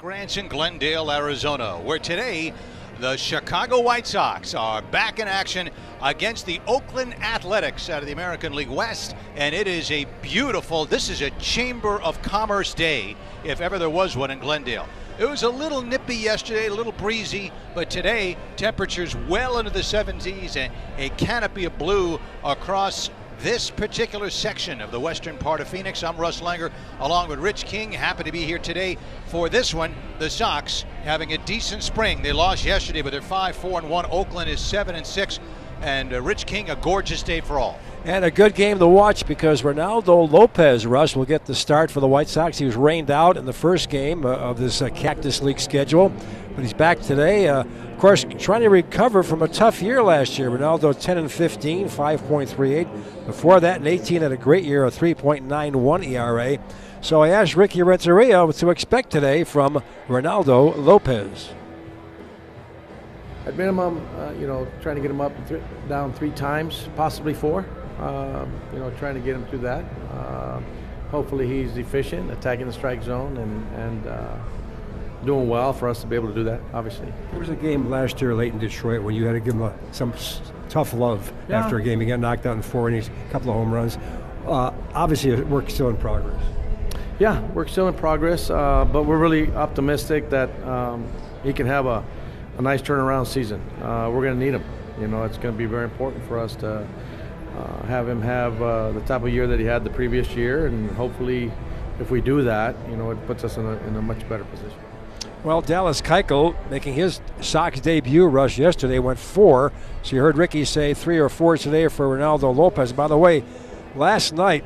Ranch in Glendale, Arizona, where today the Chicago White Sox are back in action against the Oakland Athletics out of the American League West, and it is a beautiful, this is a Chamber of Commerce day, if ever there was one in Glendale. It was a little nippy yesterday, a little breezy, but today temperatures well into the 70s and a canopy of blue across this particular section of the western part of Phoenix. I'm Russ Langer along with Rich King. Happy to be here today for this one. The Sox having a decent spring. They lost yesterday, but they're 5-4-1. Oakland is 7-6. And Rich King, a gorgeous day for all. And a good game to watch because Ronaldo Lopez, Russ, will get the start for the White Sox. He was rained out in the first game of this Cactus League schedule, but he's back today. Of course, trying to recover from a tough year last year. Ronaldo 10-15, 5.38. Before that, in 18, had a great year, a 3.91 ERA. So I asked Ricky Renteria what to expect today from Ronaldo Lopez. At minimum, trying to get him up down 3 times, possibly 4. Trying to get him through that. Hopefully he's efficient, attacking the strike zone, and doing well for us to be able to do that, obviously. There was a game last year late in Detroit when you had to give him some tough love after a game. He got knocked out in 4 innings, a couple of home runs. Obviously, work's still in progress. Yeah, work's still in progress, but we're really optimistic that he can have a nice turnaround season. We're going to need him. It's going to be very important for us to have him have the type of year that he had the previous year, and hopefully, if we do that, it puts us in a much better position. Well, Dallas Keuchel making his Sox debut rush yesterday went 4. So you heard Ricky say 3 or 4 today for Ronaldo Lopez. By the way, last night,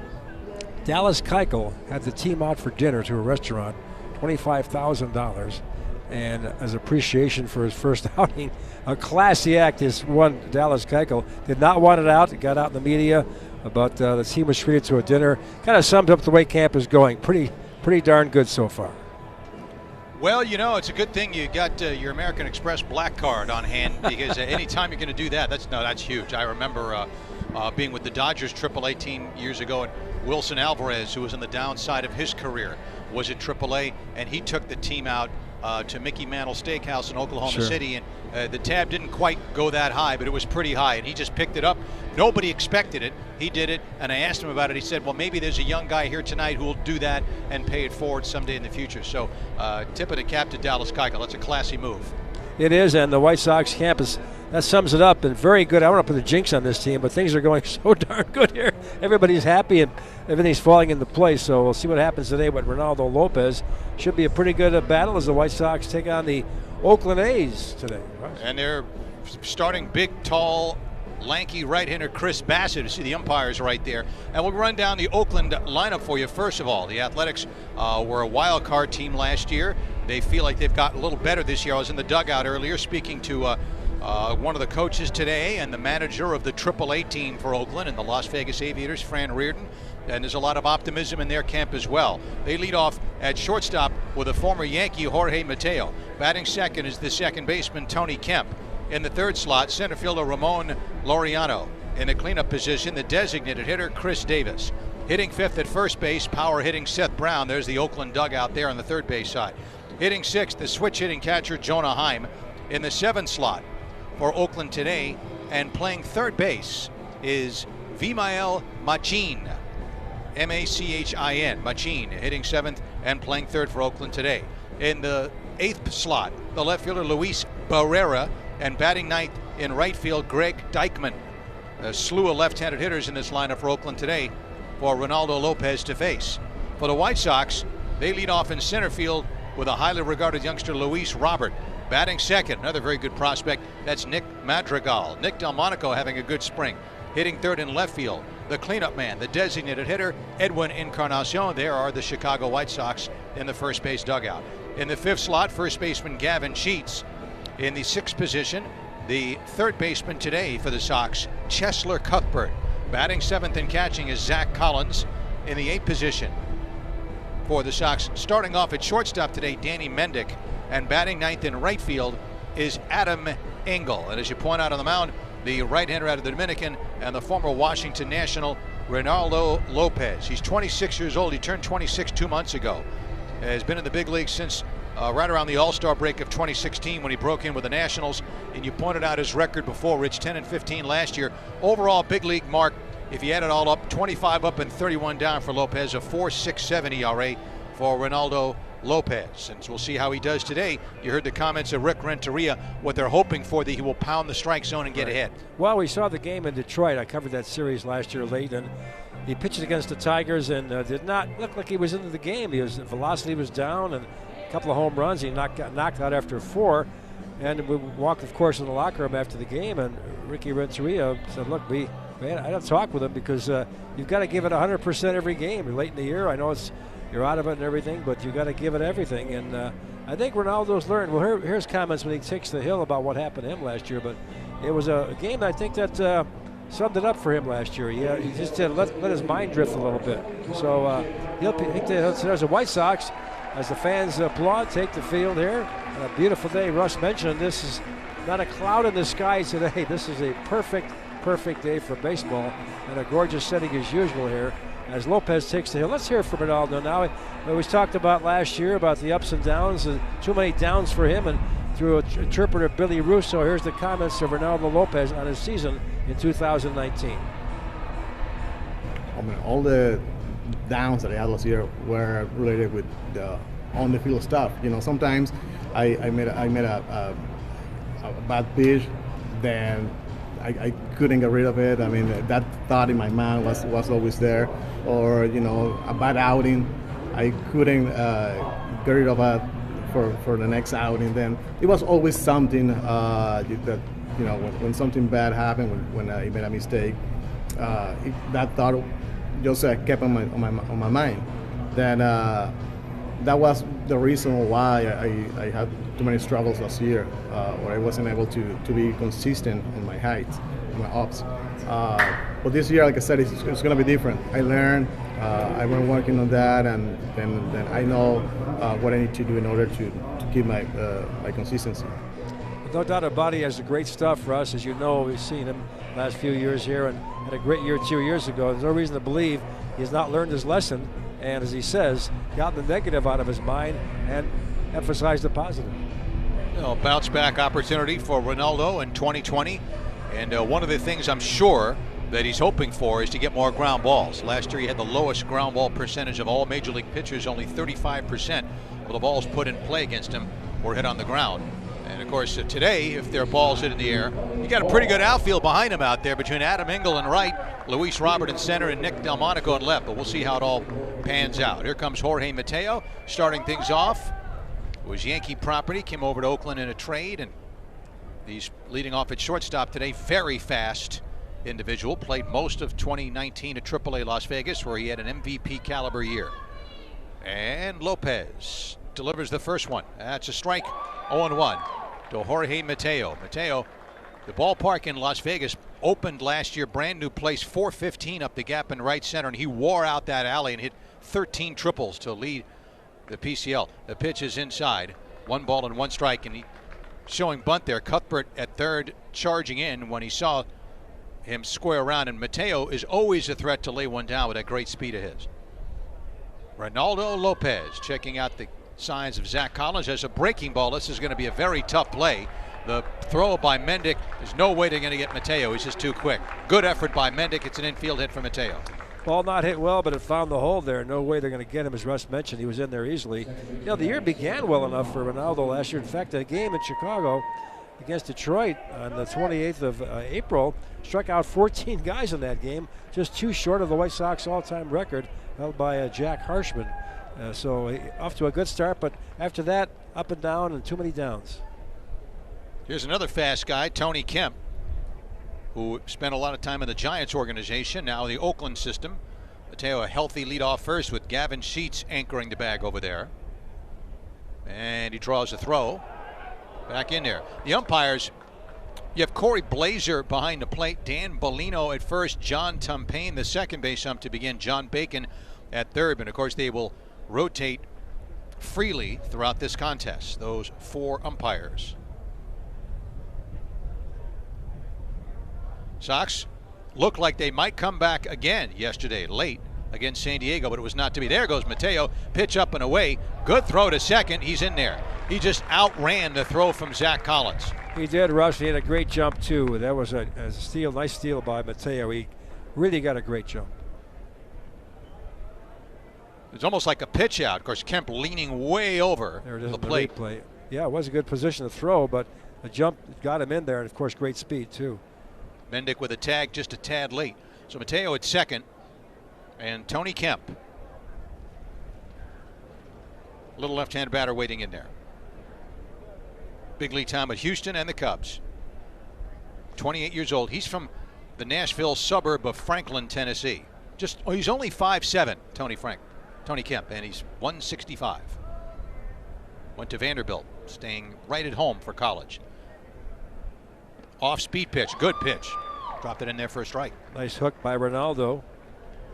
Dallas Keuchel had the team out for dinner to a restaurant, $25,000. And as appreciation for his first outing, a classy act is one. Dallas Keuchel did not want it out. It got out in the media, but the team was treated to a dinner. Kind of summed up the way camp is going. Pretty darn good so far. Well, it's a good thing you got your American Express black card on hand because anytime you're going to do that, that's huge. I remember being with the Dodgers AAA team years ago, and Wilson Alvarez, who was on the downside of his career, was at AAA, and he took the team out to Mickey Mantle Steakhouse in Oklahoma City, and the tab didn't quite go that high, but it was pretty high, and he just picked it up. Nobody expected it. He did it, and I asked him about it. He said, well, maybe there's a young guy here tonight who will do that and pay it forward someday in the future. So tip of the cap to Dallas Keuchel. That's a classy move. It is, and the White Sox campus, that sums it up. And very good. I don't want to put the jinx on this team, but things are going so darn good here. Everybody's happy, and everything's falling into place. So we'll see what happens today with Ronaldo Lopez. Should be a pretty good battle as the White Sox take on the Oakland A's today. And they're starting big, tall, lanky right-hander Chris Bassett. You see the umpires right there. And we'll run down the Oakland lineup for you. First of all, the Athletics were a wild card team last year. They feel like they've gotten a little better this year. I was in the dugout earlier speaking to one of the coaches today and the manager of the AAA team for Oakland and the Las Vegas Aviators, Fran Reardon. And there's a lot of optimism in their camp as well. They lead off at shortstop with a former Yankee, Jorge Mateo. Batting second is the second baseman, Tony Kemp. In the third slot, center fielder Ramon Laureano. In the cleanup position, the designated hitter, Chris Davis. Hitting fifth at first base, power hitting Seth Brown. There's the Oakland dugout there on the third base side. Hitting sixth, the switch hitting catcher, Jonah Heim. In the seventh slot for Oakland today, and playing third base is Vimael Machin. Machin, Machin, hitting seventh and playing third for Oakland today. In the eighth slot, the left fielder Luis Barrera, and batting ninth in right field, Greg Dykman. A slew of left-handed hitters in this lineup for Oakland today for Ronaldo Lopez to face. For the White Sox, they lead off in center field with a highly regarded youngster, Luis Robert. Batting second, another very good prospect, that's Nick Madrigal. Nick Delmonico having a good spring. Hitting third in left field, the cleanup man, the designated hitter, Edwin Encarnacion. There are the Chicago White Sox in the first base dugout. In the fifth slot, first baseman Gavin Sheets. In the sixth position, the third baseman today for the Sox, Chesler Cuthbert. Batting seventh and catching is Zach Collins. In the eighth position for the Sox, starting off at shortstop today, Danny Mendick. And batting ninth in right field is Adam Engel. And as you point out on the mound, the right-hander out of the Dominican and the former Washington National, Ronaldo Lopez. He's 26 years old. He turned 26 2 months ago. Has been in the big leagues since right around the All-Star break of 2016 when he broke in with the Nationals. And you pointed out his record before, Rich, 10-15 last year. Overall, big league mark, if you add it all up, 25 up and 31 down for Lopez, a 4.67 ERA for Ronaldo Lopez. And so we'll see how he does today. You heard the comments of Rick Renteria, what they're hoping for, that he will pound the strike zone and get ahead. Well, we saw the game in Detroit. I covered that series last year late, and he pitched against the Tigers and did not look like he was into the game. His velocity was down, and a couple of home runs. He got knocked out after 4. And we walked, of course, in the locker room after the game, and Ricky Renteria said, look, I had to talk with him because you've got to give it 100% every game. You're late in the year. I know you're out of it and everything, but you've got to give it everything. And I think Ronaldo's learned. Well, here's comments when he takes the hill about what happened to him last year. But it was a game, I think, that summed it up for him last year. He just did let his mind drift a little bit. So there's the White Sox, as the fans applaud, take the field here. A beautiful day. Russ mentioned this is not a cloud in the sky today. This is a perfect day for baseball, and a gorgeous setting as usual here as Lopez takes the hill. Let's hear from Ronaldo now. We talked about last year about the ups and downs, too many downs for him, and through interpreter Billy Russo, here's the comments of Ronaldo Lopez on his season in 2019. I mean, all the downs that I had last year were related with the on-the-field stuff. You know, sometimes I made a bad pitch, then I couldn't get rid of it. I mean, that thought in my mind was always there. Or, you know, a bad outing, I couldn't get rid of it for the next outing. Then it was always something that, you know, when something bad happened, when I made a mistake, that thought just kept on my mind. Then that was the reason why I had too many struggles last year, where I wasn't able to be consistent on my heights, on my ups. But this year, like I said, it's going to be different. I learned, I've been working on that, and then I know what I need to do in order to keep my consistency. No doubt about it, he has the great stuff for us. As you know, we've seen him last few years here and had a great year 2 years ago. There's no reason to believe he's not learned his lesson, and as he says, got the negative out of his mind and emphasized the positive. Bounce back opportunity for Ronaldo in 2020, and one of the things I'm sure that he's hoping for is to get more ground balls. Last year he had the lowest ground ball percentage of all major league pitchers. Only 35% of the balls put in play against him were hit on the ground. And of course today, if there are balls hit in the air, you got a pretty good outfield behind him out there between Adam Engel in right, Luis Robert in center, and Nick Delmonico in left. But we'll see how it all pans out. Here comes Jorge Mateo starting things off. It was Yankee property, came over to Oakland in a trade, and he's leading off at shortstop today. Very fast individual, played most of 2019 at AAA Las Vegas, where he had an MVP caliber year. And Lopez delivers the first one. That's a strike. 0-1 to Jorge Mateo. Mateo, the ballpark in Las Vegas opened last year, brand new place, 415 up the gap in right center, and he wore out that alley and hit 13 triples to lead the PCL. The pitch is inside, 1 ball and 1 strike, and he showing bunt there. Cuthbert at third charging in when he saw him square around, and Mateo is always a threat to lay one down with that great speed of his. Ronaldo Lopez checking out the signs of Zach Collins as a breaking ball. This is going to be a very tough play. The throw by Mendick, there's no way they're going to get Mateo. He's just too quick. Good effort by Mendick. It's an infield hit for Mateo. Ball not hit well, but it found the hole there. No way they're going to get him, as Russ mentioned. He was in there easily. You know, the year began well enough for Ronaldo last year. In fact, a game in Chicago against Detroit on the 28th of April, struck out 14 guys in that game, just 2 short of the White Sox all-time record held by Jack Harshman. So off to a good start, but after that, up and down and too many downs. Here's another fast guy, Tony Kemp, who spent a lot of time in the Giants organization, now the Oakland system. Mateo, a healthy leadoff first with Gavin Sheets anchoring the bag over there. And he draws a throw. Back in there. The umpires, you have Corey Blazer behind the plate, Dan Bellino at first, John Tumpain, the second base ump to begin, John Bacon at third. And of course, they will rotate freely throughout this contest, those 4 umpires. Sox looked like they might come back again yesterday late against San Diego, but it was not to be. There goes Mateo, pitch up and away. Good throw to second. He's in there. He just outran the throw from Zach Collins. He did, Russ. He had a great jump, too. That was a steal, nice steal by Mateo. He really got a great jump. It's almost like a pitch out. Of course, Kemp leaning way over there it is, the plate. Yeah, it was a good position to throw, but the jump got him in there, and of course, great speed too. Mendick with a tag just a tad late. So Mateo at second, and Tony Kemp. Little left-hand batter waiting in there. Big league time at Houston and the Cubs. 28 years old. He's from the Nashville suburb of Franklin, Tennessee. He's only 5'7", Tony Kemp, and he's 165. Went to Vanderbilt, staying right at home for college. Off-speed pitch, good pitch. Dropped it in there for a strike. Nice hook by Ronaldo.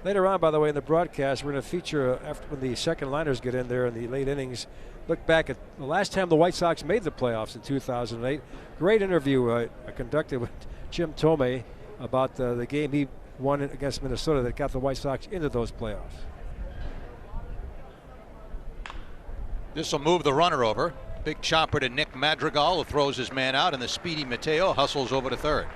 Later on, by the way, in the broadcast, we're going to feature, after when the second liners get in there in the late innings, look back at the last time the White Sox made the playoffs in 2008. Great interview I conducted with Jim Thome about the game he won against Minnesota that got the White Sox into those playoffs. This will move the runner over. Big chopper to Nick Madrigal, who throws his man out, and the speedy Mateo hustles over to third.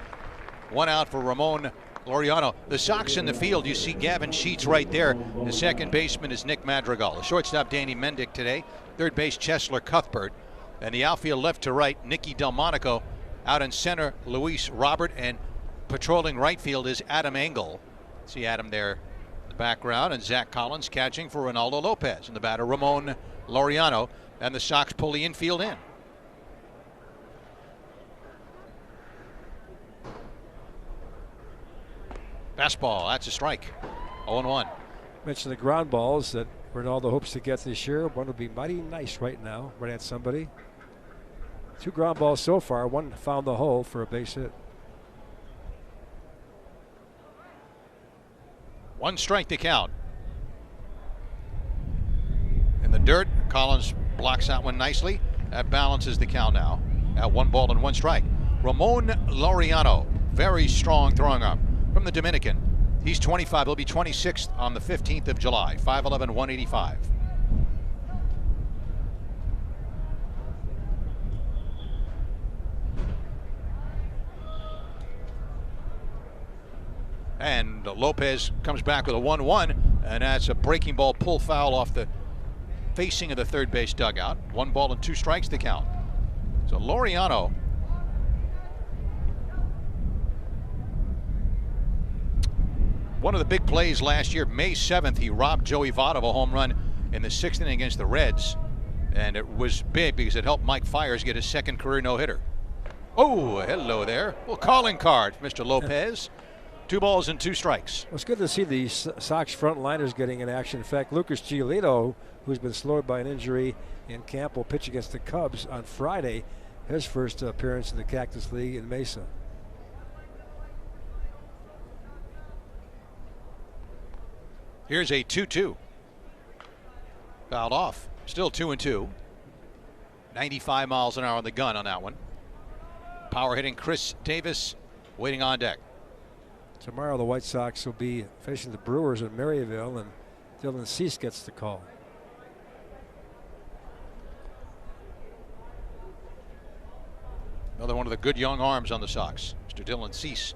One out for Ramon Laureano. The Sox in the field, you see Gavin Sheets right there. The second baseman is Nick Madrigal. The shortstop, Danny Mendick today. Third base, Chesler Cuthbert. And the outfield left to right, Nicky Delmonico. Out in center, Luis Robert. And patrolling right field is Adam Engel. See Adam there in the background. And Zach Collins catching for Ronaldo Lopez. And the batter, Ramon Laureano. And the Sox pull the infield in. Fastball, that's a strike. 0-1. Mentioned the ground balls that Ronaldo hopes to get this year. One would be mighty nice right now, right at somebody. 2 ground balls so far. One found the hole for a base hit. 1 strike to count. In the dirt, Collins blocks that one nicely. That balances the count now at 1 ball and 1 strike. Ramon Laureano, very strong throwing arm from the Dominican. He's 25. He'll be 26th on the 15th of July. 5'11", 185. And Lopez comes back with a 1-1, and that's a breaking ball pull foul off the facing of the third base dugout. 1 ball and 2 strikes to count. So Laureano, one of the big plays last year, May 7th, he robbed Joey Votto of a home run in the 6th inning against the Reds. And it was big because it helped Mike Fiers get his second career no-hitter. Oh, hello there. Well, calling card, Mr. Lopez. 2 balls and 2 strikes. Well, it's good to see the Sox frontliners getting in action. In fact, Lucas Giolito, who's been slowed by an injury in camp, will pitch against the Cubs on Friday. His first appearance in the Cactus League in Mesa. Here's a 2-2. Fouled off. Still 2-2. 95 miles an hour on the gun on that one. Power hitting Chris Davis waiting on deck. Tomorrow the White Sox will be facing the Brewers in Maryville, and Dylan Cease gets the call. Another one of the good young arms on the Sox, Mr. Dylan Cease.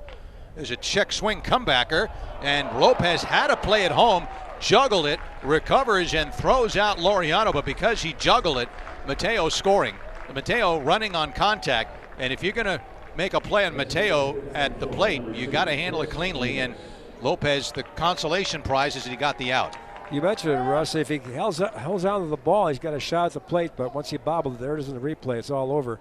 There's a check swing comebacker, and Lopez had to play at home, juggled it, recovers, and throws out Laureano, but because he juggled it, Mateo scoring. Mateo running on contact, and if you're going to make a play on Mateo at the plate, you got to handle it cleanly, and Lopez, the consolation prize is that he got the out. You mentioned it, Russ. If he holds on to the ball, he's got a shot at the plate, but once he bobbled it, there it is in the replay. It's all over.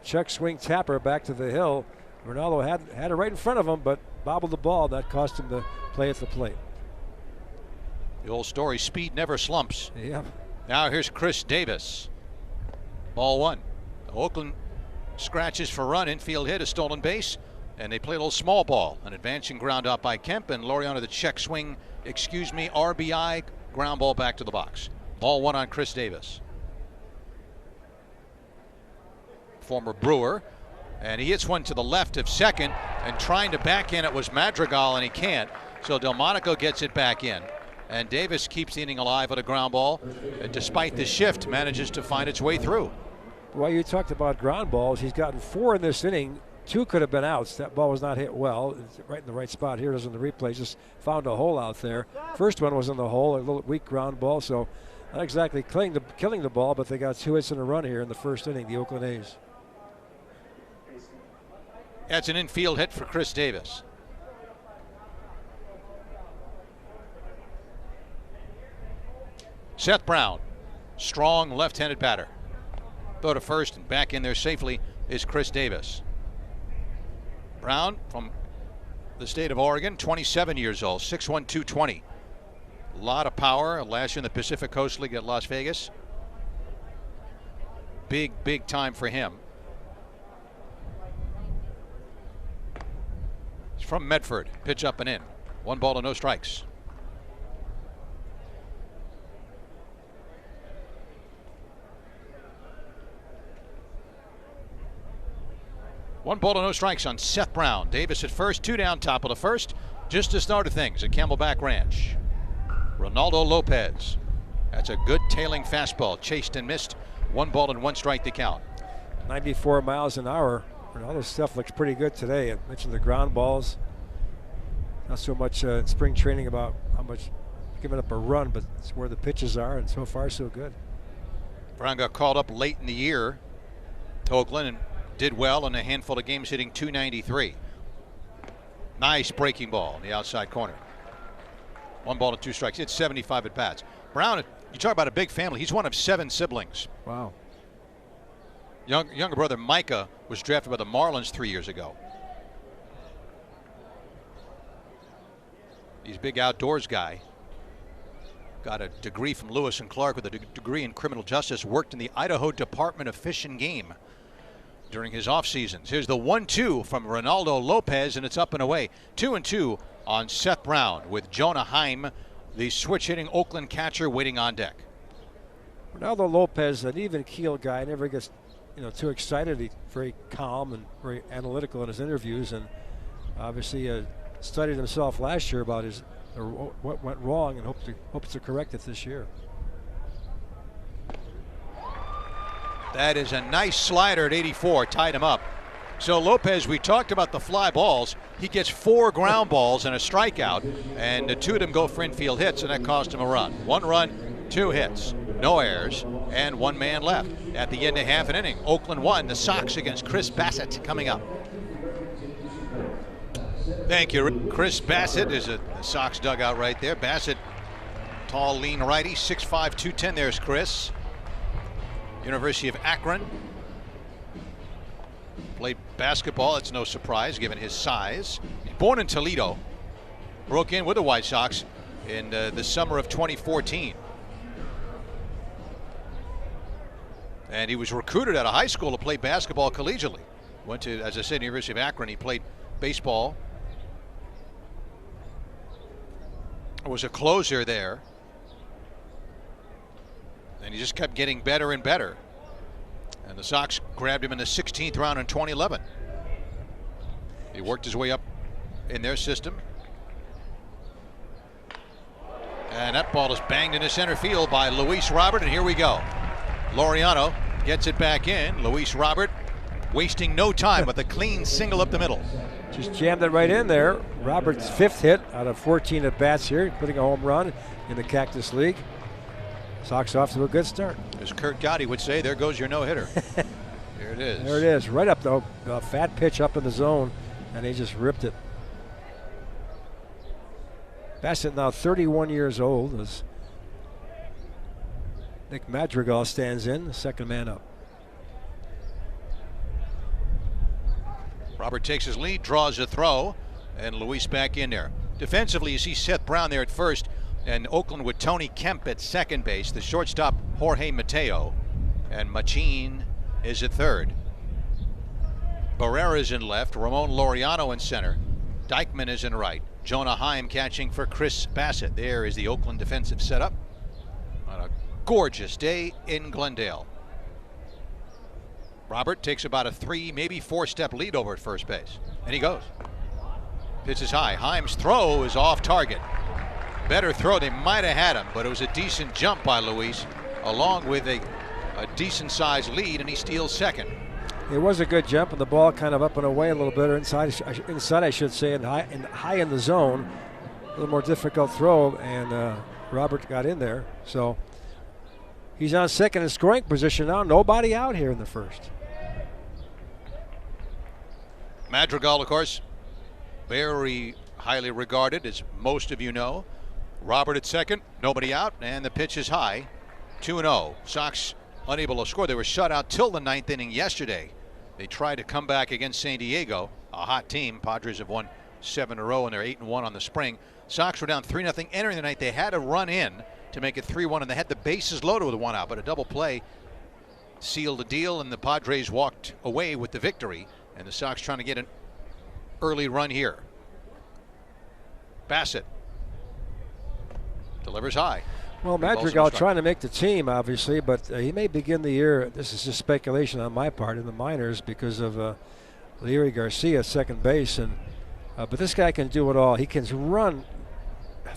Check swing tapper back to the hill. Ronaldo had it right in front of him, but bobbled the ball. That cost him the play at the plate. The old story, speed never slumps. Yeah. Now here's Chris Davis. Ball 1. Oakland scratches for run, infield hit, a stolen base, and they play a little small ball. An advancing ground out by Kemp, and Laureano the check swing, RBI, ground ball back to the box. Ball 1 on Chris Davis. Former Brewer, and he hits one to the left of second, and trying to back in it was Madrigal, and he can't. So Delmonico gets it back in. And Davis keeps the inning alive with a ground ball. And despite the shift, manages to find its way through. Well, you talked about ground balls. He's gotten 4 in this inning. 2 could have been outs. That ball was not hit well. It's right in the right spot. Here it is in the replay. Just found a hole out there. First one was in the hole, a little weak ground ball. So not exactly killing the ball, but they got 2 hits in a run here in the first inning, the Oakland A's. That's an infield hit for Chris Davis. Seth Brown, strong left-handed batter. Throw to first and back in there safely is Chris Davis. Brown from the state of Oregon, 27 years old, 6'1", 220. A lot of power. Last year in the Pacific Coast League at Las Vegas. Big time for him. He's from Medford. Pitch up and in. 1 ball to no strikes. One ball to no strikes on Seth Brown. Davis at first, 2 down, top of the first. Just to start things at Camelback Ranch. Ronaldo Lopez. That's a good tailing fastball. Chased and missed. 1 ball and 1 strike to count. 94 miles an hour. Ronaldo's stuff looks pretty good today. I mentioned the ground balls. Not so much in spring training about how much giving up a run, but it's where the pitches are, and so far so good. Brown got called up late in the year to Oakland and did well in a handful of games, hitting .293. Nice breaking ball in the outside corner. 1 ball and 2 strikes. It's 75 at bats. Brown, you talk about a big family. He's one of 7 siblings. Wow. Younger brother Micah was drafted by the Marlins 3 years ago. He's a big outdoors guy. Got a degree from Lewis and Clark with a degree in criminal justice. Worked in the Idaho Department of Fish and Game during his off seasons. Here's the 1-2 from Ronaldo Lopez, and it's up and away. 2-2 on Seth Brown with Jonah Heim, the switch hitting Oakland catcher, waiting on deck. Ronaldo Lopez, an even keel guy, never gets too excited. He's very calm and very analytical in his interviews, and obviously studied himself last year about what went wrong, and hopes to correct it this year. That is a nice slider at 84, tied him up. So Lopez, we talked about the fly balls. He gets 4 ground balls and a strikeout, and the 2 of them go for infield hits, and that cost him a run. 1 run, 2 hits, no errors, and 1 man left. At the end of half an inning, Oakland won. The Sox against Chris Bassett coming up. Thank you, Rick. Chris Bassett is a Sox dugout right there. Bassett, tall, lean righty, 6'5", 210. There's Chris. University of Akron. Played basketball, it's no surprise given his size. He's born in Toledo. Broke in with the White Sox in the summer of 2014. And he was recruited out of high school to play basketball collegiately. Went to, as I said, University of Akron. He played baseball. Was a closer there. And he just kept getting better and better. And the Sox grabbed him in the 16th round in 2011. He worked his way up in their system. And that ball is banged into center field by Luis Robert, and here we go. Laureano gets it back in. Luis Robert wasting no time with a clean single up the middle. Just jammed it right in there. Robert's 5th hit out of 14 at bats here, putting a home run in the Cactus League. Sox off to a good start. As Kurt Gotti would say, there goes your no-hitter. There it is. There it is, right up the fat pitch up in the zone, and he just ripped it. Bassett now 31 years old as Nick Madrigal stands in, the second man up. Robert takes his lead, draws a throw, and Luis back in there. Defensively, you see Seth Brown there at first, and Oakland with Tony Kemp at second base, the shortstop Jorge Mateo, and Machín is at third. Barrera's in left, Ramon Laureano in center, Dykman is in right, Jonah Heim catching for Chris Bassett. There is the Oakland defensive setup on a gorgeous day in Glendale. Robert takes about a 3, maybe 4-step lead over at first base, and he goes. Pitch is high. Heim's throw is off target. better throw. They might have had him, but it was a decent jump by Luis, along with a decent-sized lead, and he steals second. It was a good jump, and the ball kind of up and away a little bit, or inside I should say, and high in the zone. A little more difficult throw, and Robert got in there. So he's on second in scoring position now. Nobody out here in the first. Madrigal, of course, very highly regarded, as most of you know. Robert at second, nobody out, and the pitch is high, 2-0. Sox unable to score. They were shut out till the ninth inning yesterday. They tried to come back against San Diego, a hot team. Padres have won 7 in a row, and they're 8-1 on the spring. Sox were down 3-0 entering the ninth. They had to run in to make it 3-1, and they had the bases loaded with one out, but a double play sealed the deal, and the Padres walked away with the victory. And the Sox trying to get an early run here. Bassett delivers high. Well, Madrigal trying to make the team, obviously, but he may begin the year, this is just speculation on my part, in the minors because of Leary Garcia at second base. But this guy can do it all. He can run.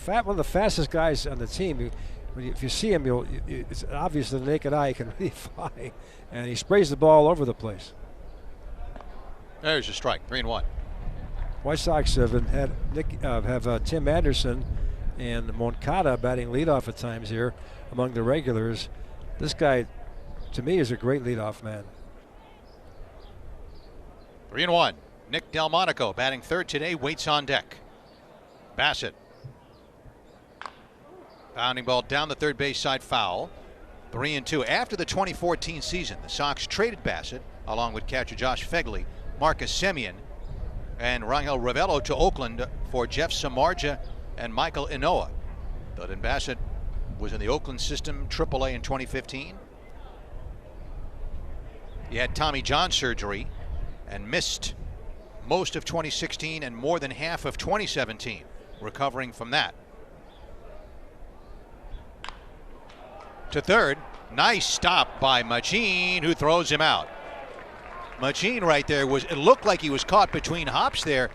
One of the fastest guys on the team. If you see him, it's obvious to the naked eye he can really fly. And he sprays the ball all over the place. There's a strike, 3-1. White Sox have Tim Anderson and Moncada batting leadoff at times here among the regulars. This guy, to me, is a great leadoff man. 3-1. Nick Delmonico batting third today, waits on deck. Bassett. Bounding ball down the third base side, foul. 3-2. After the 2014 season, the Sox traded Bassett along with catcher Josh Fegley, Marcus Semien, and Rangel Ravelo to Oakland for Jeff Samardzija and Michael Inoa. Then Bassett was in the Oakland system, AAA in 2015. He had Tommy John surgery and missed most of 2016 and more than half of 2017, recovering from that. To third, nice stop by Machin, who throws him out. Machin right there it looked like he was caught between hops there,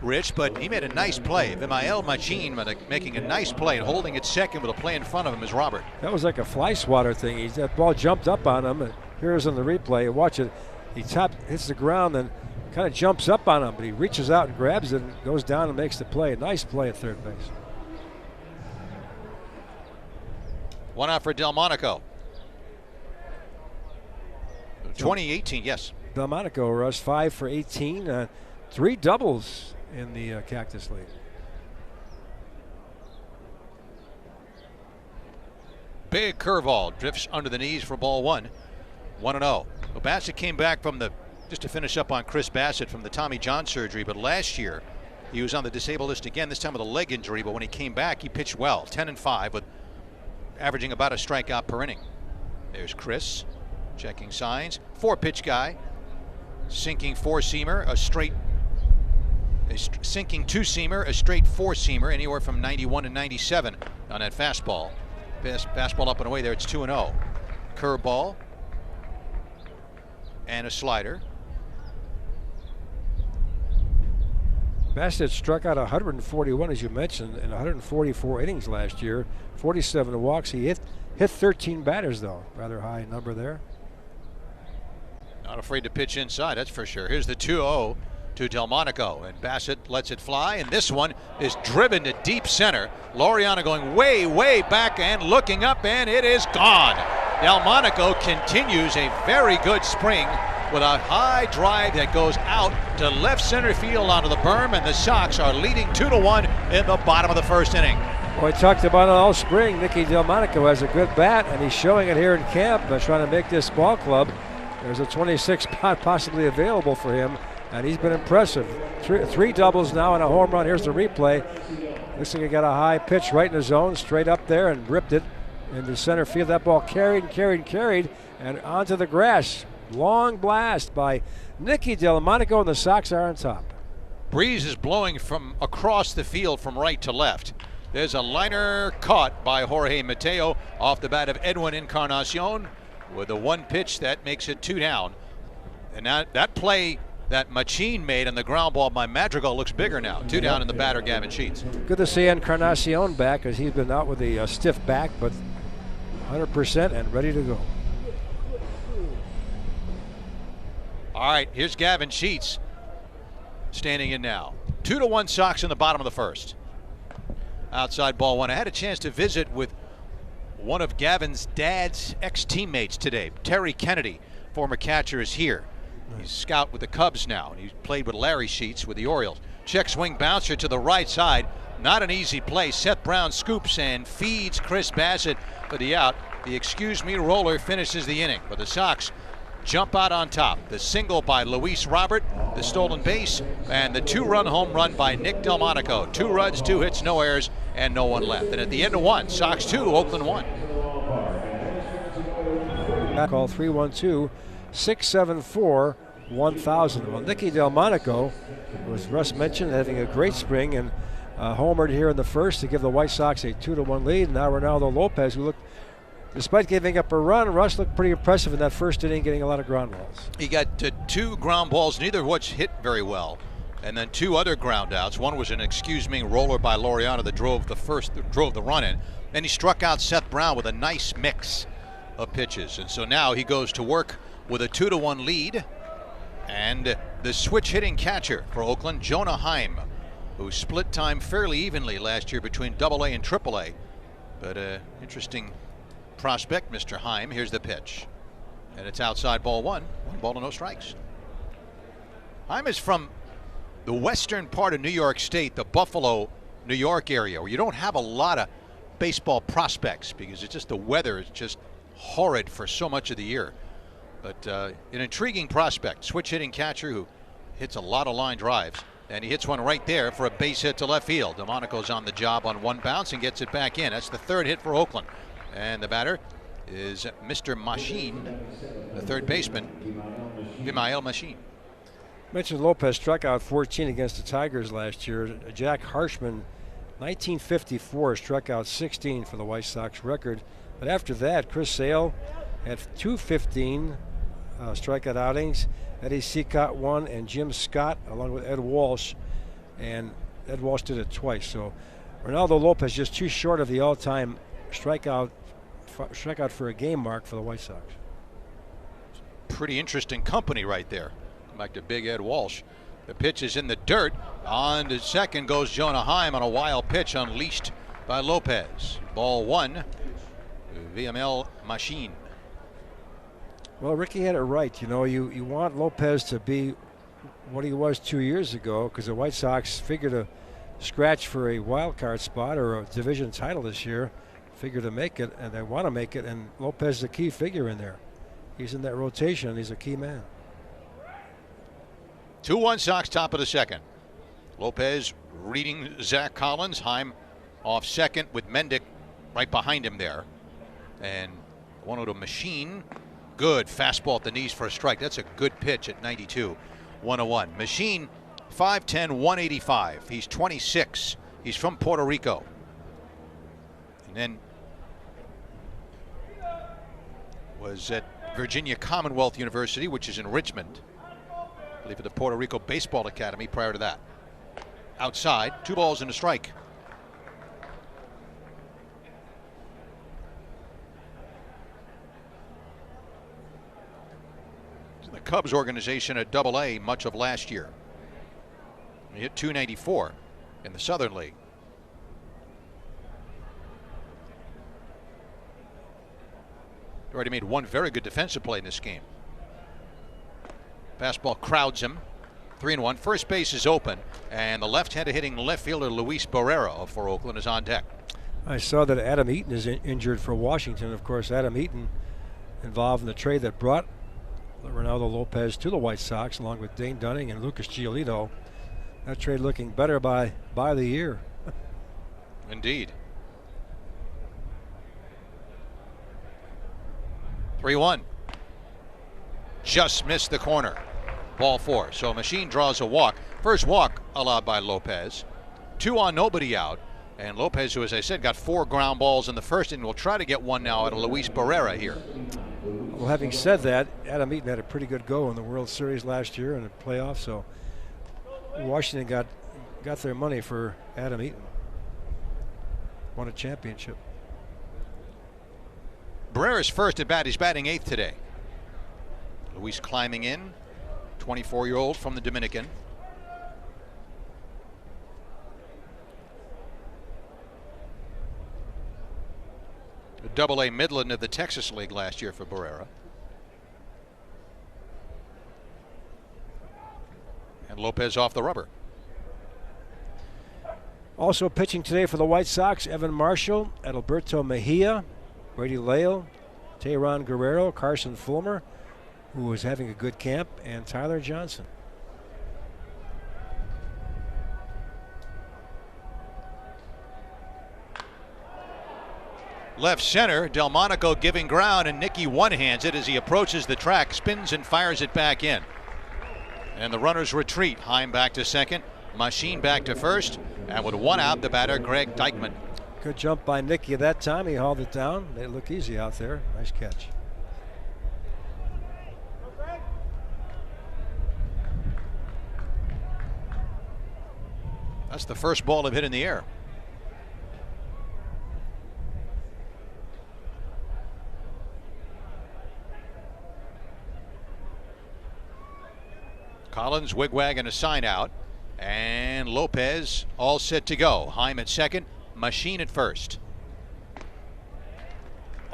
Rich, but he made a nice play. Vimael Machin making a nice play and holding it second with a play in front of him is Robert. That was like a fly swatter thing. That ball jumped up on him, and here's on the replay. Watch it. He hits the ground and kind of jumps up on him, but he reaches out and grabs it and goes down and makes the play. A nice play at third base. One out for Delmonico. 2018, yes. Delmonico, Russ, 5 for 18. 3 doubles in the Cactus League. Big curveball drifts under the knees for ball one. 1-0. Well, Bassett came back from just to finish up on Chris Bassett from the Tommy John surgery, but last year he was on the disabled list again, this time with a leg injury, but when he came back, he pitched well, 10-5, with averaging about a strikeout per inning. There's Chris checking signs. 4-pitch guy, sinking 4-seamer, sinking 2-seamer, a straight 4-seamer, anywhere from 91 to 97 on that fastball. Fastball up and away there, it's 2-0. Curveball and a slider. Bassett struck out 141, as you mentioned, in 144 innings last year. 47 walks. He hit 13 batters, though. Rather high number there. Not afraid to pitch inside, that's for sure. Here's the 2-0 to Delmonico, and Bassett lets it fly, and this one is driven to deep center. Laureano going way, way back and looking up, and it is gone. Delmonico continues a very good spring with a high drive that goes out to left center field onto the berm, and the Sox are leading 2-1 in the bottom of the first inning. Well, I talked about it all spring. Nicky Delmonico has a good bat, and he's showing it here in camp, trying to make this ball club. There's a 26 spot possibly available for him, and he's been impressive. Three doubles now and a home run. Here's the replay. Looks like he got a high pitch right in the zone, straight up there, and ripped it into center field. That ball carried, and onto the grass. Long blast by Nicky Delmonico, and the Sox are on top. Breeze is blowing from across the field from right to left. There's a liner caught by Jorge Mateo off the bat of Edwin Encarnacion with a 1 pitch that makes it 2 down. And that play that Machine made, and the ground ball by Madrigal looks bigger now. 2 down in the batter, Gavin Sheets. Good to see Encarnacion back, as he's been out with a stiff back, but 100% and ready to go. All right, here's Gavin Sheets standing in now. 2-1 Sox in the bottom of the first. Outside ball 1. I had a chance to visit with one of Gavin's dad's ex-teammates today. Terry Kennedy, former catcher, is here. He's scout with the Cubs now. He's played with Larry Sheets with the Orioles. Check swing bouncer to the right side. Not an easy play. Seth Brown scoops and feeds Chris Bassett for the out. The excuse me roller finishes the inning, but the Sox jump out on top. The single by Luis Robert, the stolen base, and the 2-run home run by Nick Delmonico. 2 runs, 2 hits, no errors, and no one left. And at the end of 1, Sox 2, Oakland 1. Call 312-674-1000. Well, Nicky Delmonico, as Russ mentioned, having a great spring and homered here in the first to give the White Sox a 2-1 lead. Now Ronaldo Lopez, who looked, despite giving up a run, Russ looked pretty impressive in that first inning, getting a lot of ground balls. He got 2 ground balls, neither of which hit very well, and then 2 other ground outs. One was an excuse me roller by Laureano that drove the run in, and he struck out Seth Brown with a nice mix of pitches. And so now he goes to work with a 2-1 lead, and the switch hitting catcher for Oakland, Jonah Heim, who split time fairly evenly last year between AA and AAA, but interesting prospect, Mr. Heim. Here's the pitch, and it's outside ball 1. 1 ball and no strikes. Heim is from the western part of New York State, the Buffalo, New York area, where you don't have a lot of baseball prospects because it's just the weather is just horrid for so much of the year. But an intriguing prospect, switch hitting catcher who hits a lot of line drives, and he hits one right there for a base hit to left field. Delmonico's on the job on 1 bounce and gets it back in. That's the 3rd hit for Oakland. And the batter is Mr. Machine, the 3rd baseman, Vimael Machine. Mentioned Lopez struck out 14 against the Tigers last year. Jack Harshman, 1954, struck out 16 for the White Sox record. But after that, Chris Sale had 215 strikeout outings. Eddie Seacott 1, and Jim Scott along with Ed Walsh. And Ed Walsh did it twice. So Ronaldo Lopez just too short of the all-time strikeout for a game mark for the White Sox. Pretty interesting company right there. Back to big Ed Walsh. The pitch is in the dirt. On to second goes Jonah Heim on a wild pitch unleashed by Lopez. Ball 1, VML Machine. Well, Ricky had it right. You know, you want Lopez to be what he was 2 years ago, because the White Sox figure to scratch for a wild card spot or a division title this year, figure to make it, and they want to make it, and Lopez is a key figure in there. He's in that rotation. He's a key man. 2-1 Sox, top of the second. Lopez reading Zach Collins. Heim off second with Mendick right behind him there. And 1-0 Machine. Good fastball at the knees for a strike. That's a good pitch at 92. 1-1. Machine, 5'10", 185. He's 26. He's from Puerto Rico. And then was at Virginia Commonwealth University, which is in Richmond. I believe at the Puerto Rico Baseball Academy prior to that. Outside, 2 balls and a strike. The Cubs organization at AA much of last year. He hit .294 in the Southern League. He already made 1 very good defensive play in this game. Fastball crowds him. 3-1. First base is open, and the left-handed hitting left fielder Luis Barrera for Oakland is on deck. I saw that Adam Eaton is injured for Washington. Of course, Adam Eaton involved in the trade that brought Ronaldo Lopez to the White Sox, along with Dane Dunning and Lucas Giolito. That trade looking better by the year. Indeed. 3-1. Just missed the corner. Ball 4. So Machine draws a walk. First walk allowed by Lopez. 2 on, nobody out. And Lopez, who, as I said, got 4 ground balls in the first inning, will try to get 1 now out of Luis Barrera here. Well, having said that, Adam Eaton had a pretty good go in the World Series last year in the playoffs, so Washington got their money for Adam Eaton. Won a championship. Barrera's first at bat. He's batting 8th today. Luis climbing in, 24-year-old from the Dominican. The Double-A Midland of the Texas League last year for Barrera. And Lopez off the rubber. Also pitching today for the White Sox, Evan Marshall, Adalberto Mejia, Brady Lale, Tehran Guerrero, Carson Fulmer, who was having a good camp, and Tyler Johnson. Left center, Delmonico giving ground, and Nicky one-hands it as he approaches the track, spins and fires it back in. And the runners retreat. Heim back to second, Machine back to first, and with one out, the batter, Greg Deichmann. Good jump by Nicky at that time. He hauled it down. They look easy out there. Nice catch. That's the first ball they've hit in the air. Collins, wigwag, and a sign out. And Lopez all set to go. Heim at second, Machine at first.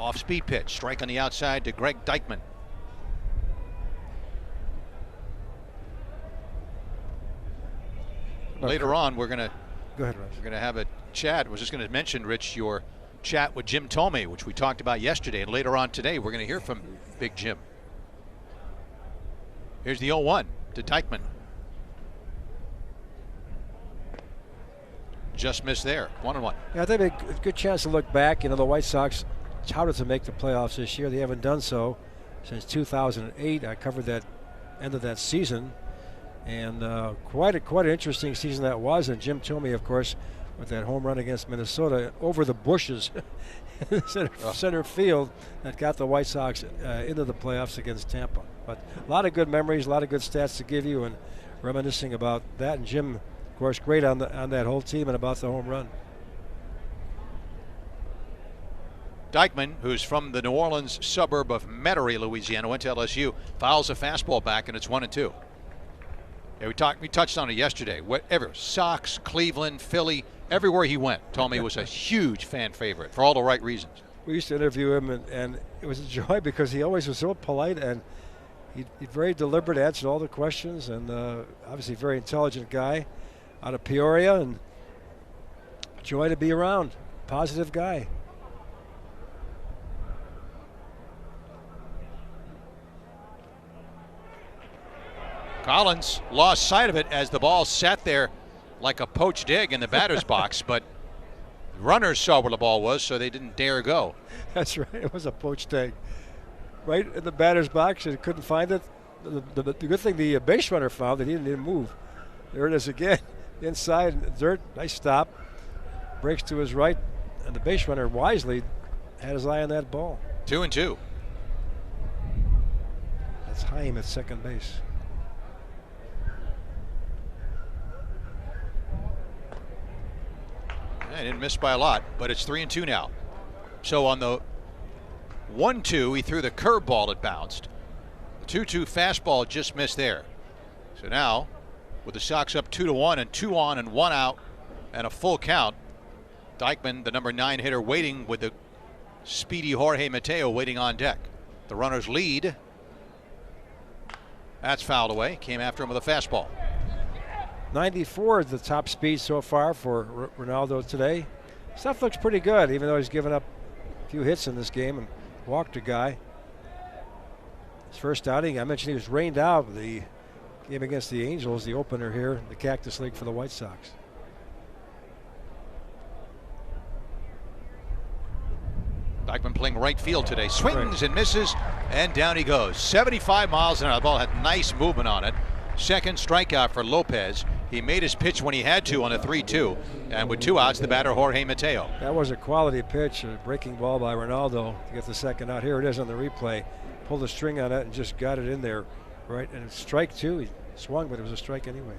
Off-speed pitch, strike on the outside to Greg Deichmann. Later on, we're gonna have a chat. I was just gonna mention, Rich, your chat with Jim Thome, which we talked about yesterday, and later on today, we're gonna hear from Big Jim. Here's the 0-1 to Deichmann. Just missed there, 1-1. Yeah, I think a good chance to look back. You know, the White Sox touted to make the playoffs this year. They haven't done so since 2008. I covered that end of that season, and quite an interesting season that was. And Jim Thome, of course, with that home run against Minnesota over the bushes in center field, that got the White Sox into the playoffs against Tampa. But a lot of good memories, a lot of good stats to give you, and reminiscing about that. And Jim, of course, great on that whole team and about the home run. Deichmann, who's from the New Orleans suburb of Metairie, Louisiana, went to LSU, fouls a fastball back, and it's 1-2. Yeah, we touched on it yesterday. Whatever, Sox, Cleveland, Philly, everywhere he went, Thome was a huge fan favorite for all the right reasons. We used to interview him, and it was a joy because he always was so polite, and he'd very deliberate, answered all the questions, and obviously a very intelligent guy out of Peoria, and joy to be around. Positive guy. Collins lost sight of it as the ball sat there like a poached egg in the batter's box, but runners saw where the ball was, so they didn't dare go. That's right. It was a poached egg. Right in the batter's box, and couldn't find it. The good thing the base runner found that he didn't even move. There it is again. Inside dirt, nice stop. Breaks to his right, and the base runner wisely had his eye on that ball. 2-2. That's Heim at second base. I didn't miss by a lot, but it's 3-2 now. So on the 1-2, he threw the curveball, it bounced. The 2-2 fastball just missed there. So now, with the Sox up 2-1 and 2 on and 1 out and a full count, Deichmann, the number 9 hitter, waiting with the speedy Jorge Mateo waiting on deck. The runners lead. That's fouled away. Came after him with a fastball. 94 is the top speed so far for Ronaldo today. Stuff looks pretty good, even though he's given up a few hits in this game and walked a guy. His first outing, I mentioned he was rained out the game against the Angels, the opener here in the Cactus League for the White Sox. Deichmann playing right field today. Swings and misses, and down he goes. 75 miles an hour. The ball had nice movement on it. Second strikeout for Lopez. He made his pitch when he had to on a 3-2. And with 2 outs, the batter, Jorge Mateo. That was a quality pitch, a breaking ball by Ronaldo to get the second out. Here it is on the replay. pulled the string on it and just got it in there, right? And it's strike two. He swung, but it was a strike anyway.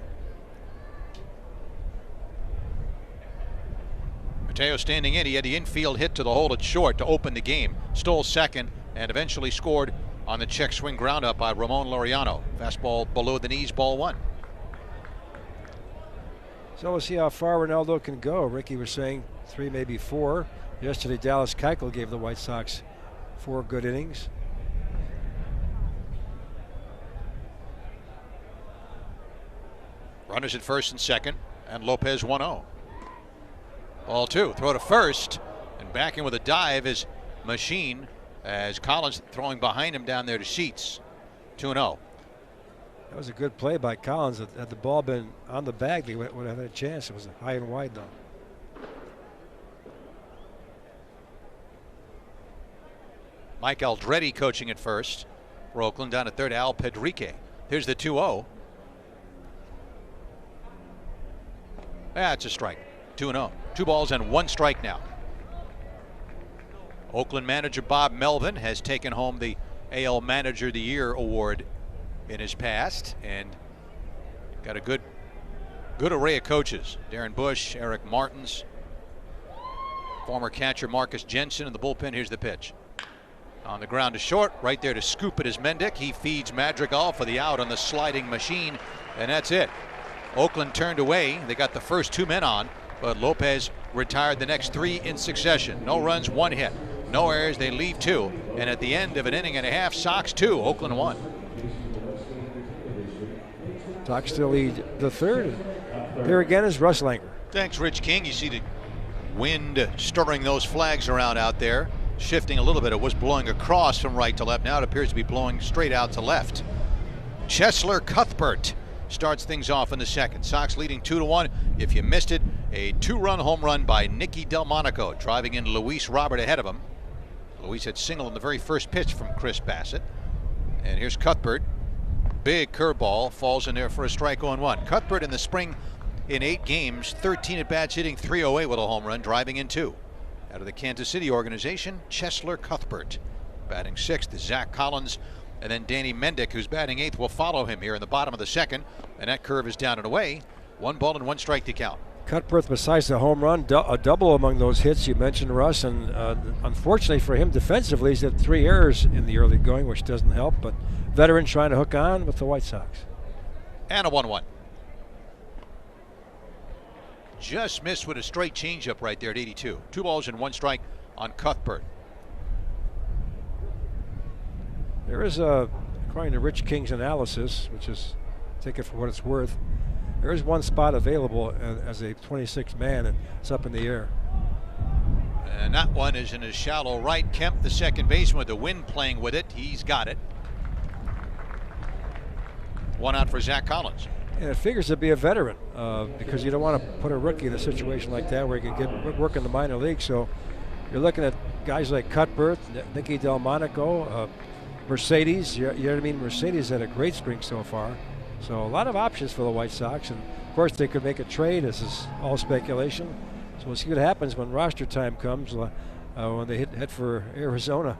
Mateo standing in. He had the infield hit to the hole at short to open the game. Stole second and eventually scored on the check swing ground up by Ramon Laureano. Fastball below the knees, ball one. So we'll see how far Ronaldo can go. Ricky was saying 3, maybe 4. Yesterday, Dallas Keuchel gave the White Sox 4 good innings. Runners at first and second, and Lopez 1-0. Ball two, throw to first, and backing with a dive is Machine, as Collins throwing behind him down there to Sheets. 2-0. That was a good play by Collins. Had the ball been on the bag, they would have had a chance. It was high and wide, though. Mike Aldretti coaching at first for Oakland. Down at third, Al Pedrique. Here's the 2-0. That's a strike. 2-0. 2 balls and 1 strike now. Oakland manager Bob Melvin has taken home the AL Manager of the Year award in his past, and got a good array of coaches. Darren Bush, Eric Martins, former catcher Marcus Jensen in the bullpen. Here's the pitch. On the ground to short, right there to scoop it is Mendick. He feeds Madrigal for the out on the sliding Machine, and that's it. Oakland turned away. They got the first 2 men on, but Lopez retired the next 3 in succession. No runs, 1 hit. No errors, they leave 2. And at the end of an inning and a half, Sox 2, Oakland 1. Sox still lead the third. Here again is Russ Langer. Thanks, Rich King. You see the wind stirring those flags around out there, shifting a little bit. It was blowing across from right to left. Now it appears to be blowing straight out to left. Chesler Cuthbert starts things off in the second. Sox leading 2-1. If you missed it, a 2-run home run by Nicky Delmonico, driving in Luis Robert ahead of him. Luis had singled in the very first pitch from Chris Bassett. And here's Cuthbert. Big curveball, falls in there for a strike on 1. Cuthbert in the spring in 8 games, 13 at bats, hitting .308 with a home run, driving in 2. Out of the Kansas City organization, Chesler Cuthbert. Batting 6th is Zach Collins, and then Danny Mendick, who's batting 8th, will follow him here in the bottom of the second. And that curve is down and away. 1 ball and 1 strike to count. Cuthbert, besides the home run, a double among those hits. You mentioned Russ, and unfortunately for him defensively, he's had 3 errors in the early going, which doesn't help. But veteran trying to hook on with the White Sox. And a 1-1. Just missed with a straight changeup right there at 82. 2 balls and 1 strike on Cuthbert. There is according to Rich King's analysis, which is, take it for what it's worth, there is 1 spot available as a 26th man, and it's up in the air. And that one is in a shallow right. Kemp, the second baseman, with the wind playing with it. He's got it. 1 out for Zach Collins. And it figures to be a veteran because you don't want to put a rookie in a situation like that where he can get work in the minor league. So you're looking at guys like Cuthbert, Nicky Delmonico, Mercedes. You know what I mean? Mercedes had a great spring so far. So a lot of options for the White Sox. And, of course, they could make a trade. This is all speculation. So we'll see what happens when roster time comes when they head for Arizona.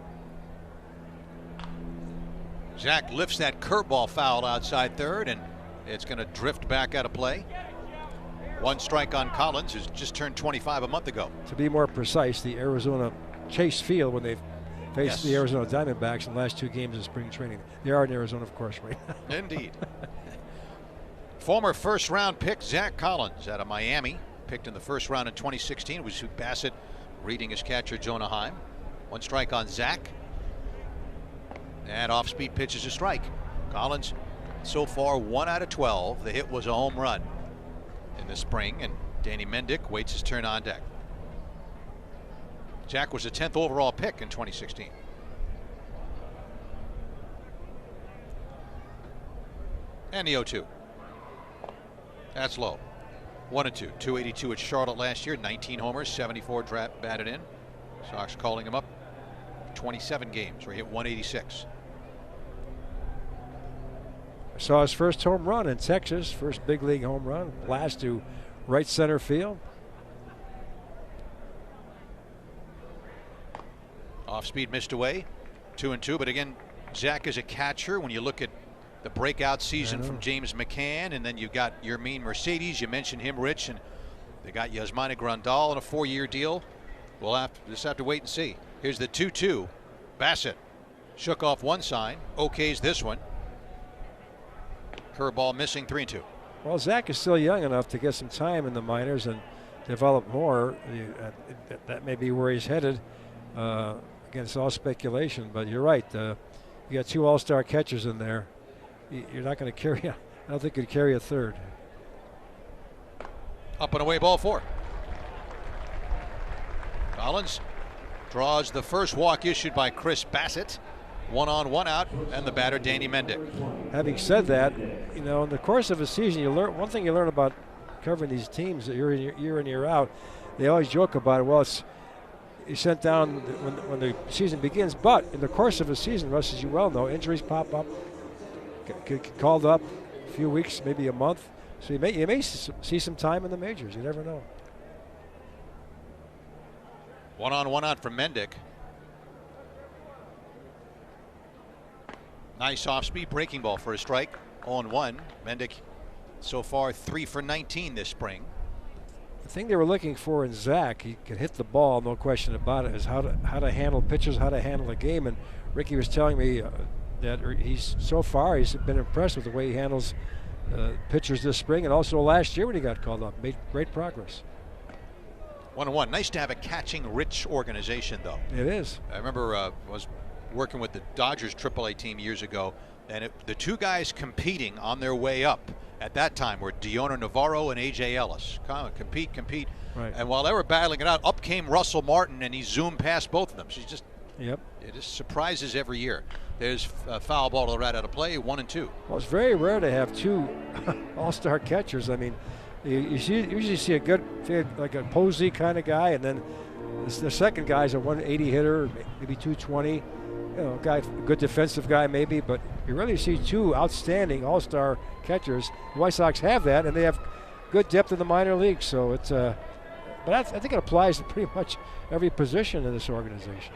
Zach lifts that curveball foul outside third, and it's going to drift back out of play. 1 strike on Collins, who's just turned 25 a month ago. To be more precise, the Arizona Chase Field when they've faced the Arizona Diamondbacks in the last 2 games of spring training. They are in Arizona, of course, right? Indeed. Former first-round pick Zach Collins out of Miami, picked in the first round in 2016. Was Bassett reading his catcher Jonah Heim. 1 strike on Zach. And off-speed pitch is a strike. Collins, so far 1 out of 12. The hit was a home run in the spring, and Danny Mendick waits his turn on deck. Zach was the 10th overall pick in 2016. And the 0-2. That's low. 1-2. 282 at Charlotte last year. 19 homers, 74 batted in. Sox calling him up 27 games where he hit 186. I saw his first home run in Texas, first big league home run, blast to right center field. Off speed missed away. 2-2, but again, Zach as a catcher, when you look at the breakout season from James McCann, and then you've got Yermín Mercedes. You mentioned him, Rich, and they got Yasmani Grandal on a 4-year deal. We'll just have to wait and see. Here's the 2-2. Bassett shook off one sign. Okay's this one. Curveball missing, 3-2. Well, Zach is still young enough to get some time in the minors and develop more. That may be where he's headed. Again, it's all speculation, but you're right. You got 2 all-star catchers in there. You're not going to carry. I don't think you'd carry a third. Up and away, ball 4. Collins draws the first walk issued by Chris Bassett. 1 on, 1 out, and the batter Danny Mendick. Having said that, in the course of a season, you learn one thing. You learn about covering these teams year in year out. They always joke about it. Well, you sent down when the season begins, but in the course of a season, Russ, as you well know, injuries pop up. Get called up a few weeks, maybe a month. So you may see some time in the majors. You never know. 1 on, 1 out from Mendick. Nice off-speed breaking ball for a strike. 0-1. Mendick so far 3 for 19 this spring. The thing they were looking for in Zach, he could hit the ball, no question about it, is how to handle pitchers, how to handle a game. And Ricky was telling me that he's been impressed with the way he handles pitchers this spring, and also last year when he got called up, made great progress. 1-1. Nice to have a catching-rich organization, though. It is. I remember was working with the Dodgers AAA team years ago, and the 2 guys competing on their way up at that time were Dioner Navarro and A.J. Ellis. Compete. Right. And while they were battling it out, up came Russell Martin, and he zoomed past both of them. She's just, it just surprises every year. There's a foul ball to the right out of play, 1-2. Well, it's very rare to have 2 all-star catchers. I mean, you usually see a good, like a Posey kind of guy, and then the second guy's a 180 hitter, maybe 220. A good defensive guy maybe, but you really see 2 outstanding all-star catchers. The White Sox have that, and they have good depth in the minor leagues. So it's, but I think it applies to pretty much every position in this organization.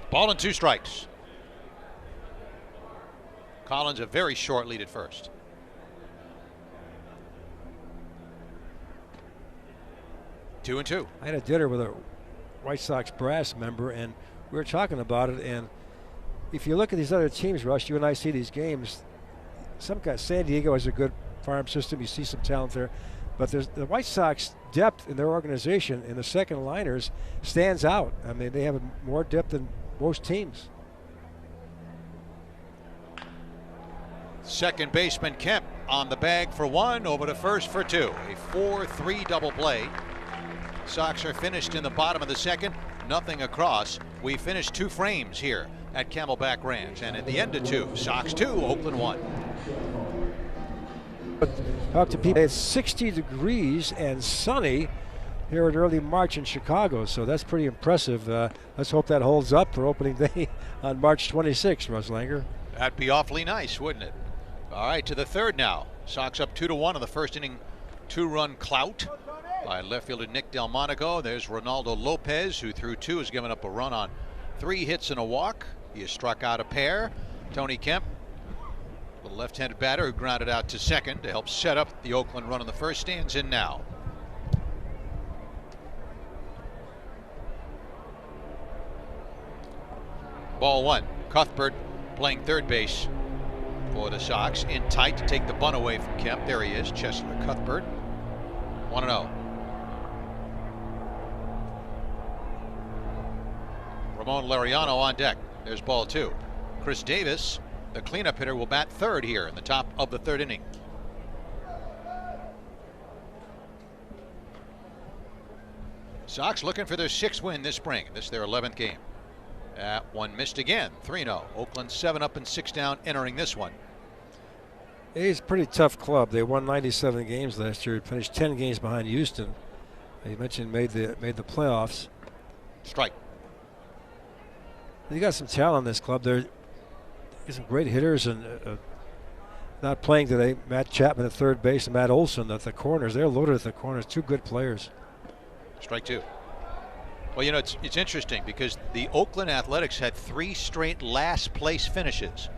Ball and 2 strikes. Collins a very short lead at first. 2-2. I had a dinner with a White Sox brass member, and we were talking about it. And if you look at these other teams, Russ, you and I see these games. San Diego has a good farm system. You see some talent there, but the White Sox depth in their organization in the second liners stands out. I mean, they have more depth than most teams. Second baseman Kemp on the bag for 1, over to first for 2. A 4-3 double play. Sox are finished in the bottom of the second, nothing across. We finished 2 frames here at Camelback Ranch, and at the end of 2, Sox 2, Oakland 1. Talk to people. It's 60 degrees and sunny here in early March in Chicago, so that's pretty impressive. Let's hope that holds up for opening day on March 26th, Russ Langer. That'd be awfully nice, wouldn't it? All right, to the third now. Sox up 2-1 in the first inning. 2-run clout by left fielder Nick Delmonico. There's Ronaldo Lopez, who threw 2, has given up a run on 3 hits and a walk. He has struck out a pair. Tony Kemp, the left-handed batter who grounded out to second to help set up the Oakland run in the first, stands in now. Ball 1. Cuthbert playing third base for the Sox, in tight to take the bunt away from Kemp. There he is, Cheslor Cuthbert. 1-0. Ramon Laureano on deck. There's ball 2. Chris Davis, the cleanup hitter, will bat third here in the top of the third inning. Sox looking for their 6th win this spring. This is their 11th game. That one missed again. 3-0. Oakland 7 up and 6 down entering this one. It's a pretty tough club. They won 97 games last year. Finished 10 games behind Houston. You mentioned made the playoffs. Strike. You got some talent in this club. They're some great hitters, and not playing today. Matt Chapman at third base and Matt Olson at the corners. They're loaded at the corners. 2 good players. Strike 2. Well, it's interesting because the Oakland Athletics had 3 straight last place finishes.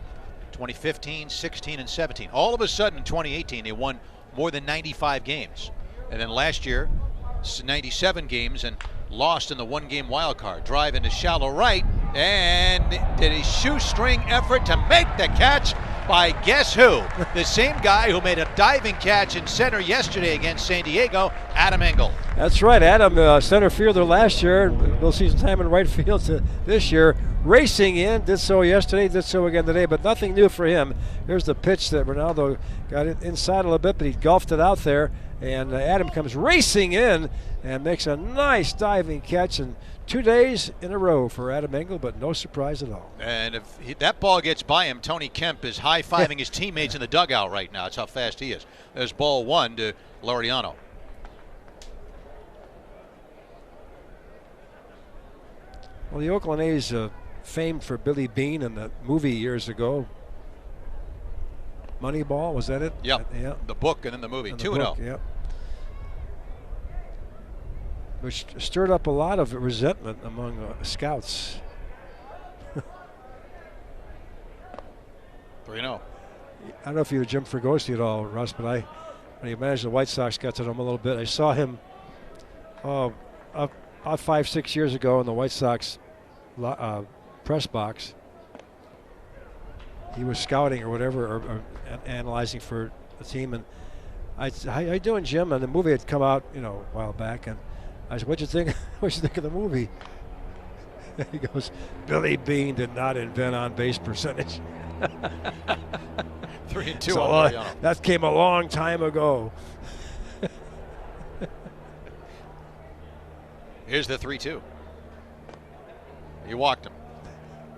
2015, 16, and 17. All of a sudden in 2018, they won more than 95 games. And then last year, 97 games and lost in the 1-game wild card. Drive into shallow right, and did a shoestring effort to make the catch by guess who? The same guy who made a diving catch in center yesterday against San Diego, Adam Engel. That's right, Adam, center fielder last year. We'll see some time in right field this year. Racing in, did so yesterday, did so again today, but nothing new for him. Here's the pitch that Ronaldo got it inside a little bit, but he golfed it out there. And Adam comes racing in and makes a nice diving catch, and 2 days in a row for Adam Engel, but no surprise at all. And if that ball gets by him, Tony Kemp is high-fiving his teammates in the dugout right now. That's how fast he is. There's ball 1 to Laureano. Well, the Oakland A's famed for Billy Bean in the movie years ago. Moneyball, was that it? Yep. Yeah. The book and then the movie. 2-0. Yep. Which stirred up a lot of resentment among scouts. 3-0. I don't know if you were Jim Fregosi at all, Russ, but when he managed the White Sox, got to know him a little bit. I saw him about 5-6 years ago in the White Sox press box. He was scouting or whatever, or analyzing for the team, and I said, "How you doing, Jim?" And the movie had come out, a while back, and I said, "What'd you think? What'd you think of the movie?" And he goes, "Billy Bean did not invent on-base percentage." 3-2. So, that came a long time ago. Here's the 3-2. He walked him.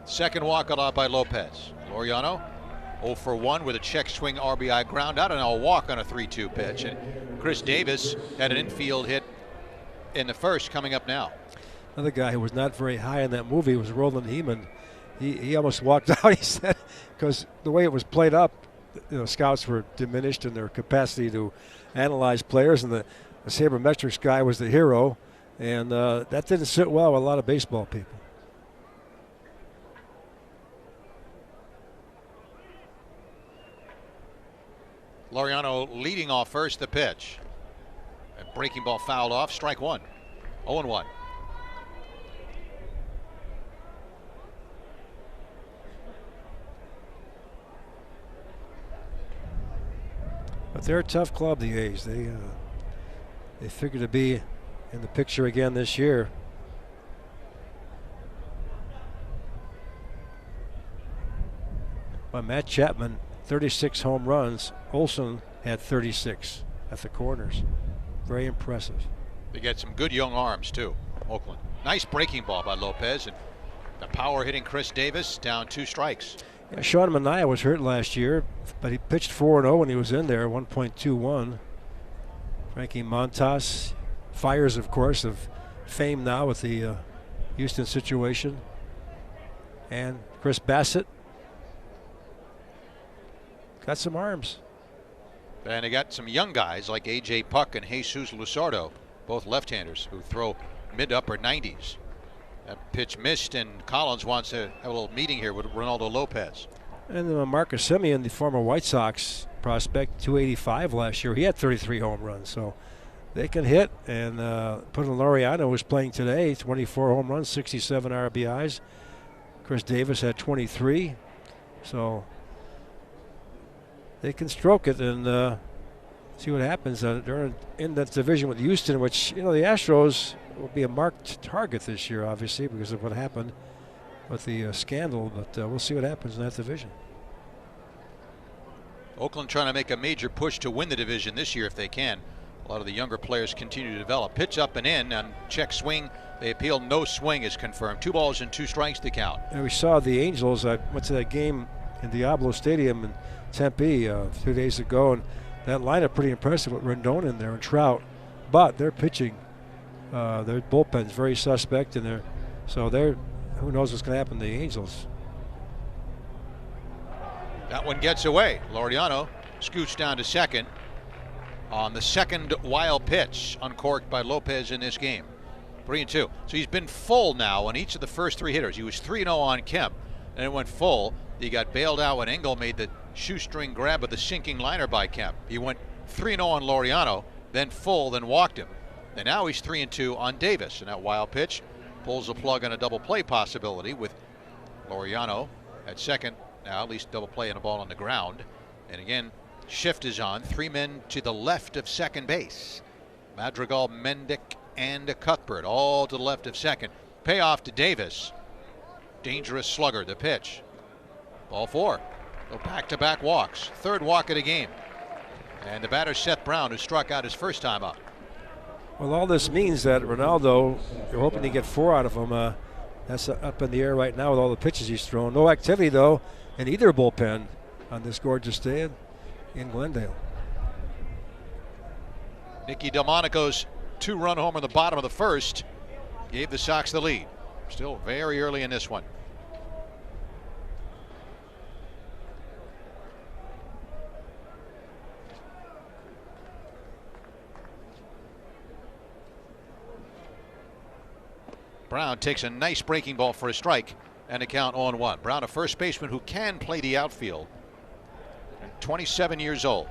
Second walk allowed by Lopez. Laureano 0 for 1 with a check swing RBI ground out and a walk on a 3-2 pitch. And Chris Davis had an infield hit in the first coming up now. Another guy who was not very high in that movie was Roland Heeman. He almost walked out, he said, because the way it was played up, scouts were diminished in their capacity to analyze players, and the sabermetrics guy was the hero, and that didn't sit well with a lot of baseball people. Laureano leading off first, the pitch. And breaking ball fouled off, strike 1. 0-1. But they're a tough club, the A's. They figure to be in the picture again this year. By Matt Chapman, 36 home runs. Olson had 36 at the corners. Very impressive. They get some good young arms, too, Oakland. Nice breaking ball by Lopez, and the power hitting Chris Davis down 2 strikes. Yeah, Sean Manaea was hurt last year, but he pitched 4-0 when he was in there, 1.21. Frankie Montas, Fires, of course, of fame now with the Houston situation. And Chris Bassett got some arms. And they got some young guys like A.J. Puck and Jesus Luzardo, both left-handers who throw mid-upper 90s. That pitch missed, and Collins wants to have a little meeting here with Ronaldo Lopez. And Marcus Semien, the former White Sox prospect, 285 last year. He had 33 home runs, so they can hit. And Pudin Laureano was playing today, 24 home runs, 67 RBIs. Chris Davis had 23. So they can stroke it and see what happens. They're in that division with Houston, which, the Astros will be a marked target this year, obviously, because of what happened with the scandal. But we'll see what happens in that division. Oakland trying to make a major push to win the division this year if they can. A lot of the younger players continue to develop. Pitch up and in on check swing. They appeal. No swing is confirmed. 2 balls and 2 strikes to count. And we saw the Angels. I went to that game in Diablo Stadium in Tempe 2 days ago, and that lineup pretty impressive with Rendon in there and Trout. But they're pitching. Their bullpen's very suspect, and who knows what's going to happen to the Angels. That one gets away. Laureano scoots down to second on the second wild pitch, uncorked by Lopez in this game. 3-2. So he's been full now on each of the first 3 hitters. He was 3-0 on Kemp, and it went full. He got bailed out when Engel made the shoestring grab of the sinking liner by Kemp. He went 3-0 on Laureano, then full, then walked him. And now he's 3-2 on Davis. And that wild pitch pulls the plug on a double play possibility with Laureano at second. Now at least double play and a ball on the ground. And again, shift is on. 3 men to the left of second base. Madrigal, Mendick, and Cuthbert all to the left of second. Payoff to Davis. Dangerous slugger, the pitch. Ball 4. So back-to-back walks. 3rd walk of the game. And the batter Seth Brown, who struck out his first time up. Well, all this means that Ronaldo, you're hoping to get 4 out of him. That's up in the air right now with all the pitches he's thrown. No activity, though, in either bullpen on this gorgeous day in Glendale. Nicky Delmonico's 2-run homer in the bottom of the first gave the Sox the lead. Still very early in this one. Brown takes a nice breaking ball for a strike and a count on 1. Brown, a first baseman who can play the outfield, 27 years old.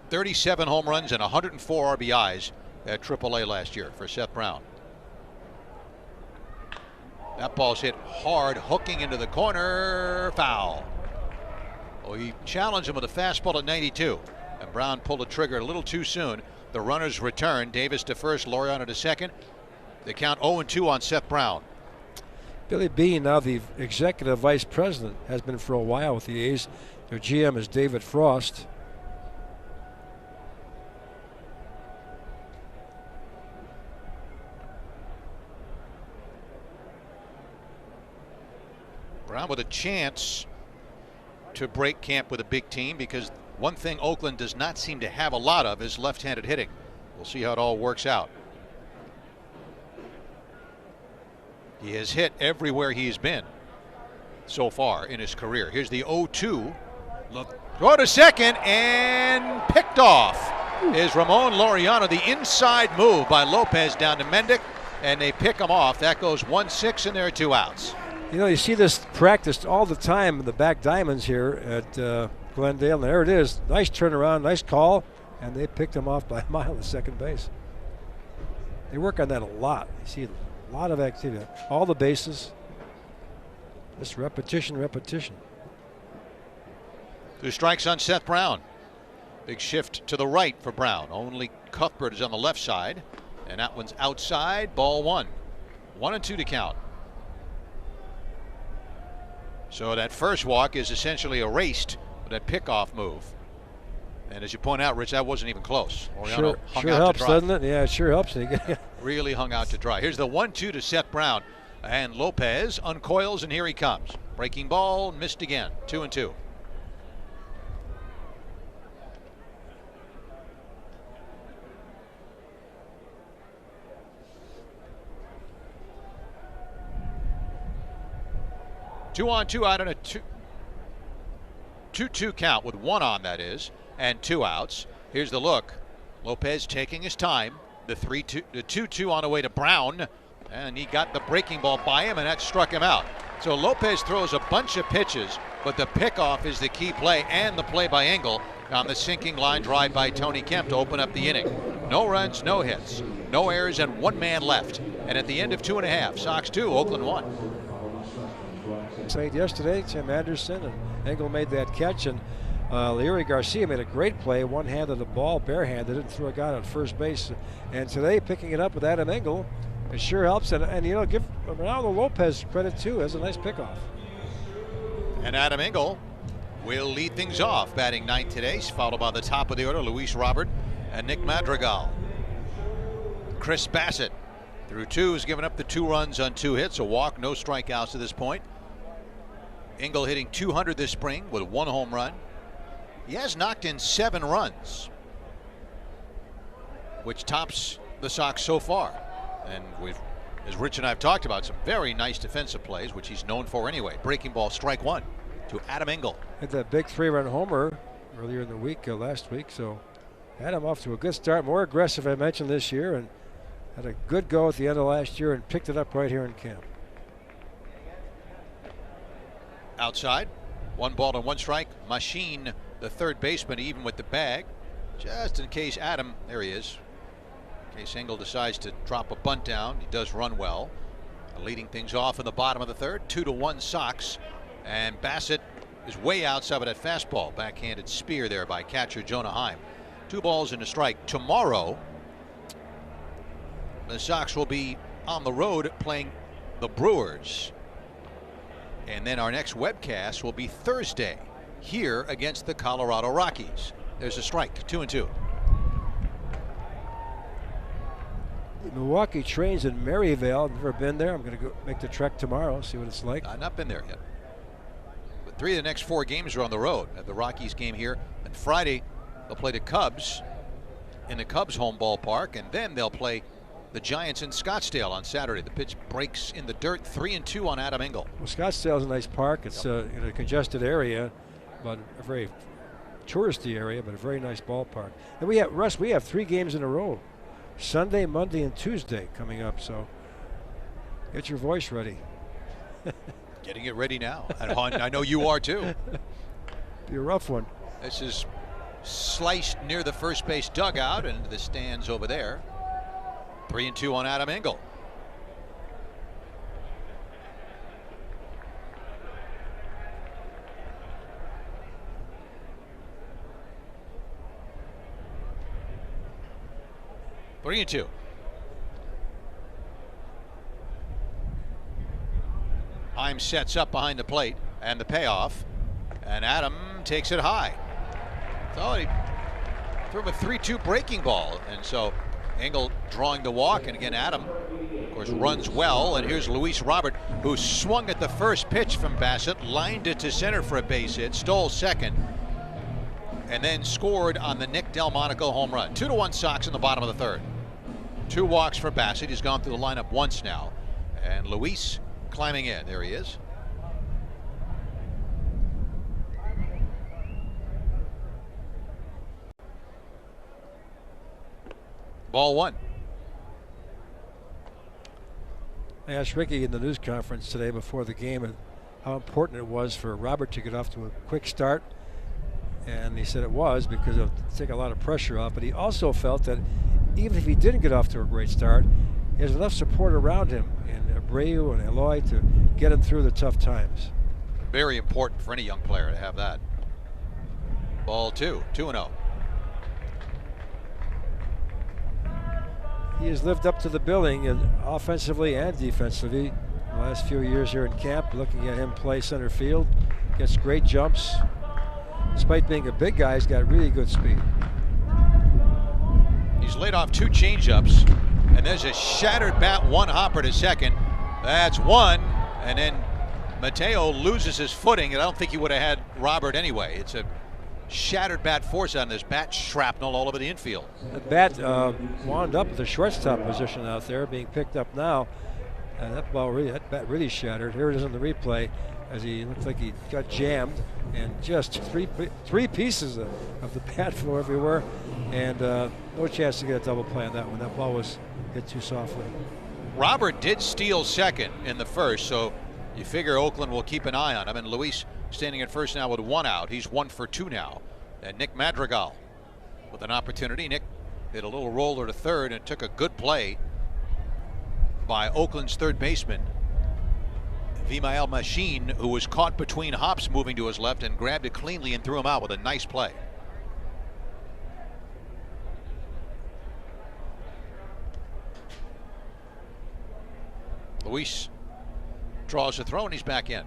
.37 home runs and 104 RBIs at AAA last year for Seth Brown. That ball's hit hard, hooking into the corner, foul. Oh, he challenged him with a fastball at 92, and Brown pulled the trigger a little too soon. The runners return. Davis to first, Laureano to second. They count 0-2 on Seth Brown. Billy Beane, now the executive vice president, has been for a while with the A's. Their GM is David Frost. Brown with a chance to break camp with a big team, because one thing Oakland does not seem to have a lot of is left-handed hitting. We'll see how it all works out. He has hit everywhere he's been so far in his career. Here's the 0-2. Throw to second and picked off is Ramon Laureano. The inside move by Lopez down to Mendick, and they pick him off. That goes 1-6, and there are 2 outs. You know, you see this practiced all the time in the back diamonds here at Glendale. And there it is. Nice turnaround, nice call, and they picked him off by a mile at second base. They work on that a lot. You see a lot of activity. All the bases. Just repetition, repetition. 2 strikes on Seth Brown. Big shift to the right for Brown. Only Cuthbert is on the left side, and that one's outside. Ball 1. 1-2 to count. So that first walk is essentially erased with that pickoff move. And as you point out, Rich, that wasn't even close. Sure helps, doesn't it? Yeah, it sure helps. Really hung out to dry. Here's the 1-2 to Seth Brown. And Lopez uncoils, and here he comes. Breaking ball, missed again. 2-2. Two on, 2 out, and a 2-2 count with 1 on, that is, and 2 outs. Here's the look. Lopez taking his time. The 2-2 on the way to Brown, and he got the breaking ball by him, and that struck him out. So Lopez throws a bunch of pitches, but the pickoff is the key play, and the play by Engel on the sinking line drive by Tony Kemp to open up the inning. No runs, no hits, no errors, and 1 man left. And at the end of 2.5, Sox 2, Oakland 1. Played yesterday, Tim Anderson, and Engel made that catch, and Leary Garcia made a great play, one-handed the ball, barehanded it, and threw a guy on first base. And today, picking it up with Adam Engel, it sure helps. And you know, give Ronaldo Lopez credit too. Has a nice pickoff. And Adam Engel will lead things off, batting 9th today, followed by the top of the order, Luis Robert and Nick Madrigal. Chris Bassett through 2 has given up the 2 runs on 2 hits, a walk, no strikeouts to this point. Engel hitting .200 this spring with 1 home run. He has knocked in 7 runs, which tops the Sox so far. And as Rich and I have talked about, some very nice defensive plays, which he's known for anyway. Breaking ball, strike 1. to Adam Engel. Had that big 3-run homer earlier in the week, last week. So Adam off to a good start, more aggressive, I mentioned, this year, and had a good go at the end of last year and picked it up right here in camp. Outside, 1 ball and 1 strike. Machine, the third baseman, even with the bag, just in case Adam, there he is, in case Engel decides to drop a bunt down. He does run well. Leading things off in the bottom of the third, 2-1 Sox, and Bassett is way outside of that fastball. Backhanded spear there by catcher Jonah Heim. 2 balls and a strike. Tomorrow, the Sox will be on the road playing the Brewers. And then our next webcast will be Thursday here against the Colorado Rockies. There's a strike, 2-2. Milwaukee trains in Maryvale. Never been there. I'm going to go make the trek tomorrow, see what it's like. I've not been there yet. But 3 of the next 4 games are on the road. At the Rockies game here. And Friday, they'll play the Cubs in the Cubs home ballpark. And then they'll play the Giants in Scottsdale on Saturday. The pitch breaks in the dirt, 3-2 on Adam Engel. Well, Scottsdale's a nice park. It's in a congested area, but a very touristy area, but a very nice ballpark. And we have, Russ, we have 3 games in a row. Sunday, Monday, and Tuesday coming up, so get your voice ready. Getting it ready now. And I know you are too. Be a rough one. This is sliced near the first base dugout and the stands over there. 3-2 on Adam Engel. Three and 2. Heim sets up behind the plate and the payoff, and Adam takes it high. So he threw him a 3-2 breaking ball, and so Engel drawing the walk, and again Adam, of course, runs well. And here's Luis Robert, who swung at the first pitch from Bassett, lined it to center for a base hit, stole second, and then scored on the Nick Delmonico home run. 2-1 Sox in the bottom of the third. 2 walks for Bassett. He's gone through the lineup once now. And Luis climbing in. There he is. Ball 1. I asked Ricky in the news conference today before the game how important it was for Robert to get off to a quick start. And he said it was because it would take a lot of pressure off. But he also felt that even if he didn't get off to a great start, he has enough support around him in Abreu and Eloy to get him through the tough times. Very important for any young player to have that. Ball 2, 2-0. He has lived up to the billing, and offensively and defensively, the last few years here in camp. Looking at him play center field, gets great jumps. Despite being a big guy, he's got really good speed. He's laid off 2 changeups, and there's a shattered bat, 1 hopper to second. That's 1, and then Mateo loses his footing, and I don't think he would have had Robert anyway. It's a shattered bat force on this bat shrapnel all over the infield. The bat wound up at the shortstop position out there, being picked up now, and that bat really shattered. Here it is in the replay, as he looked like he got jammed, and just three pieces of the bat flew everywhere, and no chance to get a double play on that one. That ball was hit too softly. Robert did steal second in the first, so you figure Oakland will keep an eye on him. And Luis standing at first now with 1 out. He's 1 for 2 now. And Nick Madrigal with an opportunity. Nick hit a little roller to third and took a good play by Oakland's third baseman, Vimael Machine, who was caught between hops moving to his left and grabbed it cleanly and threw him out with a nice play. Luis draws a throw and he's back in.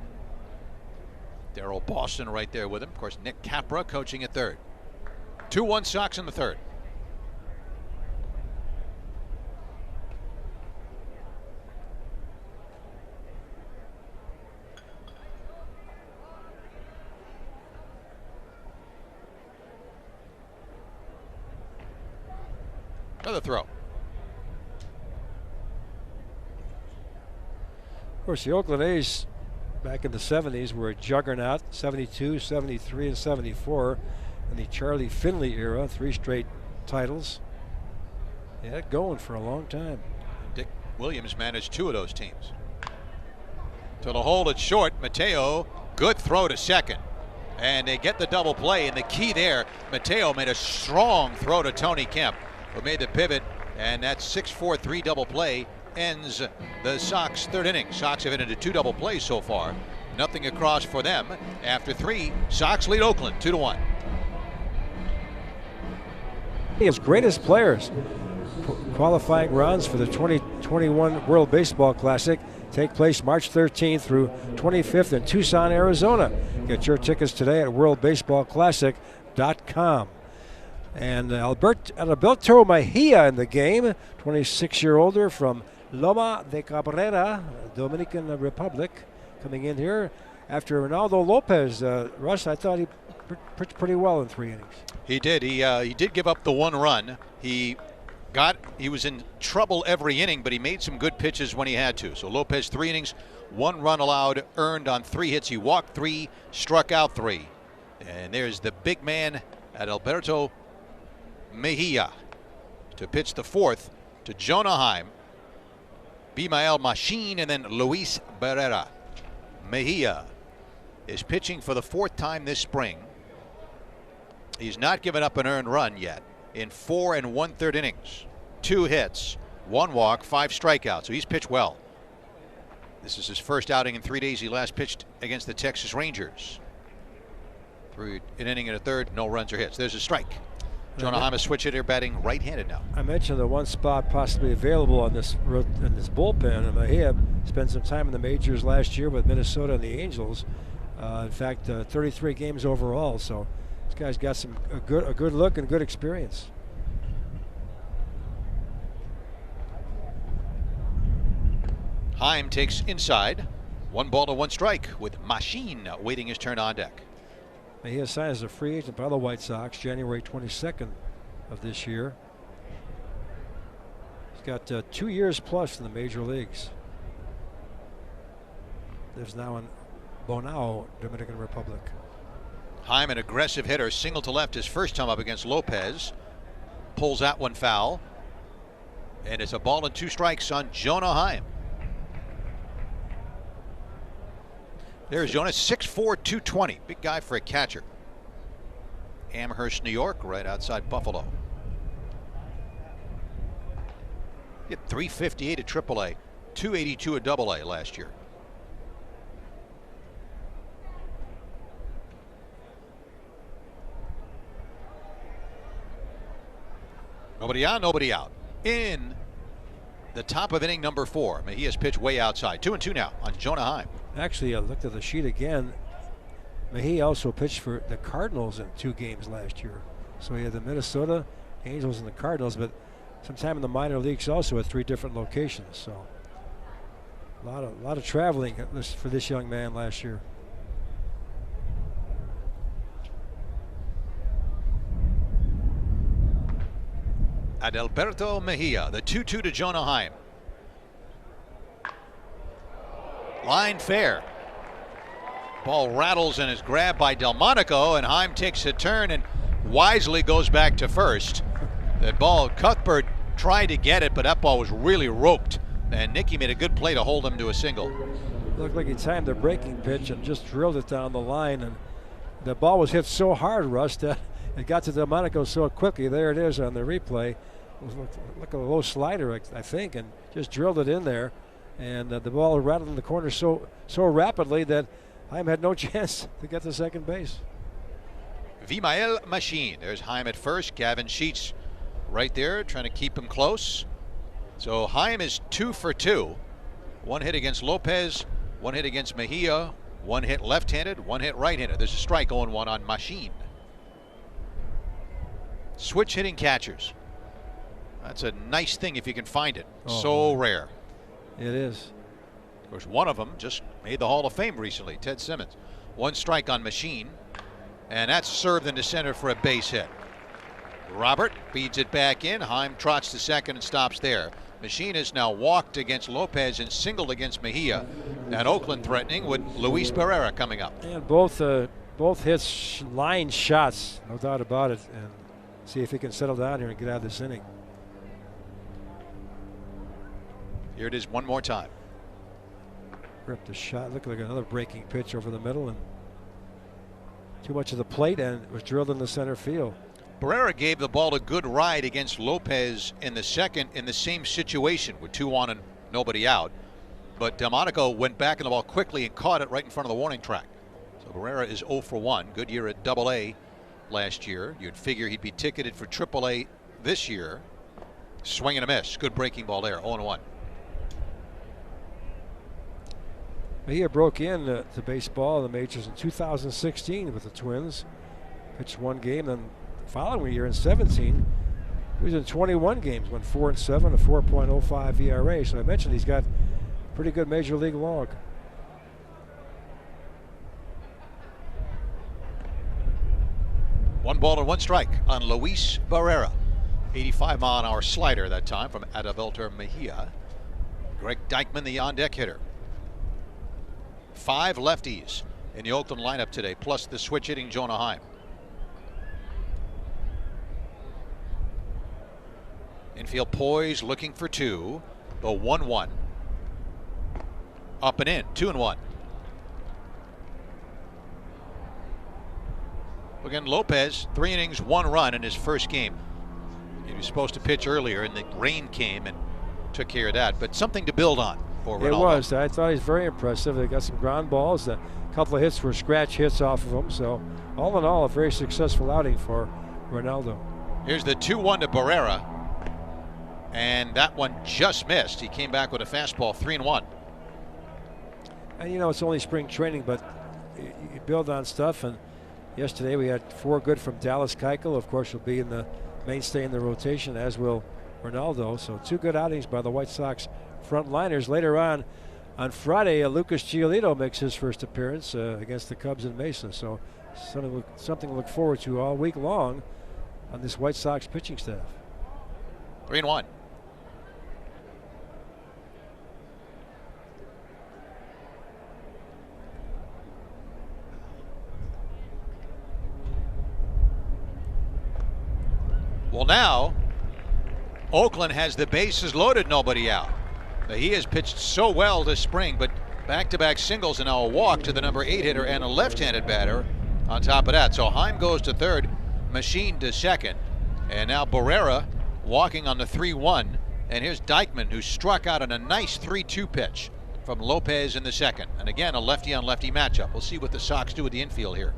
Darrell Boston right there with him. Of course, Nick Capra coaching at third. 2-1 Sox in the third. Another throw. Of course, the Oakland A's back in the 70s were a juggernaut. 72, 73, and 74. In the Charlie Finley era, 3 straight titles. He had it going for a long time. Dick Williams managed 2 of those teams. To the hole, it's short. Mateo, good throw to second. And they get the double play, and the key there, Mateo made a strong throw to Tony Kemp, who made the pivot, and that 6-4-3 double play ends the Sox 3rd inning. Sox have ended 2 double plays so far. Nothing across for them. After 3, Sox lead Oakland 2-1. His greatest players. Qualifying rounds for the 2021 World Baseball Classic take place March 13th through 25th in Tucson, Arizona. Get your tickets today at worldbaseballclassic.com. And Alberto Mejia in the game, 26-year-older from Loma de Cabrera, Dominican Republic, coming in here after Ronaldo Lopez. Russ, I thought he pitched pretty well in 3 innings. He did. He did give up the 1 run. He was in trouble every inning, but he made some good pitches when he had to. So Lopez, 3 innings, 1 run allowed, earned on 3 hits. He walked 3, struck out 3. And there's the big man at Alberto Mejia to pitch the 4th to Jonah Heim, Bimael Machine, and then Luis Barrera. Mejia is pitching for the 4th time this spring. He's not given up an earned run yet in 4 1/3 innings. 2 hits, 1 walk, 5 strikeouts. So he's pitched well. This is his first outing in 3 days. He last pitched against the Texas Rangers. Through an inning and a third, no runs or hits. There's a strike. Jonah Heim, a switch hitter, batting right-handed now. I mentioned the 1 spot possibly available on this bullpen, and Mejia spent some time in the majors last year with Minnesota and the Angels. In fact, 33 games overall. So this guy's got a good look and good experience. Heim takes inside. 1 ball to 1 strike with Machine waiting his turn on deck. He is signed as a free agent by the White Sox January 22nd of this year. He's got 2 years plus in the major leagues. Lives now in Bonao, Dominican Republic. Heim, an aggressive hitter, single to left his first time up against Lopez. Pulls that one foul. And it's a ball and 2 strikes on Jonah Heim. There's Jonah, 6'4", 220. Big guy for a catcher. Amherst, New York, right outside Buffalo. Hit .358 at AAA, .282 at AA last year. Nobody on, nobody out. In the top of inning number 4. Mejia's pitch way outside. 2-2 now on Jonah Heim. Actually, I looked at the sheet again. Mejia also pitched for the Cardinals in 2 games last year. So he had the Minnesota Angels and the Cardinals, but sometime in the minor leagues also at 3 different locations. So a lot of traveling for this young man last year. Adalberto Mejia, the 2-2 to Jonah Heim. Line fair. Ball rattles and is grabbed by Delmonico, and Heim takes a turn and wisely goes back to first. That ball, Cuthbert tried to get it, but that ball was really roped, and Nicky made a good play to hold him to a single. Looked like he timed the breaking pitch and just drilled it down the line, and the ball was hit so hard, Russ, that it got to Delmonico so quickly. There it is on the replay. It was like a low slider, I think, and just drilled it in there. And the ball rattled in the corner so rapidly that Heim had no chance to get to second base. Bimael Machine. There's Heim at first. Gavin Sheets right there trying to keep him close. So Heim is 2 for 2. 1 hit against Lopez, 1 hit against Mejia, 1 hit left-handed, 1 hit right-handed. There's a strike 0-1 on Machine. Switch hitting catchers. That's a nice thing if you can find it. So rare. It is. Of course, one of them just made the Hall of Fame recently, Ted Simmons. 1 strike on Machine, and that's served into center for a base hit. Robert feeds it back in. Heim trots to second and stops there. Machine has now walked against Lopez and singled against Mejia. And Oakland threatening with Luis Barrera coming up. And both hits line shots, no doubt about it. And see if he can settle down here and get out of this inning. Here it is one more time. Ripped a shot. Looked like another breaking pitch over the middle, and too much of the plate, and it was drilled in the center field. Barrera gave the ball a good ride against Lopez in the second in the same situation with 2 on and nobody out. But Delmonico went back in the ball quickly and caught it right in front of the warning track. So Barrera is 0 for 1. Good year at Double-A last year. You'd figure he'd be ticketed for Triple-A this year. Swing and a miss. Good breaking ball there. 0-1. He broke in to baseball in the majors in 2016 with the Twins. Pitched 1 game, then the following year in 17, he was in 21 games, went 4-7, a 4.05 ERA. So I mentioned he's got pretty good major league log. One ball and 1 strike on Luis Barrera. 85-mile-an-hour slider that time from Adalberto Mejia. Greg Deichmann, the on-deck hitter. 5 lefties in the Oakland lineup today, plus the switch hitting Jonah Heim. Infield poised, looking for 2. The 1-1. Up and in, 2-1. Again, Lopez, 3 innings, 1 run in his first game. He was supposed to pitch earlier, and the rain came and took care of that. But something to build on for Ronaldo. It was. I thought he was very impressive. They got some ground balls. A couple of hits were scratch hits off of him. So, all in all, a very successful outing for Ronaldo. Here's the 2-1 to Barrera. And that one just missed. He came back with a fastball, 3-1. And you know, it's only spring training, but you build on stuff. And yesterday we had 4 good from Dallas Keuchel. Of course, he'll be in the mainstay in the rotation, as will Ronaldo. So 2 good outings by the White Sox frontliners. Later on Friday, Lucas Giolito makes his first appearance against the Cubs in Mesa. So something to look forward to all week long on this White Sox pitching staff. 3-1. Well, now Oakland has the bases loaded, nobody out. He has pitched so well this spring, but back-to-back singles and now a walk to the number 8 hitter and a left-handed batter on top of that. So Heim goes to third, Machine to second, and now Barrera walking on the 3-1. And here's Deichmann, who struck out on a nice 3-2 pitch from Lopez in the second. And again, a lefty-on-lefty matchup. We'll see what the Sox do with the infield here.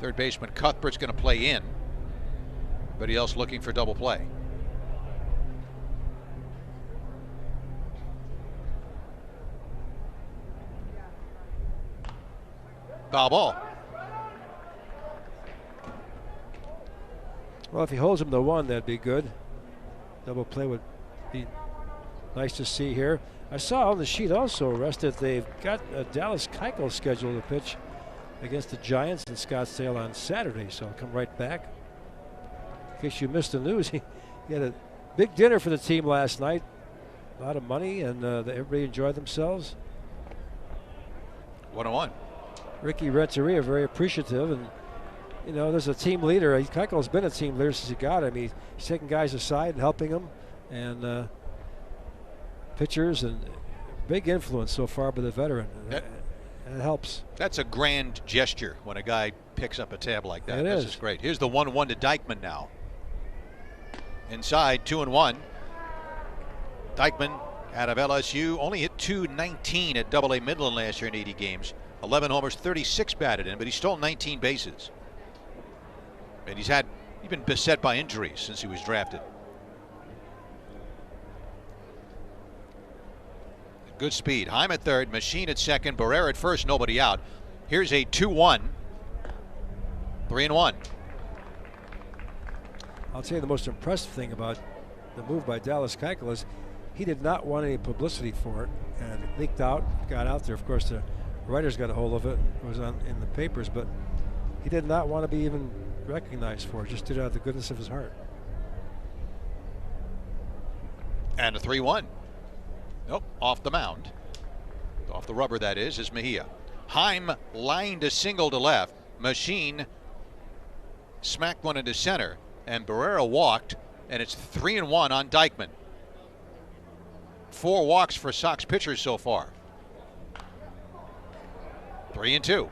Third baseman Cuthbert's going to play in. Everybody else looking for double play. Foul ball. Well, if he holds him to 1, that'd be good. Double play would be nice to see here. I saw on the sheet also, Russ, that they've got Dallas Keuchel scheduled to pitch against the Giants in Scottsdale on Saturday, so I'll come right back. In case you missed the news, he had a big dinner for the team last night. A lot of money, and everybody enjoyed themselves. 1-1. Ricky Renteria very appreciative, and you know, there's a team leader. Keuchel's been a team leader since he got him. He's taking guys aside and helping them, and pitchers, and big influence so far by the veteran. It helps. That's a grand gesture when a guy picks up a tab like that. This is great. Here's the 1-1 to Deichmann now. Inside, 2-1. Deichmann out of LSU only hit .219 at Double-A Midland last year in 80 games. 11 homers, 36 batted in, but he stole 19 bases. And he's been beset by injuries since he was drafted. Good speed. Heim at third, Machine at second, Barrera at first, nobody out. Here's a 2-1. 3-1. I'll tell you the most impressive thing about the move by Dallas Keuchel is he did not want any publicity for it, and it leaked out, got out there. Of course, the writers got a hold of it. It was in the papers, but he did not want to be even recognized for it. Just did it out of the goodness of his heart. And a 3-1. Nope, off the mound. Off the rubber, that is Mejia. Heim lined a single to left. Machine smacked one into center, and Barrera walked, and it's 3-1 on Dykeman. 4 walks for Sox pitchers so far. 3-2.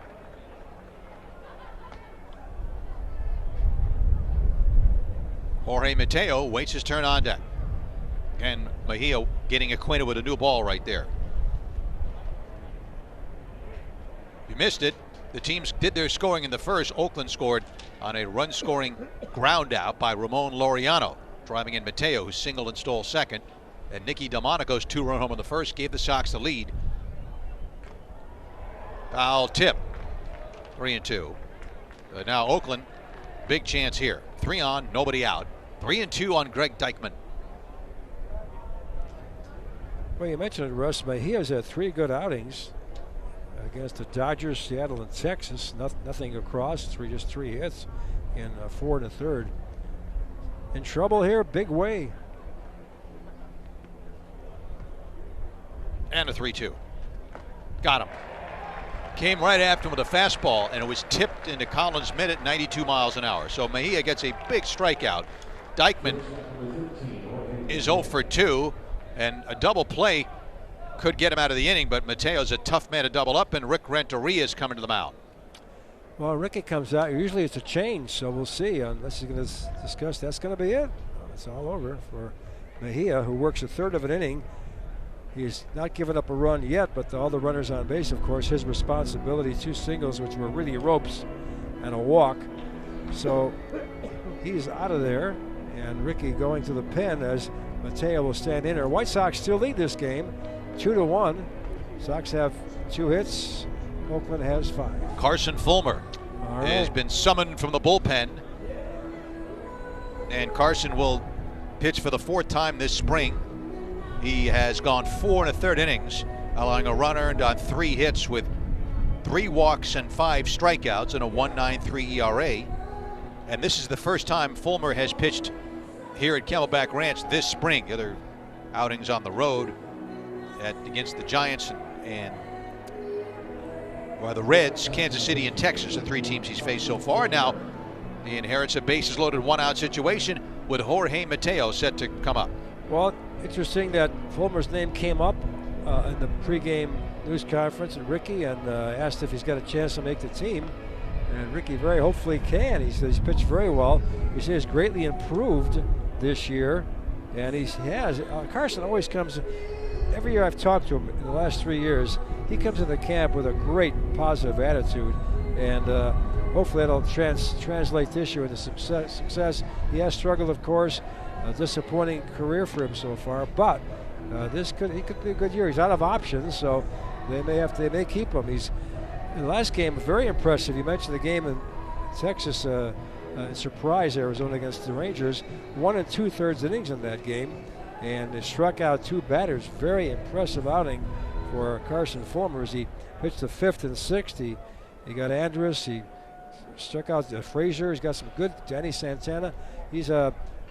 Jorge Mateo waits his turn on deck. And Mejia getting acquainted with a new ball right there. You missed it. The teams did their scoring in the first. Oakland scored on a run-scoring ground out by Ramon Laureano, driving in Mateo, who singled and stole second. And Nicky Delmonico's 2-run home in the first gave the Sox the lead. Foul tip. 3-2. Now Oakland, big chance here. 3 on, nobody out. 3-2 on Greg Dykeman. Well, you mentioned it, Russ. Mejia's had 3 good outings against the Dodgers, Seattle, and Texas. Nothing across. Just 3 hits in 4 1/3. In trouble here, big way. And a 3-2. Got him. Came right after him with a fastball, and it was tipped into Collins' mitt at 92 miles an hour. So Mejia gets a big strikeout. Dykeman is 0 for 2, and a double play could get him out of the inning, but Mateo's a tough man to double up, and Rick Renteria is coming to the mound. Well, Ricky comes out. Usually it's a change, so we'll see. Unless he's going to discuss, that's going to be it. It's all over for Mejia, who works a third of an inning. He's not given up a run yet, but all the runners on base, of course, his responsibility. 2 singles, which were really ropes, and a walk. So he's out of there, and Ricky going to the pen as Mateo will stand in there. White Sox still lead this game, 2-1. Sox have 2 hits. Oakland has 5. Carson Fulmer has been summoned from the bullpen, and Carson will pitch for the 4th time this spring. He has gone 4 1/3 innings, allowing a run earned on 3 hits with 3 walks and 5 strikeouts and a 1.93 ERA. And this is the first time Fulmer has pitched here at Camelback Ranch this spring. The other outings on the road against the Giants and the Reds, Kansas City, and Texas, the 3 teams he's faced so far. Now he inherits a bases loaded 1-out situation with Jorge Mateo set to come up. Well, interesting that Fulmer's name came up in the pregame news conference at Ricky, and asked if he's got a chance to make the team. And Ricky very hopefully can. He says he's pitched very well. He says he's greatly improved this year, and he has. Carson always comes. Every year I've talked to him in the last 3 years, he comes into camp with a great positive attitude, and hopefully that'll translate this year into success. He has struggled, of course. A disappointing career for him so far, but he could be a good year. He's out of options, so they may keep him. He's in the last game very impressive. You mentioned the game in Texas, surprise Arizona against the Rangers. 1 2/3 innings in that game, and they struck out 2 batters. Very impressive outing for Carson Fulmer as he pitched the 5th and 6th. He got Andrus. He struck out Frazier. He's got some good. Danny Santana. He's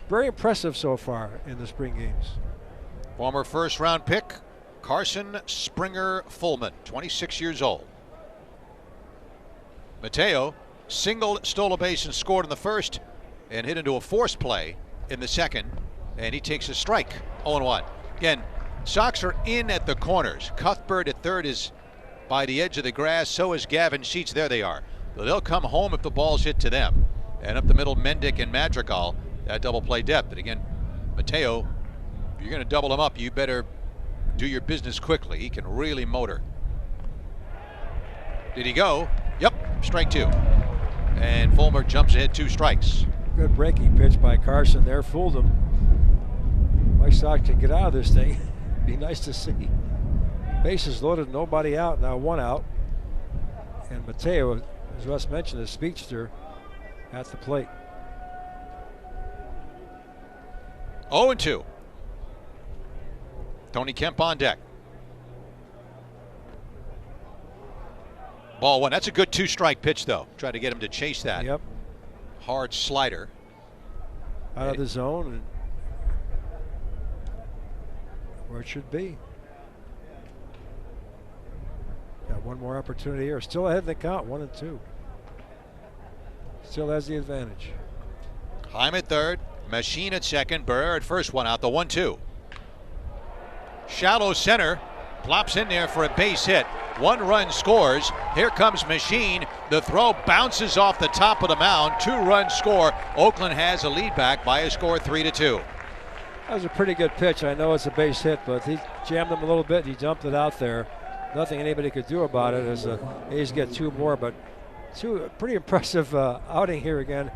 very impressive so far in the spring games. Former 1st-round pick, Carson Springer Fulman, 26 years old. Mateo singled, stole a base, and scored in the 1st, and hit into a force play in the 2nd, and he takes a strike. 0-1. Again, Sox are in at the corners. Cuthbert at 3rd is by the edge of the grass. So is Gavin Sheets. There they are. So they'll come home if the ball's hit to them. And up the middle, Mendick and Madrigal. That double play depth. And again, Mateo, if you're going to double him up, you better do your business quickly. He can really motor. Did he go? Yep, strike 2. And Fulmer jumps ahead 2 strikes. Good breaking pitch by Carson there, fooled him. White Sox can get out of this thing. Be nice to see. Bases loaded, nobody out, now 1 out. And Mateo, as Russ mentioned, a speedster at the plate. 0-2. Tony Kemp on deck. Ball 1. That's a good 2-strike pitch, though. Try to get him to chase that. Yep. Hard slider. Out of the zone and where it should be. Got one more opportunity here. Still ahead in the count, 1-2. Still has the advantage. Heim at third, Machine at second, Barrera at first, one out, the 1-2. Shallow center, plops in there for a base hit. 1 run scores. Here comes Machine. The throw bounces off the top of the mound. 2-run score. Oakland has a lead back by a score 3-2. That was a pretty good pitch. I know it's a base hit, but he jammed him a little bit. He dumped it out there. Nothing anybody could do about it as the A's get 2 more, but pretty impressive outing here again.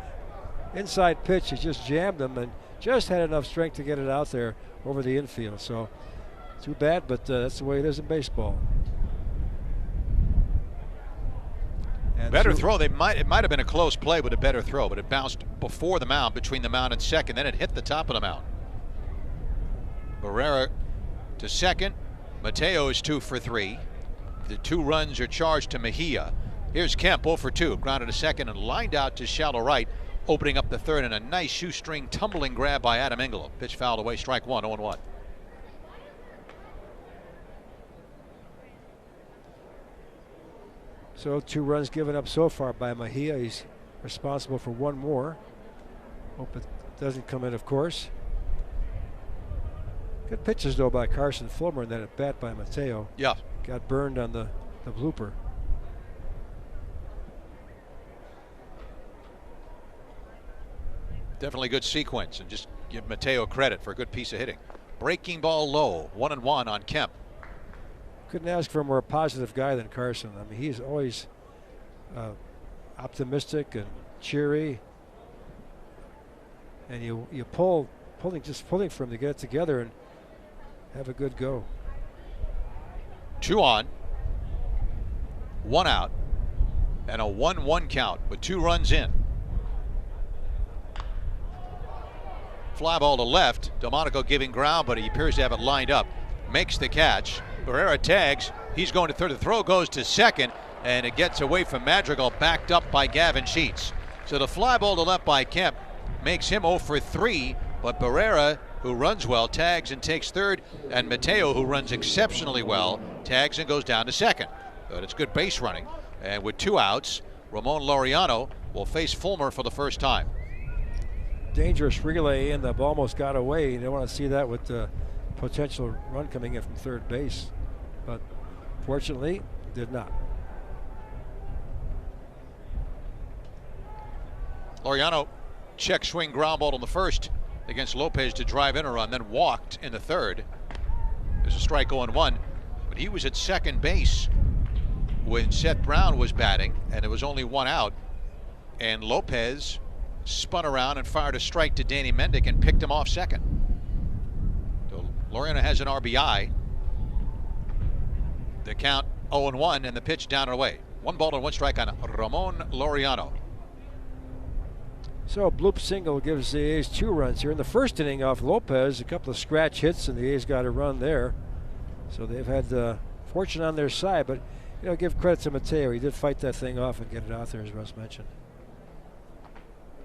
Inside pitch, he just jammed him and just had enough strength to get it out there over the infield. So too bad, but that's the way it is in baseball. And better throw. It might have been a close play with a better throw, but it bounced before the mound, between the mound and second. Then it hit the top of the mound. Barrera to second. Mateo is 2 for 3. The 2 runs are charged to Mejia. Here's Kemp, 0 for 2. Grounded to second and lined out to shallow right, opening up the third, and a nice shoestring tumbling grab by Adam Engel. Pitch fouled away, strike 1, 0-1. So 2 runs given up so far by Mejia. He's responsible for 1 more. Hope it doesn't come in, of course. Good pitches, though, by Carson Fulmer, and then at bat by Mateo. Yeah. Got burned on the blooper. Definitely good sequence, and just give Mateo credit for a good piece of hitting. Breaking ball low, 1-1 on Kemp. Couldn't ask for a more positive guy than Carson. I mean, he's always optimistic and cheery, and you pulling for him to get it together and have a good go. 2 on, 1 out, and a 1-1 count with 2 runs in. Fly ball to left. Delmonico giving ground, but he appears to have it lined up. Makes the catch. Barrera tags. He's going to third. The throw goes to second, and it gets away from Madrigal, backed up by Gavin Sheets. So the fly ball to left by Kemp makes him 0 for 3, but Barrera, who runs well, tags and takes third, and Mateo, who runs exceptionally well, tags and goes down to second. But it's good base running. And with 2 outs, Ramon Laureano will face Fulmer for the first time. Dangerous relay, and the ball almost got away. You don't want to see that with the potential run coming in from third base, but fortunately did not. Laureano check swing ground ball in the first against Lopez to drive in a run, then walked in the third. There's a strike 0-1, but he was at second base when Seth Brown was batting, and there was only 1 out, and Lopez spun around and fired a strike to Danny Mendick and picked him off second. So Laureano has an RBI. The count 0-1, and the pitch down and away. 1 ball and 1 strike on Ramon Laureano. So a bloop single gives the A's 2 runs here in the first inning off Lopez. A couple of scratch hits, and the A's got a run there. So they've had fortune on their side, but give credit to Mateo. He did fight that thing off and get it out there, as Russ mentioned.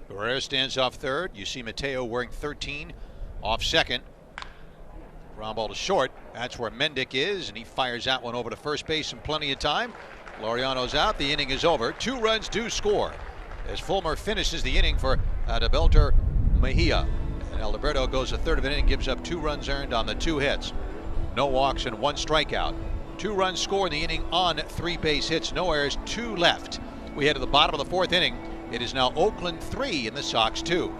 Barrera stands off third. You see Mateo wearing 13 off second. Ground ball to short. That's where Mendick is, and he fires that one over to first base in plenty of time. Laureano's out. The inning is over. 2 runs do score as Fulmer finishes the inning for Adalberto Mejia. And Alberto goes a third of an inning, gives up 2 runs earned on the 2 hits. No walks and 1 strikeout. 2 runs scored in the inning on 3 base hits. No errors, 2 left. We head to the bottom of the 4th inning. It is now Oakland 3 and the Sox 2.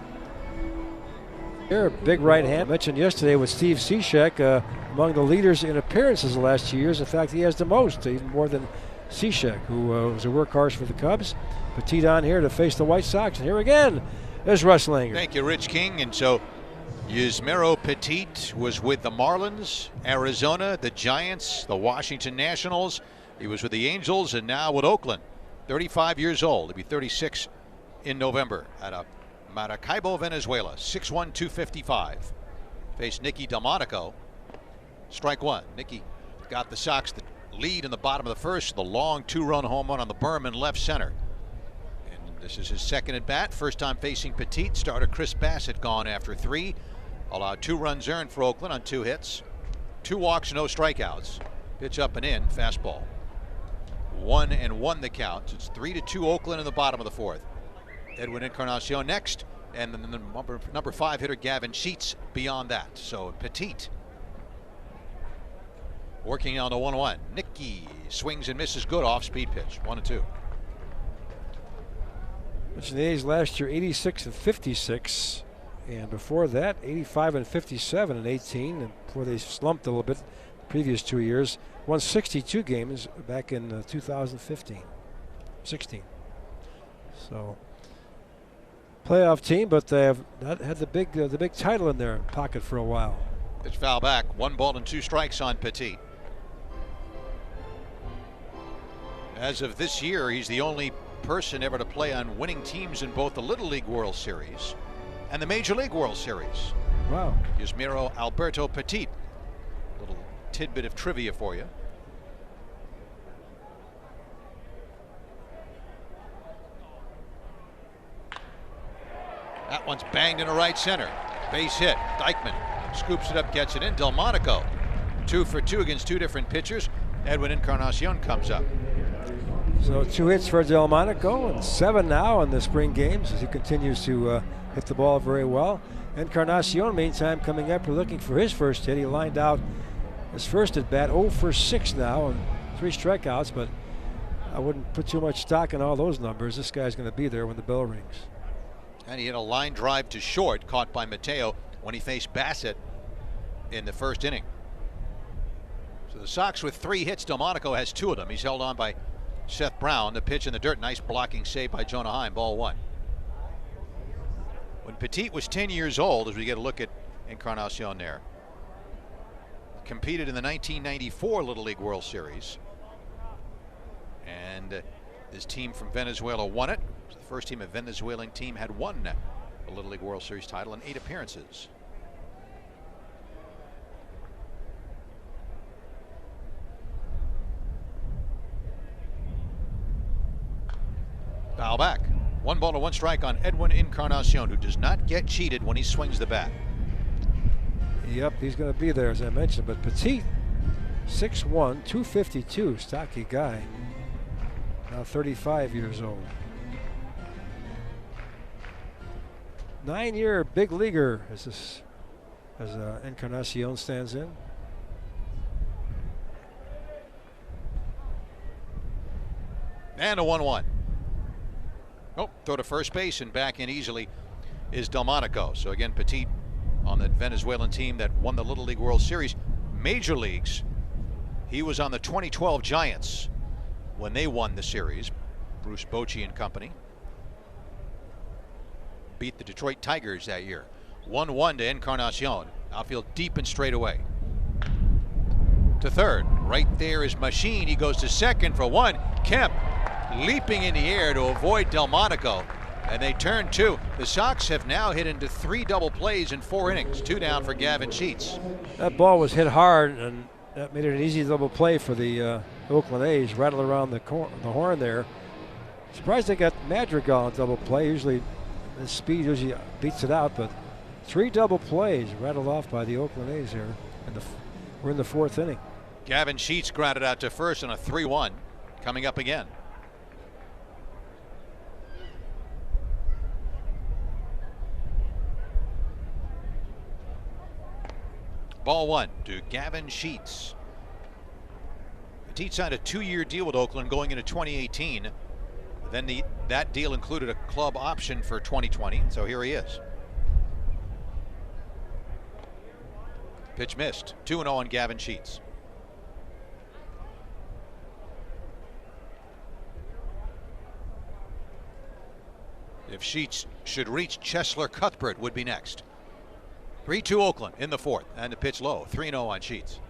Here, big right hand. Mentioned yesterday with Steve Cishek, among the leaders in appearances the last 2 years. In fact, he has the most, even more than Cishek, who was a workhorse for the Cubs. Petit on here to face the White Sox. And here again is Russ Langer. Thank you, Rich King. And so Yusmeiro Petit was with the Marlins, Arizona, the Giants, the Washington Nationals. He was with the Angels and now with Oakland. 35 years old. He'll be 36 in November out of Maracaibo, Venezuela. 6'1", 255. Faced Nicky Delmonico. Strike 1. Nicky got the Sox the lead in the bottom of the first. The long 2-run home run on the berm in left center. And this is his second at bat. First time facing Petit. Starter Chris Bassett gone after 3. Allowed 2 runs earned for Oakland on 2 hits. 2 walks, no strikeouts. Pitch up and in. Fastball. 1-1 the count. It's 3-2 Oakland in the bottom of the fourth. Edwin Encarnacion next, and then the number 5 hitter Gavin Sheets beyond that. So Petit working on the 1-1. Nicky swings and misses, good off-speed pitch. 1-2. The A's last year 86-56, and before that 85-57 in 18, and before they slumped a little bit the previous 2 years. Won 62 games back in 2015, 16. So playoff team, but they have not had the big title in their pocket for a while. It's foul back. 1-2 strikes on Petit. As of this year, he's the only person ever to play on winning teams in both the Little League World Series and the Major League World Series. Wow. Yusmeiro Alberto Petit. Little tidbit of trivia for you. That one's banged into right center. Base hit. Dykeman scoops it up, gets it in. Delmonico 2 for 2 against 2 different pitchers. Edwin Encarnacion comes up. So 2 hits for Delmonico and 7 now in the spring games as he continues to hit the ball very well. Encarnacion, meantime, coming up, looking for his first hit. He lined out his first at bat, 0 for 6 now, and 3 strikeouts, but I wouldn't put too much stock in all those numbers. This guy's going to be there when the bell rings. And he hit a line drive to short, caught by Mateo when he faced Bassett in the first inning. So the Sox with 3 hits. Delmonico has 2 of them. He's held on by Seth Brown. The pitch in the dirt. Nice blocking save by Jonah Heim. Ball 1. When Petit was 10 years old, as we get a look at Encarnacion there, competed in the 1994 Little League World Series. And his team from Venezuela won it. It was the first team a Venezuelan team had won the Little League World Series title in 8 appearances. Foul back. 1-1 strike on Edwin Encarnacion, who does not get cheated when he swings the bat. Yep, he's going to be there, as I mentioned. But Petit, 6'1", 252, stocky guy. Now 35 years old. 9-year big leaguer as Encarnacion stands in. And a 1-1. Oh, throw to first base and back in easily is Delmonico. So again, Petit on the Venezuelan team that won the Little League World Series. Major leagues, he was on the 2012 Giants when they won the series. Bruce Bochy and company beat the Detroit Tigers that year. 1-1 to Encarnacion. Outfield deep and straight away. To third. Right there is Machine. He goes to second for 1. Kemp leaping in the air to avoid Delmonico, and they turn 2. The Sox have now hit into 3 double plays in 4 innings. 2 down for Gavin Sheets. That ball was hit hard, and that made it an easy double play for the Oakland A's. Rattle around the horn there. Surprised they got Madrigal on double play. Usually the speed usually beats it out, but 3 double plays rattled off by the Oakland A's here. And we're in the 4th inning. Gavin Sheets grounded out to first on a 3-1. Coming up again. Ball 1 to Gavin Sheets. Petit signed a 2-year deal with Oakland going into 2018. Then that deal included a club option for 2020. So here he is. Pitch missed. 2-0 on Gavin Sheets. If Sheets should reach, Chesler Cuthbert would be next. 3-2 Oakland in the 4th, and the pitch low. 3-0 on Sheets.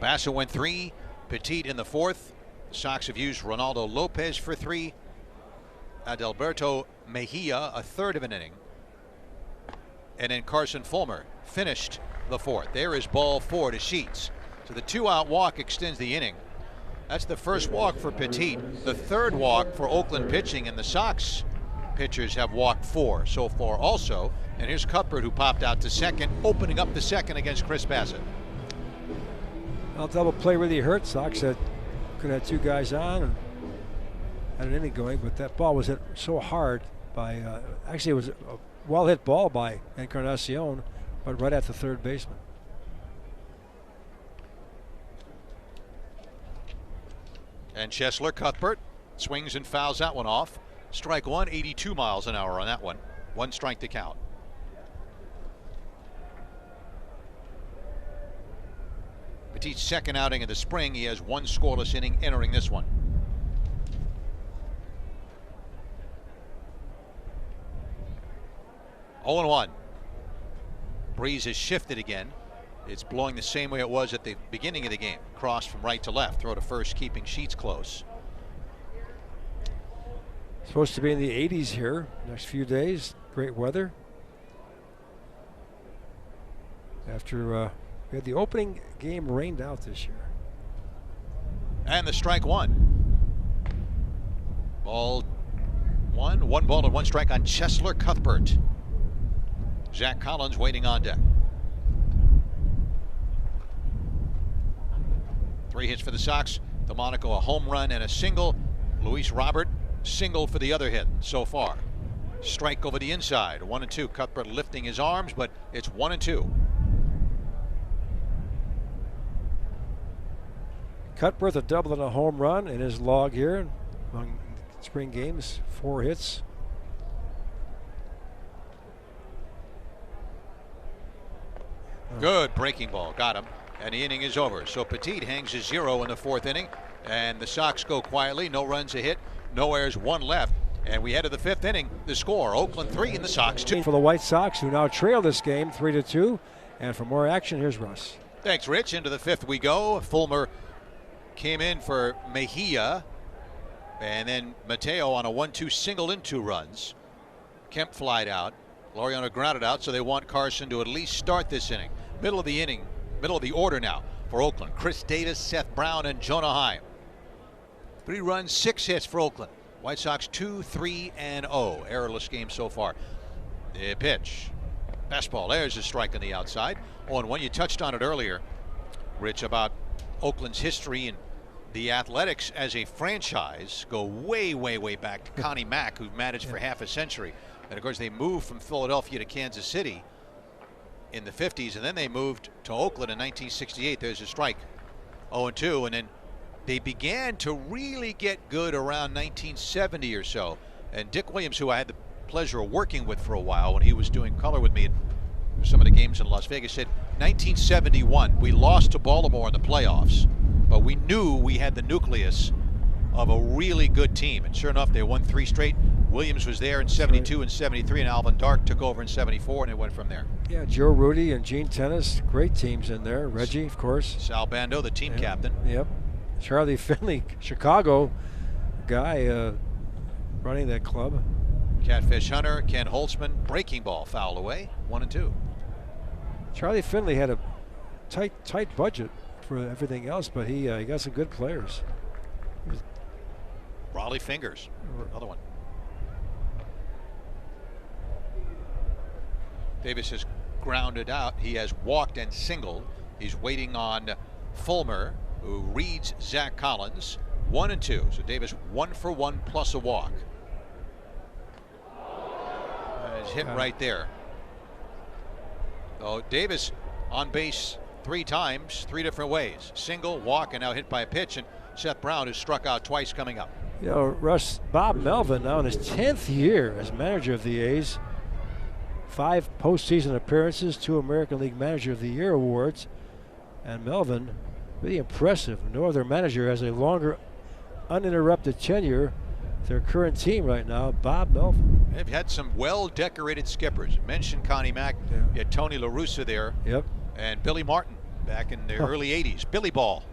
Bassett went 3. Petit in the 4th. The Sox have used Ronaldo Lopez for 3. Adalberto Mejia a 3rd of an inning. And then Carson Fulmer finished the 4th. There is ball 4 to Sheets. So the 2-out walk extends the inning. That's the first walk for Petit, the 3rd walk for Oakland pitching, and the Sox pitchers have walked 4 so far also. And here's Cuthbert, who popped out to second, opening up the second against Chris Bassett. Well, double play really hurt. Sox could have 2 guys on and had an inning going, but that ball was hit so hard by, actually it was a well hit ball by Encarnacion, but right at the third baseman. And Chesler, Cuthbert, swings and fouls that one off. Strike 1, 82 miles an hour on that one. 1 strike to count. Petit's second outing of the spring. He has 1 scoreless inning entering this one. Oh and 1. Breeze has shifted again. It's blowing the same way it was at the beginning of the game. Cross from right to left. Throw to first, keeping Sheets close. Supposed to be in the 80s here next few days. Great weather. After we had the opening game rained out this year. And the strike 1. Ball 1. 1 ball and 1 strike on Chesler Cuthbert. Zach Collins waiting on deck. 3 hits for the Sox. Delmonico a home run and a single. Luis Robert single for the other hit so far. Strike over the inside. 1 and 2. Cuthbert lifting his arms, but it's 1 and 2. Cuthbert a double and a home run in his log here among spring games. 4 hits. Good breaking ball, got him, and the inning is over. So Petit hangs his 0 in the 4th inning, and the Sox go quietly. No runs a hit, no errors, 1 left, and we head to the 5th inning. The score: Oakland 3 and the Sox 2. For the White Sox, who now trail this game 3-2, and for more action, here's Russ. Thanks, Rich. Into the 5th we go. Fulmer came in for Mejia, and then Mateo on a 1-2 single in 2 runs. Kemp flied out. Laureano grounded out, so they want Carson to at least start this inning. Middle of the inning, middle of the order now for Oakland. Chris Davis, Seth Brown, and Jonah Heim. 3 runs, 6 hits for Oakland. White Sox 2-3-0. Errorless game so far. The pitch. Fastball. There's a strike on the outside. Oh, and when you touched on it earlier, Rich, about Oakland's history and the Athletics as a franchise go way, way, way back to Connie Mack, who managed for half a century. And of course, they moved from Philadelphia to Kansas City in the 50s, and then they moved to Oakland in 1968. There's a strike. 0-2, and then they began to really get good around 1970 or so. And Dick Williams, who I had the pleasure of working with for a while when he was doing color with me at some of the games in Las Vegas, said 1971 we lost to Baltimore in the playoffs, but we knew we had the nucleus of a really good team, and sure enough, they won 3 straight. Williams was there in 72 and 73, and Alvin Dark took over in 74, and it went from there. Yeah, Joe Rudy and Gene Tennis, great teams in there. Reggie, of course. Sal Bando, the team captain. Yep. Charlie Finley, Chicago guy running that club. Catfish Hunter, Ken Holtzman, breaking ball, foul away, 1-2. Charlie Finley had a tight budget for everything else, but he got some good players. Raleigh Fingers, another one. Davis has grounded out. He has walked and singled. He's waiting on Fulmer, who reads Zach Collins. 1-2. So Davis 1 for 1 plus a walk. It's hit right there. So Davis on base 3 times, 3 different ways. Single, walk, and now hit by a pitch. And Seth Brown has struck out twice coming up. You know, Russ, Bob Melvin now in his 10th year as manager of the A's. 5 postseason appearances, 2 American League Manager of the Year awards. And Melvin, really impressive. No other manager has a longer uninterrupted tenure. Their current team right now, Bob Melvin. They've had some well-decorated skippers. I mentioned Connie Mack. Yeah. You had Tony La Russa there. Yep. And Billy Martin back in the early 80s. Billy Ball.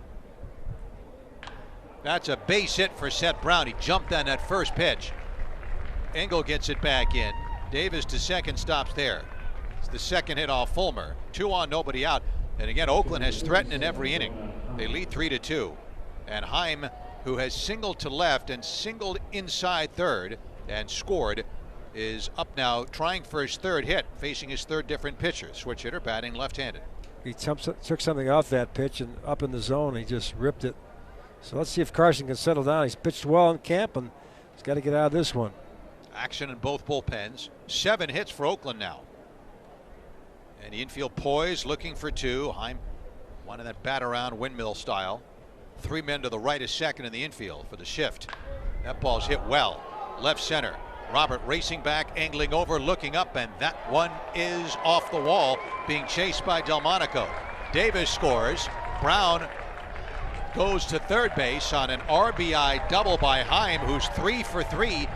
That's a base hit for Seth Brown. He jumped on that first pitch. Engel gets it back in. Davis to second, stops there. It's the second hit off Fulmer. 2 on, nobody out. And again, Oakland has threatened in every inning. They lead 3-2. And Heim, who has singled to left and singled inside third and scored, is up now, trying for his third hit, facing his third different pitcher. Switch hitter, batting left-handed. He took something off that pitch and up in the zone. He just ripped it. So let's see if Carson can settle down. He's pitched well in camp, and he's got to get out of this one. Action in both bullpens. 7 hits for Oakland now. And the infield poised, looking for 2. Heim wanted that bat around windmill style. 3 men to the right is second in the infield for the shift. That ball's hit well. Left center. Robert racing back, angling over, looking up, and that one is off the wall, being chased by Delmonico. Davis scores. Brown goes to third base on an RBI double by Heim, who's 3 for 3.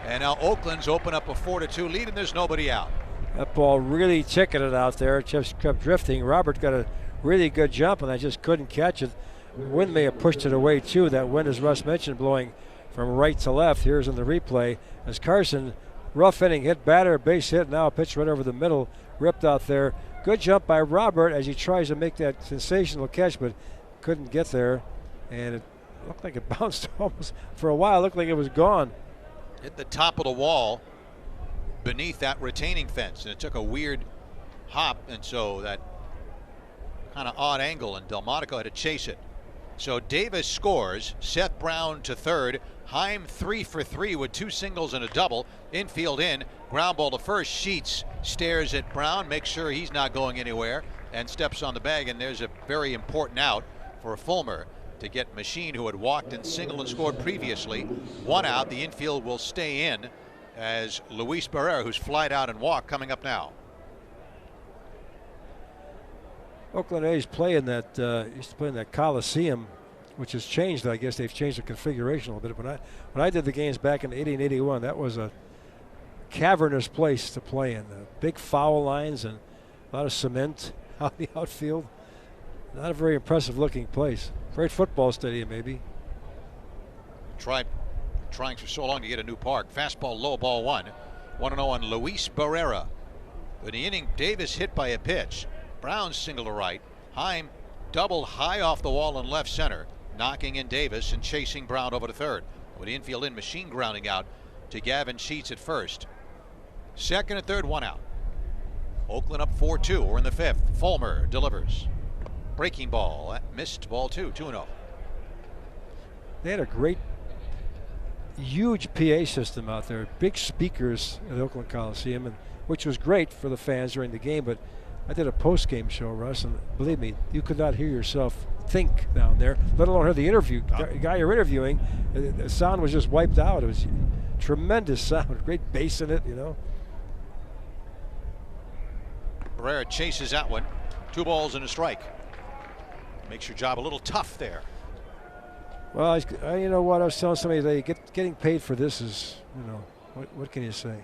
And now Oakland's open up a 4-2 lead, and there's nobody out. That ball really ticketed out there. It just kept drifting. Robert got a really good jump, and I just couldn't catch it. The wind may have pushed it away, too. That wind, as Russ mentioned, blowing from right to left. Here's in the replay as Carson, rough inning, hit batter, base hit, now a pitch right over the middle, ripped out there. Good jump by Robert as he tries to make that sensational catch, but couldn't get there. And it looked like it bounced almost for a while. It looked like it was gone. Hit the top of the wall beneath that retaining fence, and it took a weird hop, and so that kind of odd angle, and Delmonico had to chase it. So Davis scores. Seth Brown to third. Heim 3 for 3 with 2 singles and a double. Infield in. Ground ball to first. Sheets stares at Brown, makes sure he's not going anywhere, and steps on the bag. And there's a very important out for Fulmer to get Machine, who had walked and singled and scored previously. 1 out. The infield will stay in as Luis Barrera, who's flied out and walked, coming up now. Oakland A's play in that used to play in that Coliseum, which has changed. I guess they've changed the configuration a little bit. When I did the games back in '80 and '81, that was a cavernous place to play in. Big foul lines and a lot of cement out the outfield. Not a very impressive looking place. Great football stadium, maybe. Trying for so long to get a new park. Fastball low, ball 1. 1-0 on Luis Barrera. In the inning, Davis hit by a pitch. Brown single to right. Heim double high off the wall in left center, knocking in Davis and chasing Brown over to third. With the infield in, Machine grounding out to Gavin Sheets at first. Second and third, 1 out. Oakland up 4-2. We're in the 5th. Fulmer delivers. Breaking ball. That missed, ball 2. 2-0. They had a great, huge PA system out there. Big speakers at Oakland Coliseum, and which was great for the fans during the game, but I did a post-game show, Russ, and believe me, you could not hear yourself think down there, let alone hear the interview. The guy you're interviewing, the sound was just wiped out. It was tremendous sound, great bass in it, you know. Barrera chases that one. 2 balls and a strike. Makes your job a little tough there. Well, you know what, I was telling somebody today, getting paid for this is, you know, what can you say?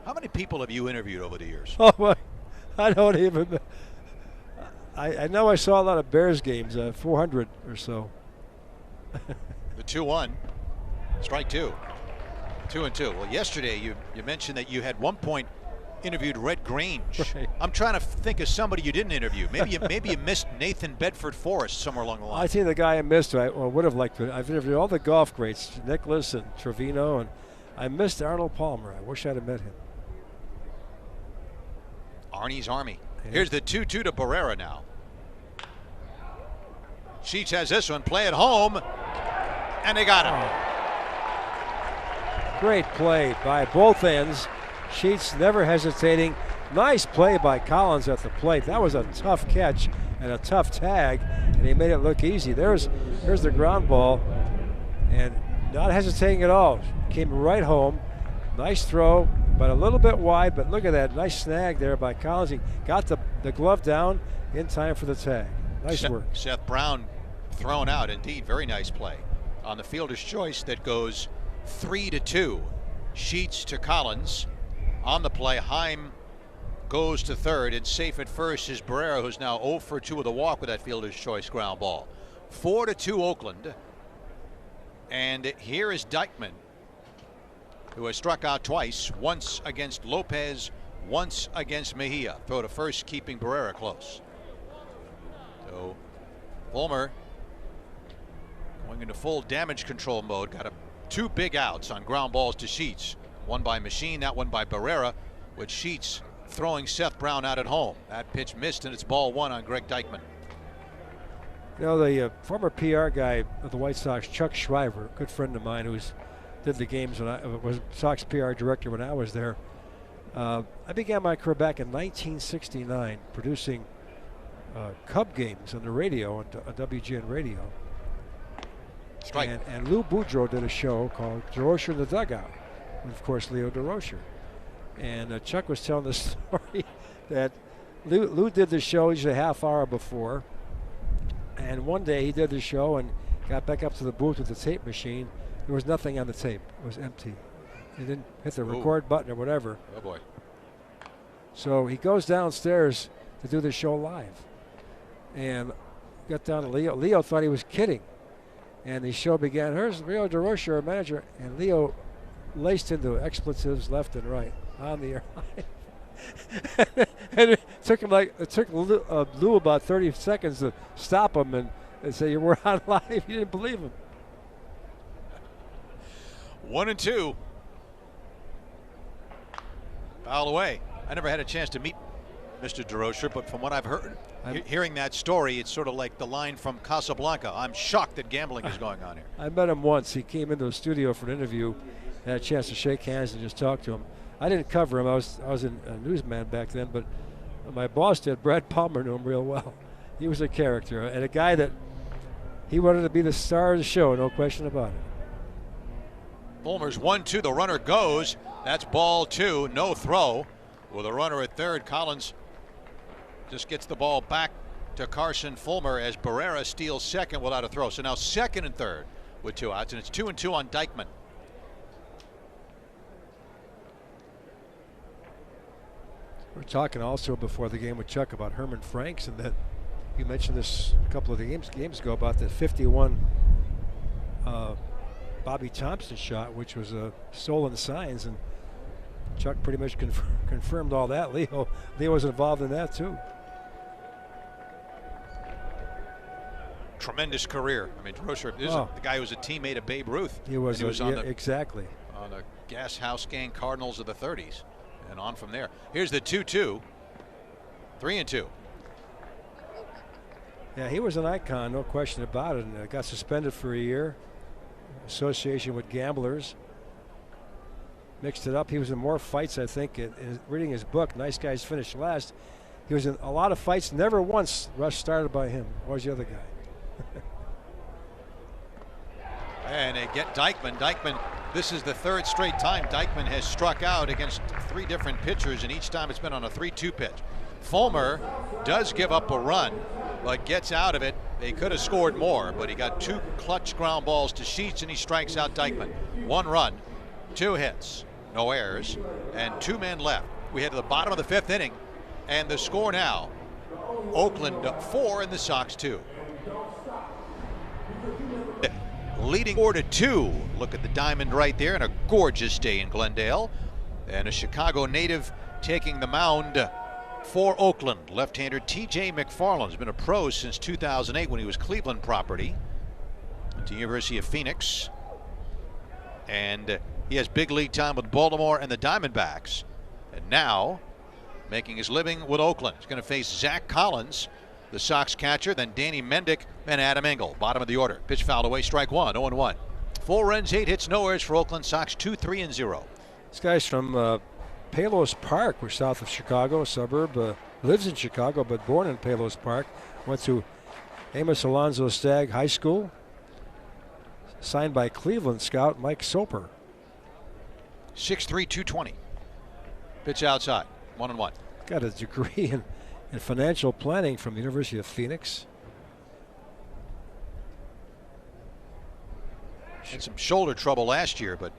How many people have you interviewed over the years? Oh, well, I don't even. I know I saw a lot of Bears games, 400 or so. The 2-1, strike 2, 2-2. Well, yesterday you mentioned that you had one point interviewed Red Grange. Right. I'm trying to think of somebody you didn't interview. Maybe you missed Nathan Bedford Forrest somewhere along the line. I think the guy I missed, I would have liked to. I've interviewed all the golf greats, Nicklaus and Trevino, and I missed Arnold Palmer. I wish I'd have met him. Arnie's Army. Yeah. Here's the 2-2 to Barrera now. Sheets has this one. Play at home. And they got him. Oh. Great play by both ends. Sheets never hesitating. Nice play by Collins at the plate. That was a tough catch and a tough tag, and he made it look easy. Here's the ground ball, and not hesitating at all. Came right home. Nice throw, but a little bit wide, but look at that. Nice snag there by Collins. He got the glove down in time for the tag. Nice work. Seth Brown thrown out. Indeed, very nice play. On the fielder's choice that goes 3-2. Sheets to Collins. On the play, Heim goes to third, and safe at first is Barrera, who's now 0 for 2 with a walk with that fielder's choice ground ball. 4-2 Oakland. And here is Dykeman, who has struck out twice, once against Lopez, once against Mejia. Throw to first, keeping Barrera close. So Fulmer going into full damage control mode. Got 2 big outs on ground balls to Sheets. One by Machine, that one by Barrera, with Sheets throwing Seth Brown out at home. That pitch missed, and it's ball one on Greg Deichmann. You know, the former PR guy of the White Sox, Chuck Shriver, a good friend of mine who did the games when I was Sox PR director when I was there. I began my career back in 1969 producing Cub games on the radio, on WGN radio. Strike. And Lou Boudreau did a show called DeRocher in the Dugout, with, of course, Leo DeRocher. And Chuck was telling the story that Lou did the show usually a half hour before. And one day he did the show and got back up to the booth with the tape machine. There was nothing on the tape. It was empty. He didn't hit the record button or whatever. Oh, boy. So he goes downstairs to do the show live. And got down to Leo. Leo thought he was kidding. And the show began. Here's Leo DeRocher, our manager. And Leo laced into expletives left and right on the air. And it took Lou about 30 seconds to stop him and say, "You were on live." He didn't believe him. 1-2. Foul away. I never had a chance to meet Mr. DeRocher, but from what I've heard, hearing that story, it's sort of like the line from Casablanca. I'm shocked that gambling is going on here. I met him once. He came into the studio for an interview. I had a chance to shake hands and just talk to him. I didn't cover him. I was a newsman back then, but my boss did. Brad Palmer knew him real well. He was a character and a guy that he wanted to be the star of the show, no question about it. Fulmer's 1-2. The runner goes. That's ball two. No throw. With a runner at third, Collins just gets the ball back to Carson Fulmer as Barrera steals second without a throw. So now second and third with 2 outs, and it's 2-2 on Deichmann. We were talking also before the game with Chuck about Herman Franks, and that you mentioned this a couple of the games ago about the 51 Bobby Thompson shot, which was a stolen signs, and Chuck pretty much confirmed all that. Leo was involved in that too. Tremendous career. I mean, DeRocher is the guy who was a teammate of Babe Ruth. He was on exactly on the Gas House Gang Cardinals of the 30s. And on from there. Here's the 2-2. 3-2. Yeah, he was an icon, no question about it. And got suspended for a year. Association with gamblers. Mixed it up. He was in more fights, I think, reading his book, Nice Guys Finish Last. He was in a lot of fights. Never once rush started by him. What was the other guy? And they get Deichmann. Deichmann, this is the third straight time Deichmann has struck out against 3 different pitchers, and each time it's been on a 3-2 pitch. Fulmer does give up a run, but gets out of it. They could have scored more, but he got 2 clutch ground balls to Sheets, and he strikes out Deichmann. 1 run, 2 hits, no errors, and 2 men left. We head to the bottom of the 5th inning, and the score now, Oakland 4 and the Sox 2. Leading 4-2. Look at the diamond right there, and a gorgeous day in Glendale. And a Chicago native taking the mound for Oakland. Left-hander T.J. McFarland has been a pro since 2008 when he was Cleveland property at the University of Phoenix. And he has big league time with Baltimore and the Diamondbacks. And now making his living with Oakland. He's going to face Zach Collins, the Sox catcher, then Danny Mendick, and Adam Engel, bottom of the order. Pitch fouled away, strike one, 0-1. 4 runs, 8 hits, no errors for Oakland. Sox 2-3-0. This guy's from Palos Park, we're south of Chicago, a suburb. Lives in Chicago, but born in Palos Park. Went to Amos Alonzo Stagg High School. Signed by Cleveland scout Mike Soper. 6'3", 220. Pitch outside, 1-1. Got a degree in financial planning from the University of Phoenix. Had some shoulder trouble last year, but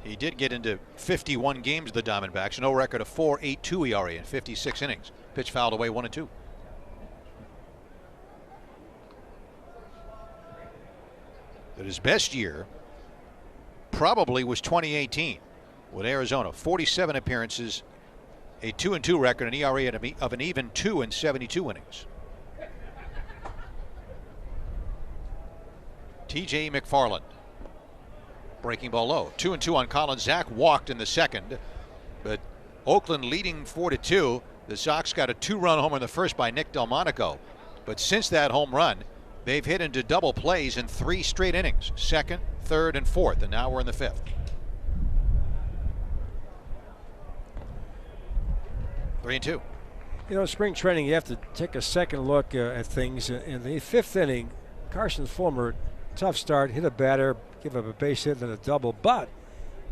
he did get into 51 games of the Diamondbacks. No record of 4.82 ERA in 56 innings. Pitch fouled away, 1-2. But his best year probably was 2018 with Arizona. 47 appearances, a 2-2 record, an ERA of an even 2 in 72 innings. T.J. McFarland. Breaking ball low. 2-2 on Collins. Zach walked in the second, but Oakland leading 4-2. The Sox got a 2-run homer in the first by Nick Delmonico. But since that home run, they've hit into double plays in 3 straight innings, second, third, and fourth, and now we're in the 5th. Three and two. You know, spring training, you have to take a second look at things. In the 5th inning, Carson Fulmer, tough start, hit a batter, give up a base hit and a double, but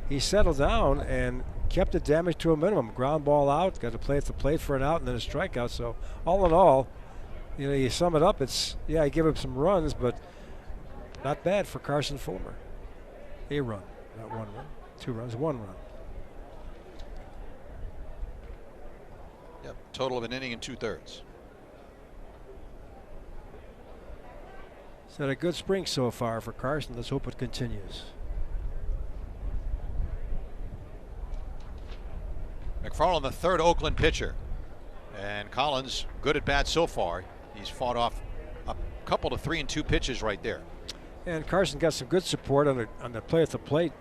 he settled down and kept the damage to a minimum. Ground ball out, got to play at the plate for an out and then a strikeout. So all in all, you know, you sum it up, it's, yeah, he gave up some runs, but not bad for Carson Fulmer. A run, not 1 run. 2 runs, 1 run. Yep, total of an inning and 2/3. It's had a good spring so far for Carson. Let's hope it continues. McFarland, the third Oakland pitcher. And Collins, good at bat so far. He's fought off a couple of 3-2 pitches right there. And Carson got some good support on the play at the plate.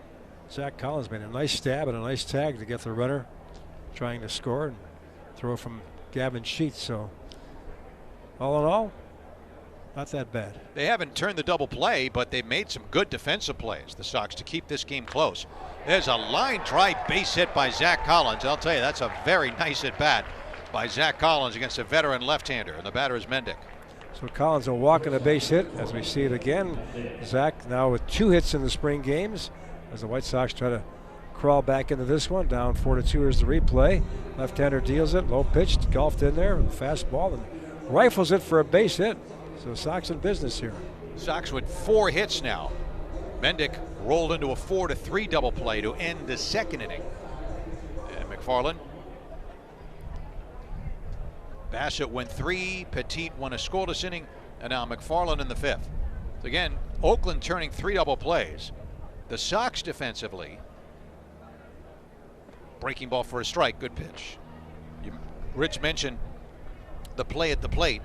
Zach Collins made a nice stab and a nice tag to get the runner trying to score and throw from Gavin Sheets. So all in all, not that bad. They haven't turned the double play, but they've made some good defensive plays, the Sox, to keep this game close. There's a line drive base hit by Zach Collins. I'll tell you, that's a very nice at bat by Zach Collins against a veteran left-hander, and the batter is Mendick. So Collins will walk in a base hit as we see it again. Zach now with 2 hits in the spring games as the White Sox try to crawl back into this one. Down 4-2 is the replay. Left-hander deals it, low pitched, golfed in there, fastball, and rifles it for a base hit. So Sox in business here. Sox with 4 hits now. Mendick rolled into a 4-3 double play to end the second inning. And McFarland. Bassett went 3, Petit won a scoreless inning, and now McFarland in the 5th. Again, Oakland turning 3 double plays. The Sox defensively, breaking ball for a strike, good pitch. Rich mentioned the play at the plate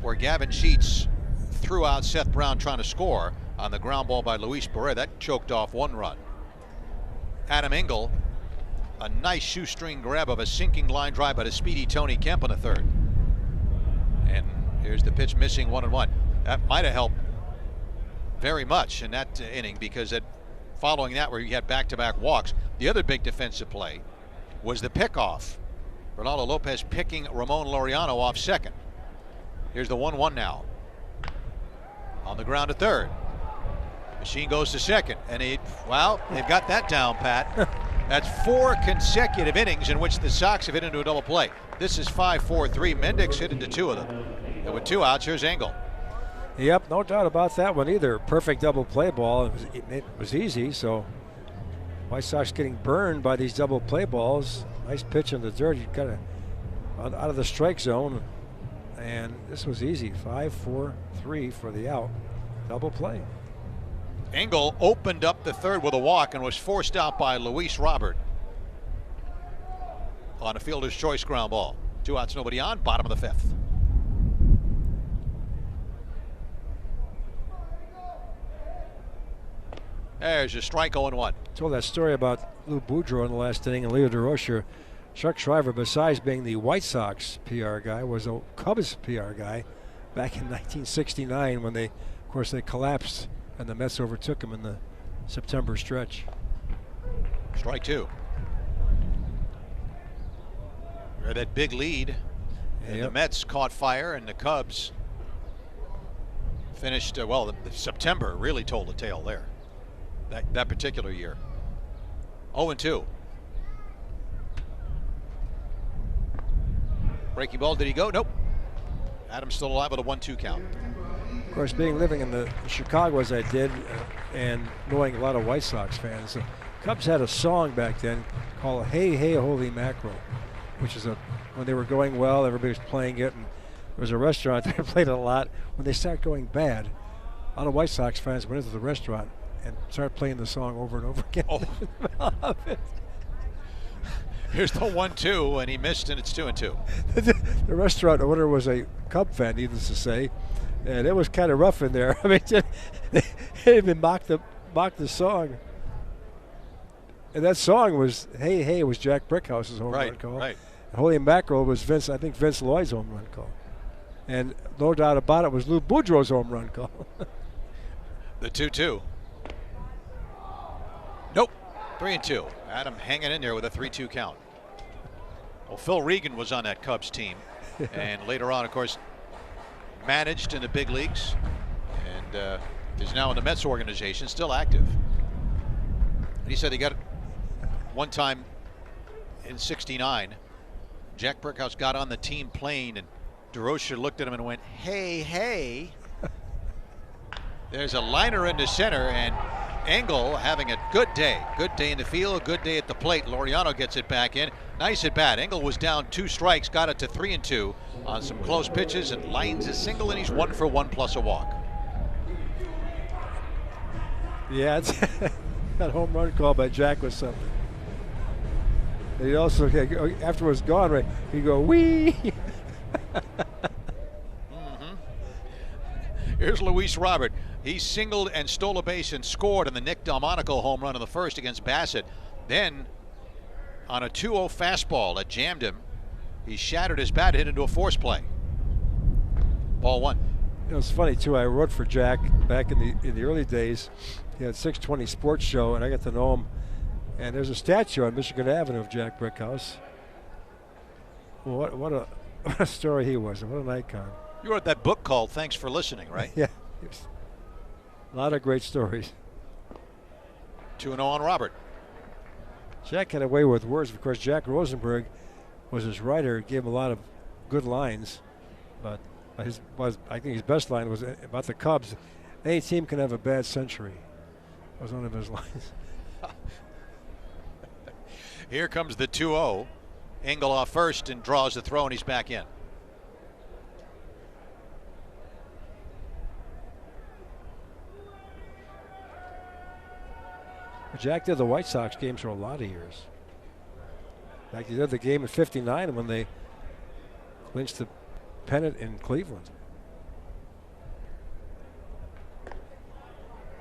where Gavin Sheets threw out Seth Brown trying to score on the ground ball by Luis Barrera. That choked off 1 run. Adam Engel, a nice shoestring grab of a sinking line drive by the speedy Tony Kemp in the 3rd. And here's the pitch missing 1-1. That might have helped very much in that inning, because following that, where you had back-to-back walks, the other big defensive play was the pickoff. Ronaldo Lopez picking Ramon Laureano off second. Here's the 1-1 now. On the ground to 3rd. Machine goes to second, and they've got that down, Pat. That's 4 consecutive innings in which the Sox have hit into a double play. This is 5-4-3. Mendick's hit into 2 of them. And with 2 outs, here's Engel. Yep, no doubt about that one either. Perfect double play ball. It was easy, so White Sox getting burned by these double play balls. Nice pitch in the dirt. You got out of the strike zone. And this was easy. 5-4-3 for the out. Double play. Engel opened up the 3rd with a walk and was forced out by Luis Robert on a fielder's choice ground ball. 2 outs, nobody on, bottom of the 5th. There's your strike, 0-1. Told that story about Lou Boudreau in the last inning and Leo DeRocher. Chuck Shriver, besides being the White Sox PR guy, was a Cubs PR guy back in 1969 when of course they collapsed and the Mets overtook him in the September stretch. Strike 2. Where that big lead, and the Mets caught fire, and the Cubs finished, the September really told the tale there, that particular year. 0-2. Breaking ball, did he go? Nope. Adams still alive with a 1-2 count. Of course, living in Chicago as I did, and knowing a lot of White Sox fans, the Cubs had a song back then called "Hey Hey Holy Mackerel," which is when they were going well, everybody was playing it, and there was a restaurant that played it a lot. When they started going bad, a lot of White Sox fans went into the restaurant and started playing the song over and over again. Oh. Here's the 1-2, and he missed, and it's 2-2. The restaurant owner was a Cub fan, needless to say, and it was kind of rough in there. I mean, they even mocked the song. And that song was "Hey Hey" was Jack Brickhouse's home run call. Right. Holy Mackerel was Vince Lloyd's home run call. And no doubt about it was Lou Boudreau's home run call. The 2-2. Nope. 3-2. Adam hanging in there with a 3-2 count. Well, Phil Regan was on that Cubs team. And later on, of course, managed in the big leagues. And is now in the Mets organization, still active. And he said he got one time in '69. Jack Brickhouse got on the team plane, and DeRocher looked at him and went, "Hey, hey." There's a liner into center, and Engel having a good day. Good day in the field, good day at the plate. Laureano gets it back in. Nice at bat. Engel was down 2 strikes, got it to 3-2 on some close pitches, and lines a single, and he's 1 for 1 plus a walk. Yeah, it's that home run call by Jack was something. And he also, after it was gone, right, he'd go, wee. Here's Luis Robert. He singled and stole a base and scored on the Nick Delmonico home run in the first against Bassett. Then, on a 2-0 fastball that jammed him, he shattered his bat, hit into a force play. Ball 1. You know, it's funny too. I wrote for Jack back in the early days. He had 620 Sports Show, and I got to know him. And there's a statue on Michigan Avenue of Jack Brickhouse. Well, what a story he was, and what an icon. You wrote that book called "Thanks for Listening," right? Yeah, a lot of great stories. 2-0 on Robert. Jack had a way with words. Of course, Jack Rosenberg was his writer. Gave him a lot of good lines, but I think his best line was about the Cubs. Any team can have a bad century. That was one of his lines. Here comes the 2-0. Engel off first and draws the throw, and he's back in. Jack did the White Sox games for a lot of years. In fact, he did the game in '59 when they clinched the pennant in Cleveland.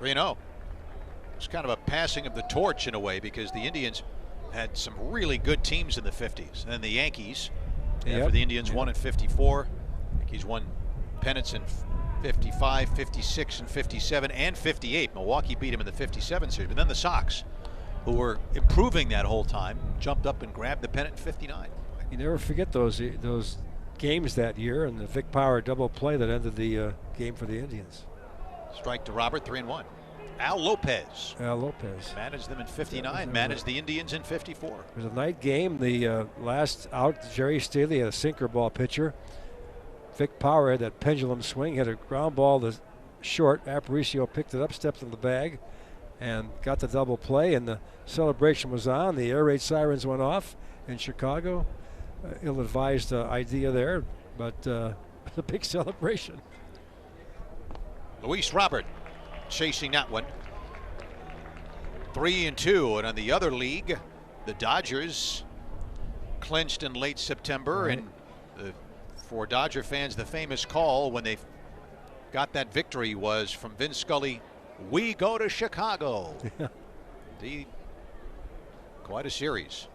3-0. It's kind of a passing of the torch in a way, because the Indians had some really good teams in the 50s. And then the Yankees, after the Indians won in '54, Yankees won pennants in 55, 56, and 57, and 58. Milwaukee beat him in the 57 series. But then the Sox, who were improving that whole time, jumped up and grabbed the pennant in 59. You never forget those games that year, and the Vic Power double play that ended the game for the Indians. Strike to Robert, 3-1. Al Lopez. Managed them in 59, managed the Indians in 54. It was a night game. The last out, Jerry Staley had a sinker ball pitcher. Vic Power had that pendulum swing, had a ground ball to short. Aparicio picked it up, stepped in the bag, and got the double play, and the celebration was on. The air raid sirens went off in Chicago. Ill-advised idea there, but a big celebration. Luis Robert chasing that one. 3-2, and on the other league, the Dodgers clinched in late September, and for Dodger fans, the famous call when they got that victory was from Vin Scully, "We go to Chicago." Indeed, quite a series.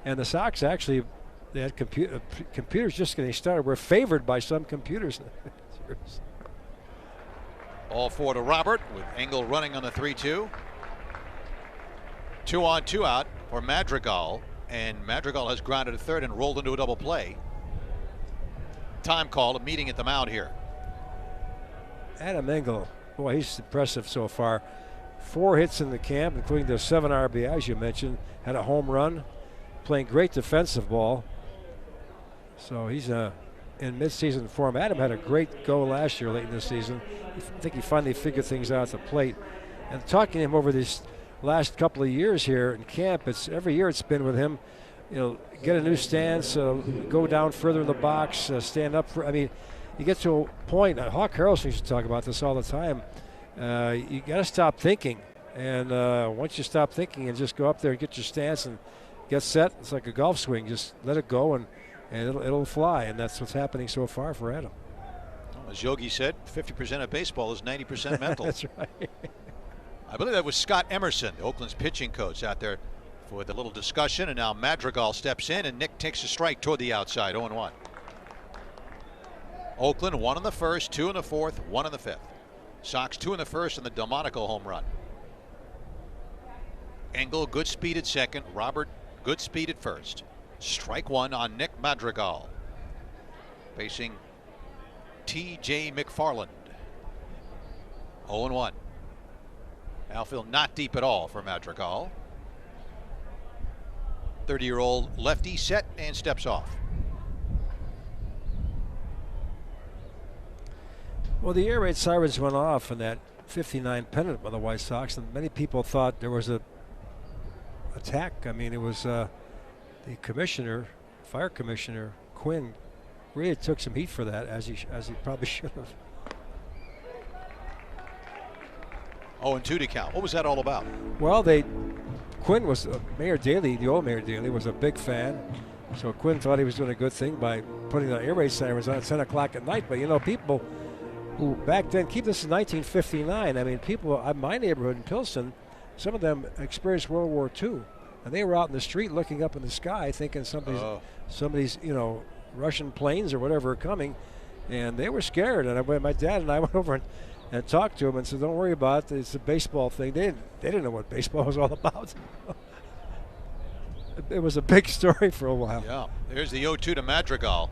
And the Sox actually, they had computers just getting started. Were favored by some computers. All 4 to Robert, with Engel running on the 3-2. 2 on, 2 out for Madrigal, and Madrigal has grounded to third and rolled into a double play. Time call, a meeting at the mound here. Adam Engel, boy, he's impressive so far. 4 hits in the camp, including the 7 RBIs you mentioned. Had a home run, playing great defensive ball. So he's in midseason form. Adam had a great go last year late in the season. I think he finally figured things out at the plate. And talking to him over these last couple of years here in camp, it's every year it's been with him. You know, get a new stance, go down further in the box, stand up for. I mean, you get to a point. Hawk Harrelson used to talk about this all the time. You got to stop thinking, and once you stop thinking and just go up there and get your stance and get set, it's like a golf swing. Just let it go, and it'll fly. And that's what's happening so far for Adam. Well, as Yogi said, 50% of baseball is 90% mental. That's right. I believe that was Scott Emerson, Oakland's pitching coach, out there for the little discussion, and now Madrigal steps in, and Nick takes a strike toward the outside. 0-1. Oakland 1 in the first, 2 in the fourth, 1 in the fifth. Sox 2 in the first, and the Delmonico home run. Engel, good speed at second. Robert, good speed at first. Strike one on Nick Madrigal. Facing T.J. McFarland. 0-1. Outfield not deep at all for Madrigal. 30-year-old lefty set and steps off. Well, the air raid sirens went off in that 59 pennant by the White Sox, and many people thought there was a attack. I mean, it was the commissioner, fire commissioner Quinn, really took some heat for that, as he probably should have. 0-2 to count. What was that all about? Well, Quinn was Mayor Daley, the old Mayor Daley, was a big fan. So Quinn thought he was doing a good thing by putting the air raid sirens on at 10 o'clock at night. But you know, people who back then, keep this in 1959. I mean, people in my neighborhood in Pilsen, some of them experienced World War II, and they were out in the street looking up in the sky, thinking somebody's Russian planes or whatever are coming, and they were scared. And my dad and I went over and talked to them and said, "Don't worry about it. It's a baseball thing." They didn't know what baseball was all about. It was a big story for a while. Yeah. There's the 0-2 to Madrigal.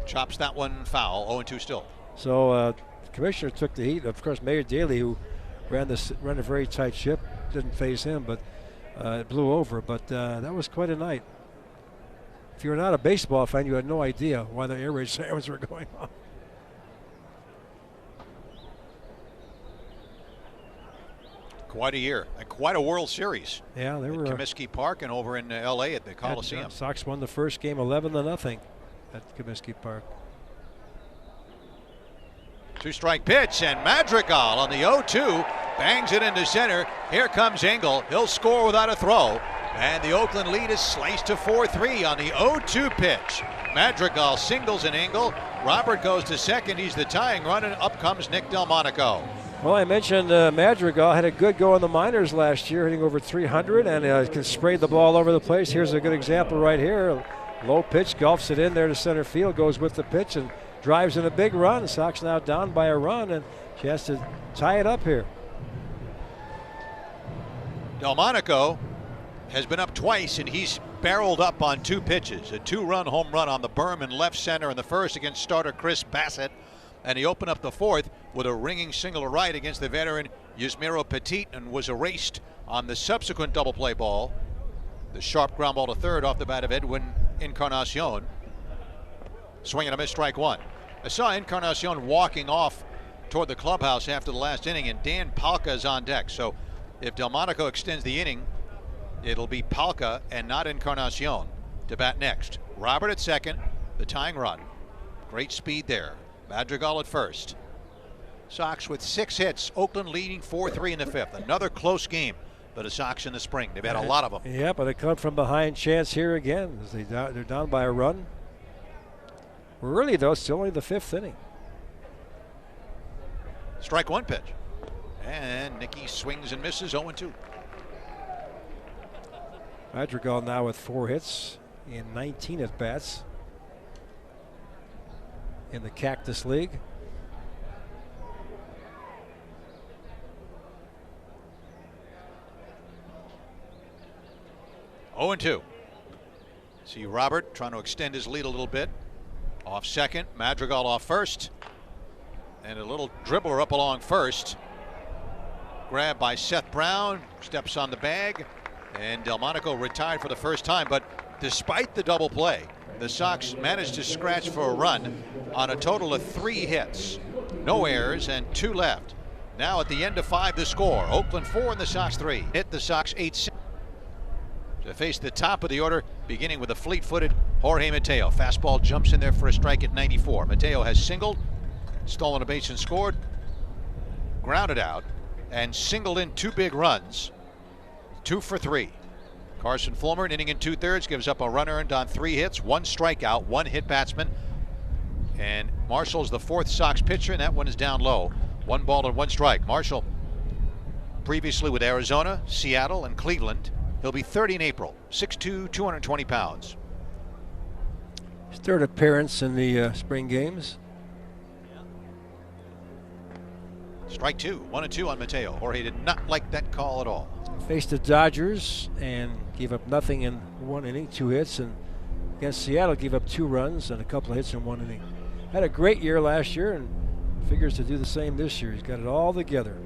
Chops that one foul. 0-2 still. So the commissioner took the heat. Of course, Mayor Daley, who ran a very tight ship, didn't face him, but it blew over. But that was quite a night. If you were not a baseball fan, you had no idea why the air raid sirens were going on. Quite a year and quite a World Series. Yeah, they were at Comiskey Park and over in L.A. at the Coliseum. Sox won the first game 11-0 at Comiskey Park. 2-strike pitch, and Madrigal on the 0-2 bangs it into center. Here comes Engel. He'll score without a throw, and the Oakland lead is sliced to 4-3 on the 0-2 pitch. Madrigal singles and Engel. Robert goes to second. He's the tying run, and up comes Nick Delmonico. Well, I mentioned Madrigal had a good go in the minors last year, hitting over 300, and can spray the ball over the place. Here's a good example right here. Low pitch, gulfs it in there to center field, goes with the pitch, and drives in a big run. Sox now down by a run, and she has to tie it up here. Delmonico has been up twice, and he's barreled up on 2 pitches. A 2-run home run on the berm in left center in the first against starter Chris Bassett. And he opened up the fourth with a ringing single to right against the veteran Yusmeiro Petit, and was erased on the subsequent double play ball. The sharp ground ball to third off the bat of Edwin Encarnacion. Swing and a miss, strike one. I saw Encarnacion walking off toward the clubhouse after the last inning, and Dan Palka is on deck. So if Delmonico extends the inning, it'll be Palka and not Encarnacion to bat next. Robert at second, the tying run. Great speed there. Madrigal at first. Sox with 6 hits. Oakland leading 4-3 in the fifth. Another close game for the Sox in the spring. They've had a lot of them. Yeah, but they come from behind chance here again. As they're down by a run. We're really, though, still only the 5th inning. Strike one pitch. And Nicky swings and misses. 0-2. Madrigal now with 4 hits in 19 at bats in the Cactus League. Oh and 2. See Robert trying to extend his lead a little bit. Off second, Madrigal off first. And a little dribbler up along first. Grabbed by Seth Brown, steps on the bag, and Delmonico retired for the first time. But despite the double play, the Sox managed to scratch for a run on a total of 3 hits. No errors and 2 left. Now at the end of 5, the score. Oakland 4 and the Sox 3. Hit the Sox 8-6. To face the top of the order, beginning with a fleet-footed Jorge Mateo. Fastball jumps in there for a strike at 94. Mateo has singled, stolen a base and scored, grounded out, and singled in 2 big runs. 2 for 3. Carson Fulmer, an inning and 2/3, gives up a run earned on 3 hits, 1 strikeout, 1 hit batsman. And Marshall's the 4th Sox pitcher, and that one is down low. 1 ball and 1 strike. Marshall previously with Arizona, Seattle, and Cleveland. He'll be 30 in April, 6'2", 220 pounds. His third appearance in the spring games. Strike two, 1-2 on Mateo. Jorge did not like that call at all. Faced the Dodgers and gave up nothing in 1 inning, 2 hits, and against Seattle gave up 2 runs and a couple of hits in 1 inning. Had a great year last year and figures to do the same this year. He's got it all together.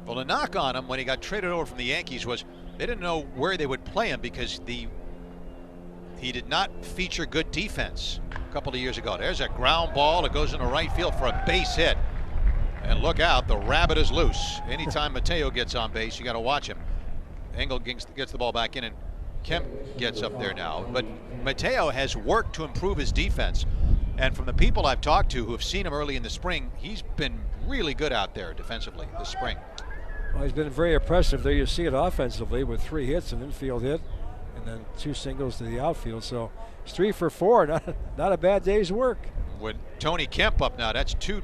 Well, the knock on him when he got traded over from the Yankees was they didn't know where they would play him because he did not feature good defense a couple of years ago. There's a ground ball that goes into right field for a base hit. And look out, the rabbit is loose. Anytime Mateo gets on base, you got to watch him. Engel gets the ball back in, and Kemp gets up there now. But Mateo has worked to improve his defense. And from the people I've talked to who have seen him early in the spring, he's been really good out there defensively this spring. Well, he's been very impressive. There you see it offensively with 3 hits, an infield hit, and then 2 singles to the outfield. So it's 3 for 4, not a bad day's work. With Tony Kemp up now, that's 2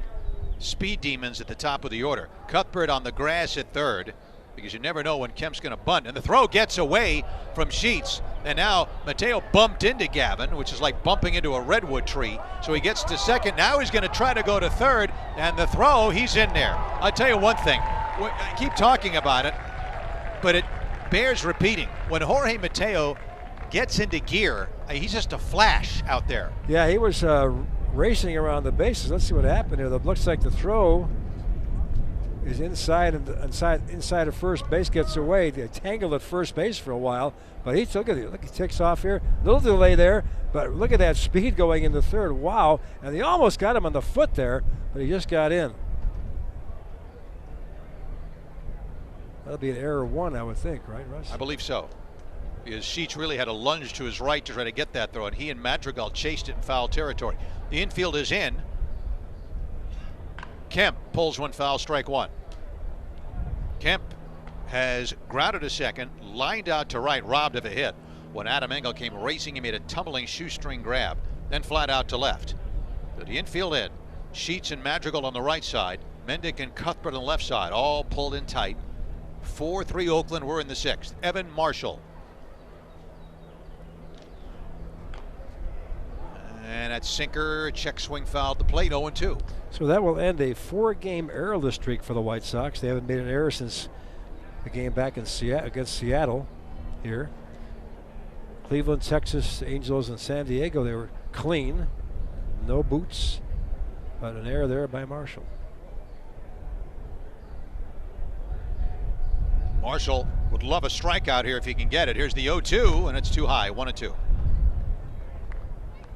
speed demons at the top of the order. Cuthbert on the grass at third, because you never know when Kemp's going to bunt. And the throw gets away from Sheets. And now Mateo bumped into Gavin, which is like bumping into a redwood tree. So he gets to second. Now he's going to try to go to third. And the throw, he's in there. I'll tell you one thing. I keep talking about it, but it bears repeating. When Jorge Mateo gets into gear, he's just a flash out there. Yeah, he was racing around the bases. Let's see what happened here. It looks like the throw is inside of first base, gets away. They tangled at first base for a while, but he took it. Look, he takes off here. Little delay there, but look at that speed going into third. Wow. And they almost got him on the foot there, but he just got in. That'll be an error 1, I would think, right, Russ? I believe so. Because Sheets really had a lunge to his right to try to get that throw, and he and Madrigal chased it in foul territory. The infield is in. Kemp pulls one foul, strike 1. Kemp has grounded to second, lined out to right, robbed of a hit. When Adam Engel came racing, he made a tumbling shoestring grab, then flat out to left. So the infield in. Sheets and Madrigal on the right side. Mendick and Cuthbert on the left side, all pulled in tight. 4-3 Oakland, we're in the 6th. Evan Marshall. And that sinker, check swing foul at the plate, 0-2. So that will end a 4-game errorless streak for the White Sox. They haven't made an error since the game back in against Seattle here. Cleveland, Texas, Angels, and San Diego, they were clean. No boots, but an error there by Marshall. Marshall would love a strikeout here if he can get it. Here's the 0-2, and it's too high, 1-2.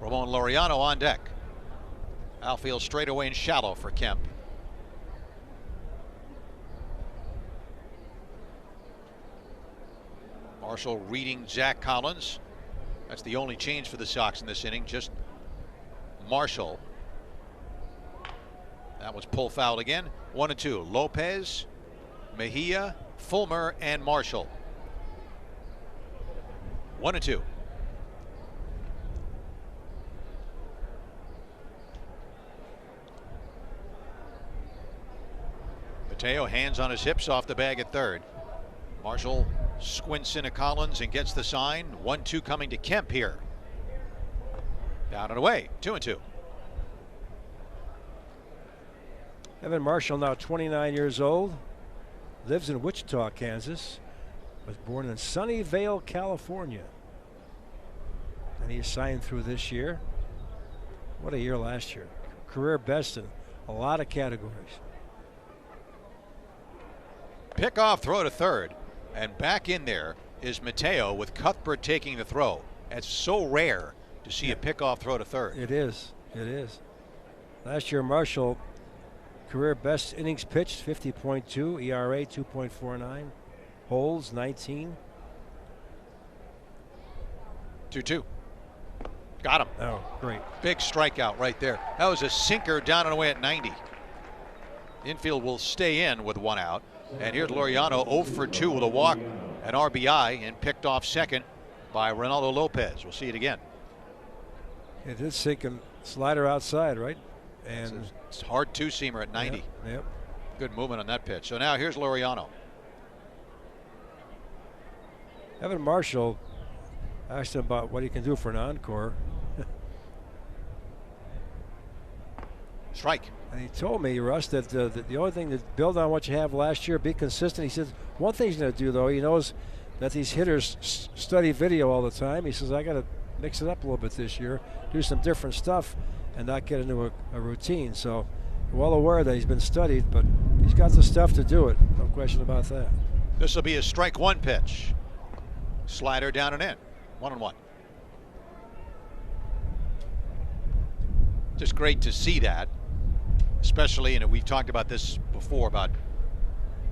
Ramon Laureano on deck. Outfield straightaway and shallow for Kemp. Marshall reading Zach Collins. That's the only change for the Sox in this inning, just Marshall. That was pull foul again. 1-2. Lopez, Mejia, Fulmer, and Marshall. 1-2. Mateo hands on his hips off the bag at third. Marshall squints into Collins and gets the sign. 1-2 coming to Kemp here. Down and away, 2-2. Evan Marshall, now 29 years old, lives in Wichita, Kansas, was born in Sunnyvale, California. And he signed through this year. What a year last year. Career best in a lot of categories. Pickoff throw to third, and back in there is Mateo with Cuthbert taking the throw. It's so rare to see a pickoff throw to third. It is. It is. Last year, Marshall, career best innings pitched, 50.2, ERA 2.49, holds 19. 2-2. Got him. Oh, great. Big strikeout right there. That was a sinker down and away at 90. Infield will stay in with 1 out. And here's Laureano 0 for 2 with a walk, an RBI, and picked off second by Ronaldo Lopez. We'll see it again. It is sinking slider outside, right? And it's hard two-seamer at 90. Yep. Good movement on that pitch. So now here's Laureano. Evan Marshall asked him about what he can do for an encore. Strike. And he told me, Russ, that the only thing to build on what you have last year, be consistent. He said one thing he's going to do, though, he knows that these hitters study video all the time. He says, I got to mix it up a little bit this year, do some different stuff, and not get into a routine. So, well aware that he's been studied, but he's got the stuff to do it. No question about that. This will be a strike one pitch. Slider down and in. 1-1. Just great to see that. Especially, and we've talked about this before, about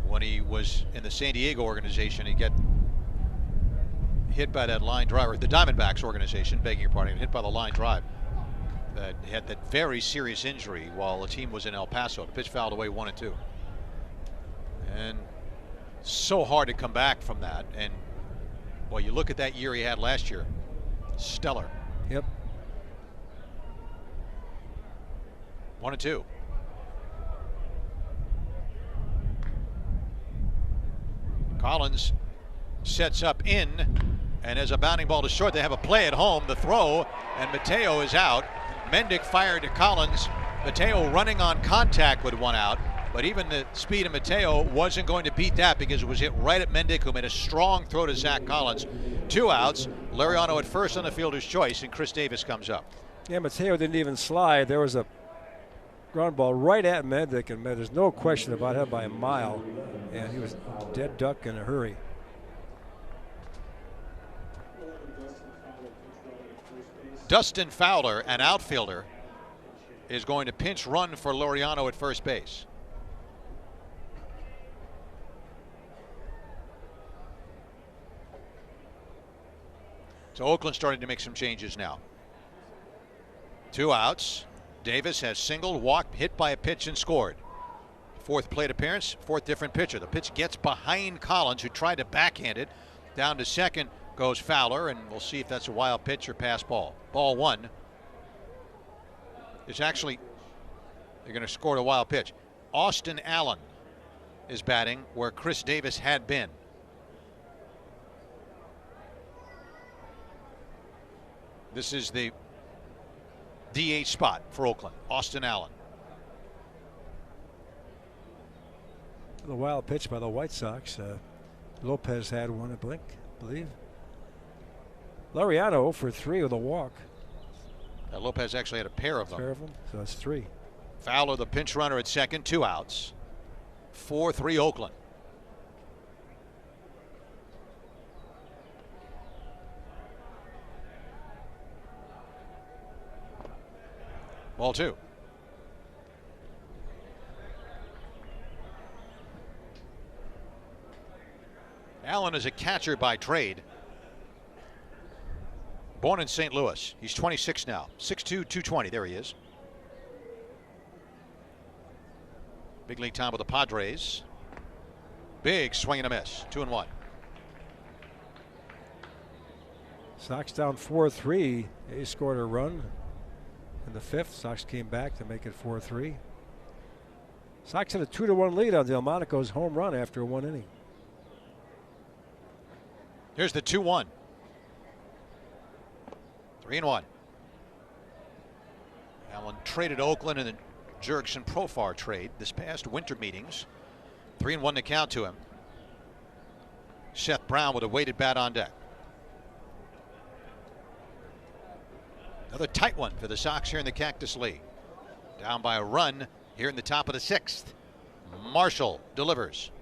when he was in the San Diego organization, he'd get hit by that line drive, or the Diamondbacks organization, begging your pardon, hit by the line drive. That had that very serious injury while the team was in El Paso. The pitch fouled away 1-2. And so hard to come back from that. And well, you look at that year he had last year, stellar. Yep. 1-2. Collins sets up in, and as a bounding ball to short, they have a play at home. The throw, and Mateo is out. Mendick fired to Collins. Mateo running on contact with one out, but even the speed of Mateo wasn't going to beat that because it was hit right at Mendick, who made a strong throw to Zach Collins. 2 outs. Lariano at first on the fielder's choice, and Chris Davis comes up. Yeah, Mateo didn't even slide. There was a ground ball right at Mendick, and there's no question about him by a mile, and he was dead duck in a hurry. Dustin Fowler, an outfielder, is going to pinch run for Lariano at first base. So Oakland starting to make some changes now. 2 outs. Davis has singled, walked, hit by a pitch, and scored. 4th plate appearance, 4th different pitcher. The pitch gets behind Collins, who tried to backhand it. Down to second goes Fowler, and we'll see if that's a wild pitch or pass ball. Ball 1. It's actually, they're going to score a wild pitch. Austin Allen is batting where Chris Davis had been. This is the DH spot for Oakland. Austin Allen. The wild pitch by the White Sox. Lopez had one, I believe. Lariano 0 for 3 with a walk. Lopez actually had a pair of them. So that's 3. Fowler, the pinch runner at second, 2 outs. 4-3 Oakland. Ball 2. Allen is a catcher by trade. Born in St. Louis. He's 26 now. 6'2", 220. There he is. Big league time with the Padres. Big swing and a miss. 2-1. Sox down 4-3. They scored a run in the 5th. Sox came back to make it 4-3. Sox had a 2-1 lead on Delmonico's home run after 1 inning. Here's the 2-1. 3-1. Allen traded Oakland in the Jurickson Profar trade this past winter meetings. 3-1 to count to him. Seth Brown with a weighted bat on deck. Another tight one for the Sox here in the Cactus League. Down by a run here in the top of the 6th. Marshall delivers.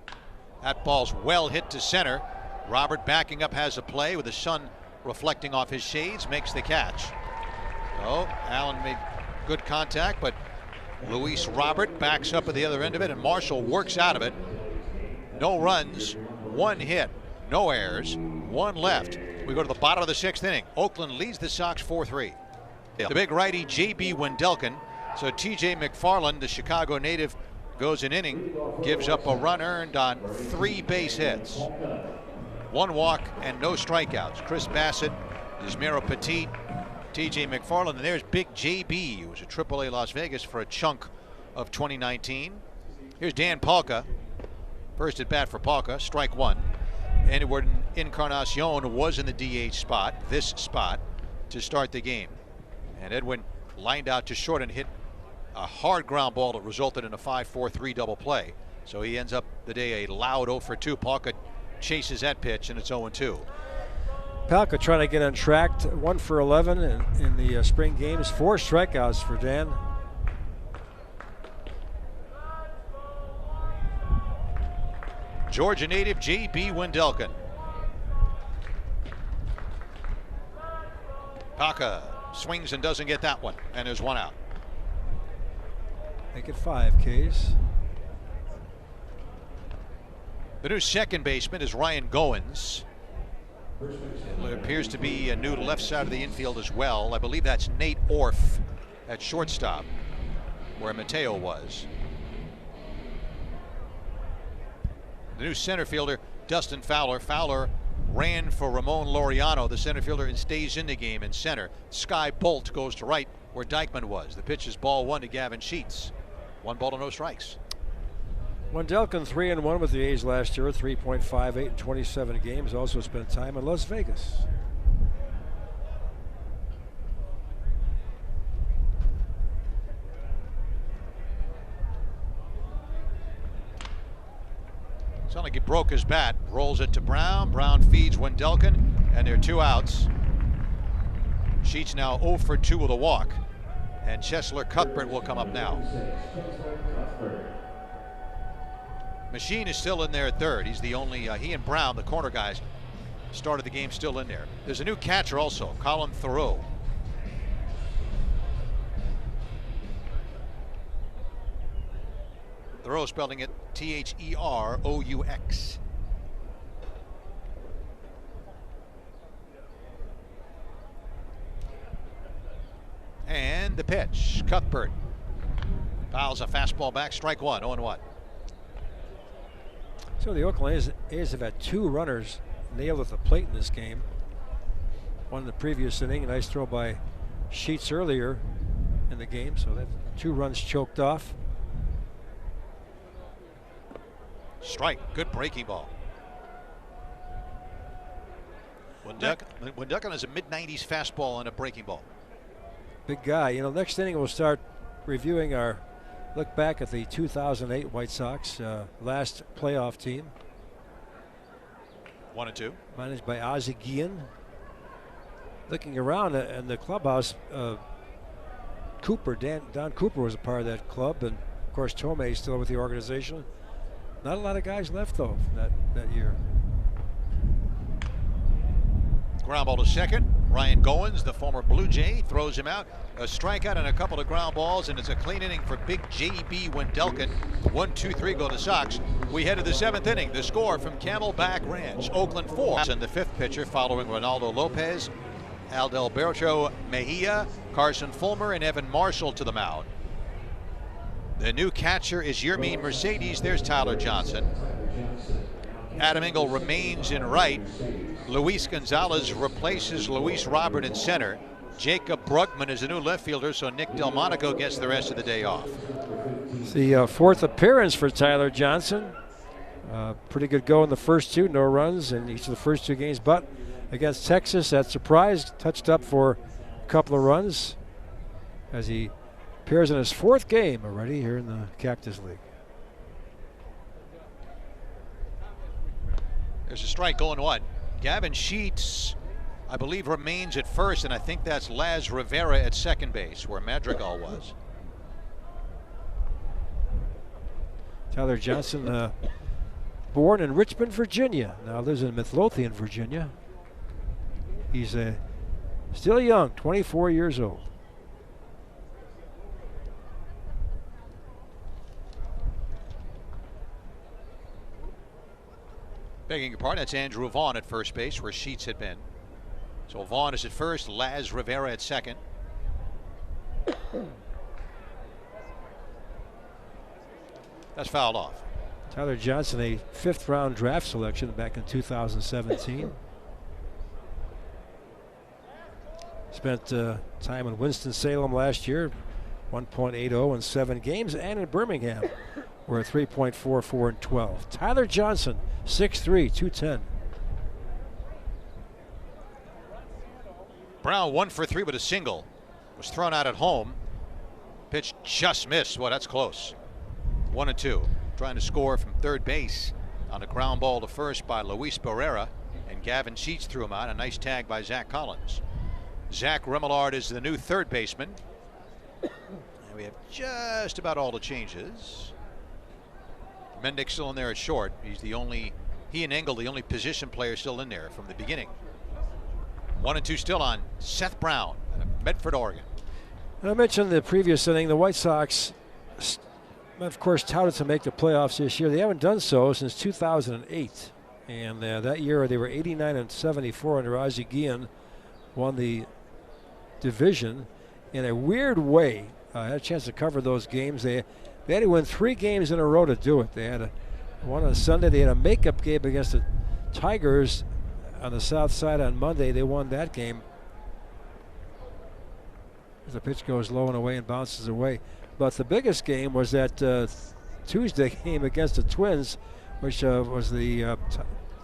That ball's well hit to center. Robert backing up has a play with the sun reflecting off his shades, makes the catch. Oh, Allen made good contact, but Luis Robert backs up at the other end of it, and Marshall works out of it. No runs, 1 hit, no errors, 1 left. We go to the bottom of the 6th inning. Oakland leads the Sox 4-3. The big righty J.B. Wendelken. So T.J. McFarland, the Chicago native, goes an inning, gives up a run earned on 3 base hits. 1 walk and no strikeouts. Chris Bassett, Yasmero Petit, T.J. McFarland, and there's big J.B., who was at AAA Las Vegas for a chunk of 2019. Here's Dan Palka. First at bat for Palka, strike 1. And we're in Encarnacion was in the DH spot, this spot, to start the game. And Edwin lined out to short and hit a hard ground ball that resulted in a 5-4-3 double play. So he ends up the day a loud 0 for 2. Palka chases that pitch, and it's 0-2. Palka trying to get on track. 1 for 11 in the spring games. 4 strikeouts for Dan. Georgia native J.B. Wendelken. Palka swings and doesn't get that one, and there's 1 out. Make it 5 Ks. The new second baseman is Ryan Goins. It appears to be a new left side of the infield as well. I believe that's Nate Orff at shortstop, where Mateo was. The new center fielder, Dustin Fowler. Fowler ran for Ramon Laureano, the center fielder, and stays in the game in center. Sky Bolt goes to right, where Dykeman was. The pitch is ball 1 to Gavin Sheets. 1 ball to no strikes. Wendelken 3-1 with the A's last year, 3.58 in 27 games. Also spent time in Las Vegas. Sounded like he broke his bat. Rolls it to Brown. Brown feeds Wendelken, and there are 2 outs. Sheets now 0 for 2 with a walk, and Chesler Cuthbert will come up now. Machine is still in there at third. He's the only, he and Brown, the corner guys, started the game still in there. There's a new catcher also, Colin Thoreau. Thoreau spelling it T-H-E-R-O-U-X. And the pitch, Cuthbert fouls a fastball back, strike 1, 0-1. So the Oakland A's have had 2 runners nailed at the plate in this game. One in the previous inning, a nice throw by Sheets earlier in the game, so that 2 runs choked off. Strike, good breaking ball. Wendelken has a mid-90s fastball and a breaking ball. Big guy. You know, next inning we'll start reviewing our look back at the 2008 White Sox last playoff team. 1-2. Managed by Ozzie Guillen. Looking around in the clubhouse, Don Cooper was a part of that club, and of course Tomei is still with the organization. Not a lot of guys left though that year. Ground ball to second. Ryan Goins, the former Blue Jay, throws him out. A strikeout and a couple of ground balls, and it's a clean inning for big J.B. Wendelken. 1-2-3 go to Sox. We head to the 7th inning. The score from Camelback Ranch. Oakland 4. And the 5th pitcher following Ronaldo Lopez, Adalberto Mejia, Carson Fulmer, and Evan Marshall to the mound. The new catcher is Yermin Mercedes. There's Tyler Johnson. Adam Engel remains in right. Luis Gonzalez replaces Luis Robert in center. Jacob Brugman is the new left fielder, so Nick Delmonico gets the rest of the day off. It's the 4th appearance for Tyler Johnson. Pretty good go in the first 2, no runs in each of the first 2 games, but against Texas, that surprise, touched up for a couple of runs as he appears in his 4th game already here in the Cactus League. There's a strike going 1. Gavin Sheets, I believe, remains at first, and I think that's Laz Rivera at second base, where Madrigal was. Tyler Johnson, born in Richmond, Virginia, now lives in Midlothian, Virginia. He's still young, 24 years old. Begging your pardon, that's Andrew Vaughn at first base, where Sheets had been. So Vaughn is at first, Laz Rivera at second. That's fouled off. Tyler Johnson, a 5th round draft selection back in 2017. Spent time in Winston-Salem last year, 1.80 in 7 games, and in Birmingham, where 3.44 in 12. Tyler Johnson, 6'3", 210. Brown 1 for 3 with a single. Was thrown out at home. Pitch just missed. Well, that's close. 1-2. Trying to score from third base on a ground ball to first by Luis Barrera. And Gavin Sheets threw him out. A nice tag by Zach Collins. Zach Remillard is the new third baseman. And we have just about all the changes. Mendick still in there at short. He and Engel, the only position player still in there from the beginning. 1-2 still on Seth Brown, Medford, Oregon. I mentioned the previous inning, the White Sox, of course, touted to make the playoffs this year. They haven't done so since 2008. And that year they were 89-74 under Ozzie Guillen, won the division in a weird way. I had a chance to cover those games. They had to win 3 games in a row to do it. They had one on Sunday. They had a makeup game against the Tigers on the south side on Monday. They won that game. The pitch goes low and away and bounces away. But the biggest game was that Tuesday game against the Twins, which was the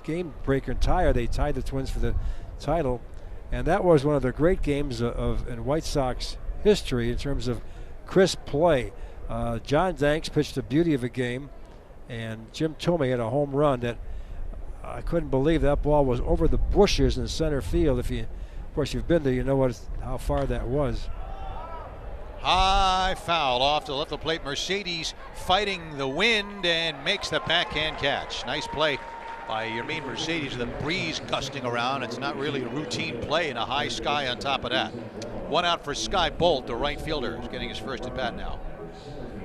game breaker and tie. They tied the Twins for the title. And that was one of the great games in White Sox history in terms of crisp play. John Danks pitched a beauty of a game, and Jim Thome had a home run that I couldn't believe. That ball was over the bushes in center field. Of course, you've been there, you know how far that was. High foul off to the left of the plate. Mercedes fighting the wind and makes the backhand catch. Nice play by Yermin Mercedes. The breeze gusting around. It's not really a routine play in a high sky on top of that. One out for Sky Bolt, the right fielder, is getting his first at bat now.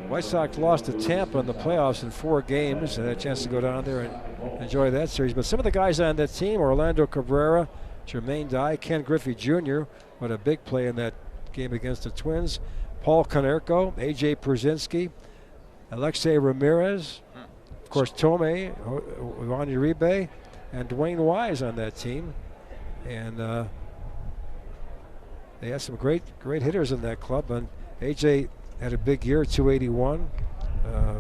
White Sox lost to Tampa in the playoffs in 4 games. I had a chance to go down there and enjoy that series. But some of the guys on that team, Orlando Cabrera, Jermaine Dye, Ken Griffey Jr., what a big play in that game against the Twins. Paul Konerko, A.J. Pierzynski, Alexei Ramirez, of course Thome, Juan Uribe, and Dwayne Wise on that team. And they had some great hitters in that club. And A.J. had a big year, 281.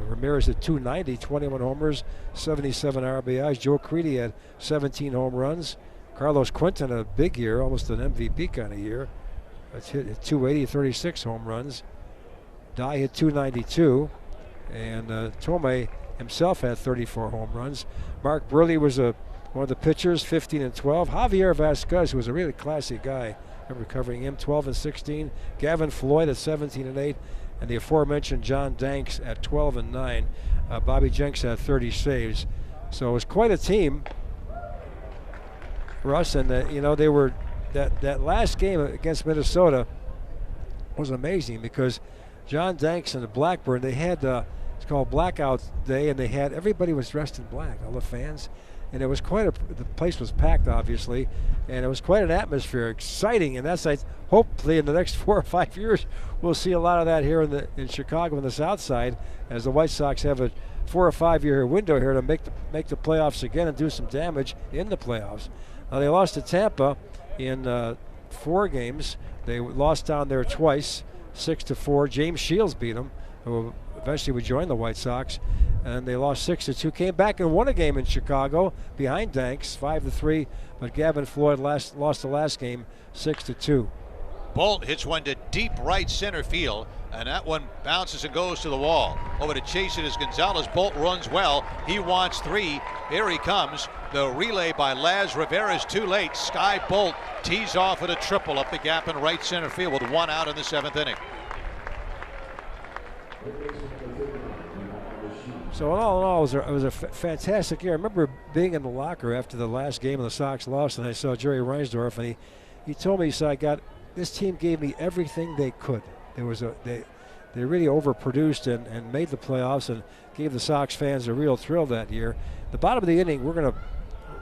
Ramirez had 290, 21 homers, 77 RBIs. Joe Creedy had 17 home runs. Carlos Quinton had a big year, almost an MVP kind of year. It's hit 280, 36 home runs. Dye hit 292. And Thome himself had 34 home runs. Mark Burley was one of the pitchers, 15 and 12. Javier Vasquez, who was a really classy guy, I remember covering him, 12 and 16. Gavin Floyd at 17 and 8. And the aforementioned John Danks at 12 and 9. Bobby Jenks had 30 saves. So it was quite a team, Russ. And they were that last game against Minnesota was amazing because John Danks and the Blackburn, they had it's called Blackout Day, and they had everybody was dressed in black, all the fans, and it was the place was packed obviously, and it was quite an atmosphere, exciting. And that's hopefully in the next 4 or 5 years we'll see a lot of that here in Chicago on the South Side, as the White Sox have a 4 or 5 year window here to make the playoffs again and do some damage in the playoffs. Now they lost to Tampa in 4 games. They lost down there twice, 6-4. James Shields beat them, who eventually would join the White Sox, and they lost 6-2. Came back and won a game in Chicago behind Danks, 5-3. But Gavin Floyd lost the last game, 6-2. Bolt hits one to deep right center field, and that one bounces and goes to the wall. Over to chase it is Gonzalez. Bolt runs well. He wants 3. Here he comes. The relay by Laz Rivera is too late. Sky Bolt tees off with a triple up the gap in right center field with 1 out in the 7th inning. So in all, it was a fantastic year. I remember being in the locker after the last game of the Sox lost, and I saw Jerry Reinsdorf, and he told me, he said, this team gave me everything they could. They really overproduced and made the playoffs and gave the Sox fans a real thrill that year. The bottom of the inning, we're going to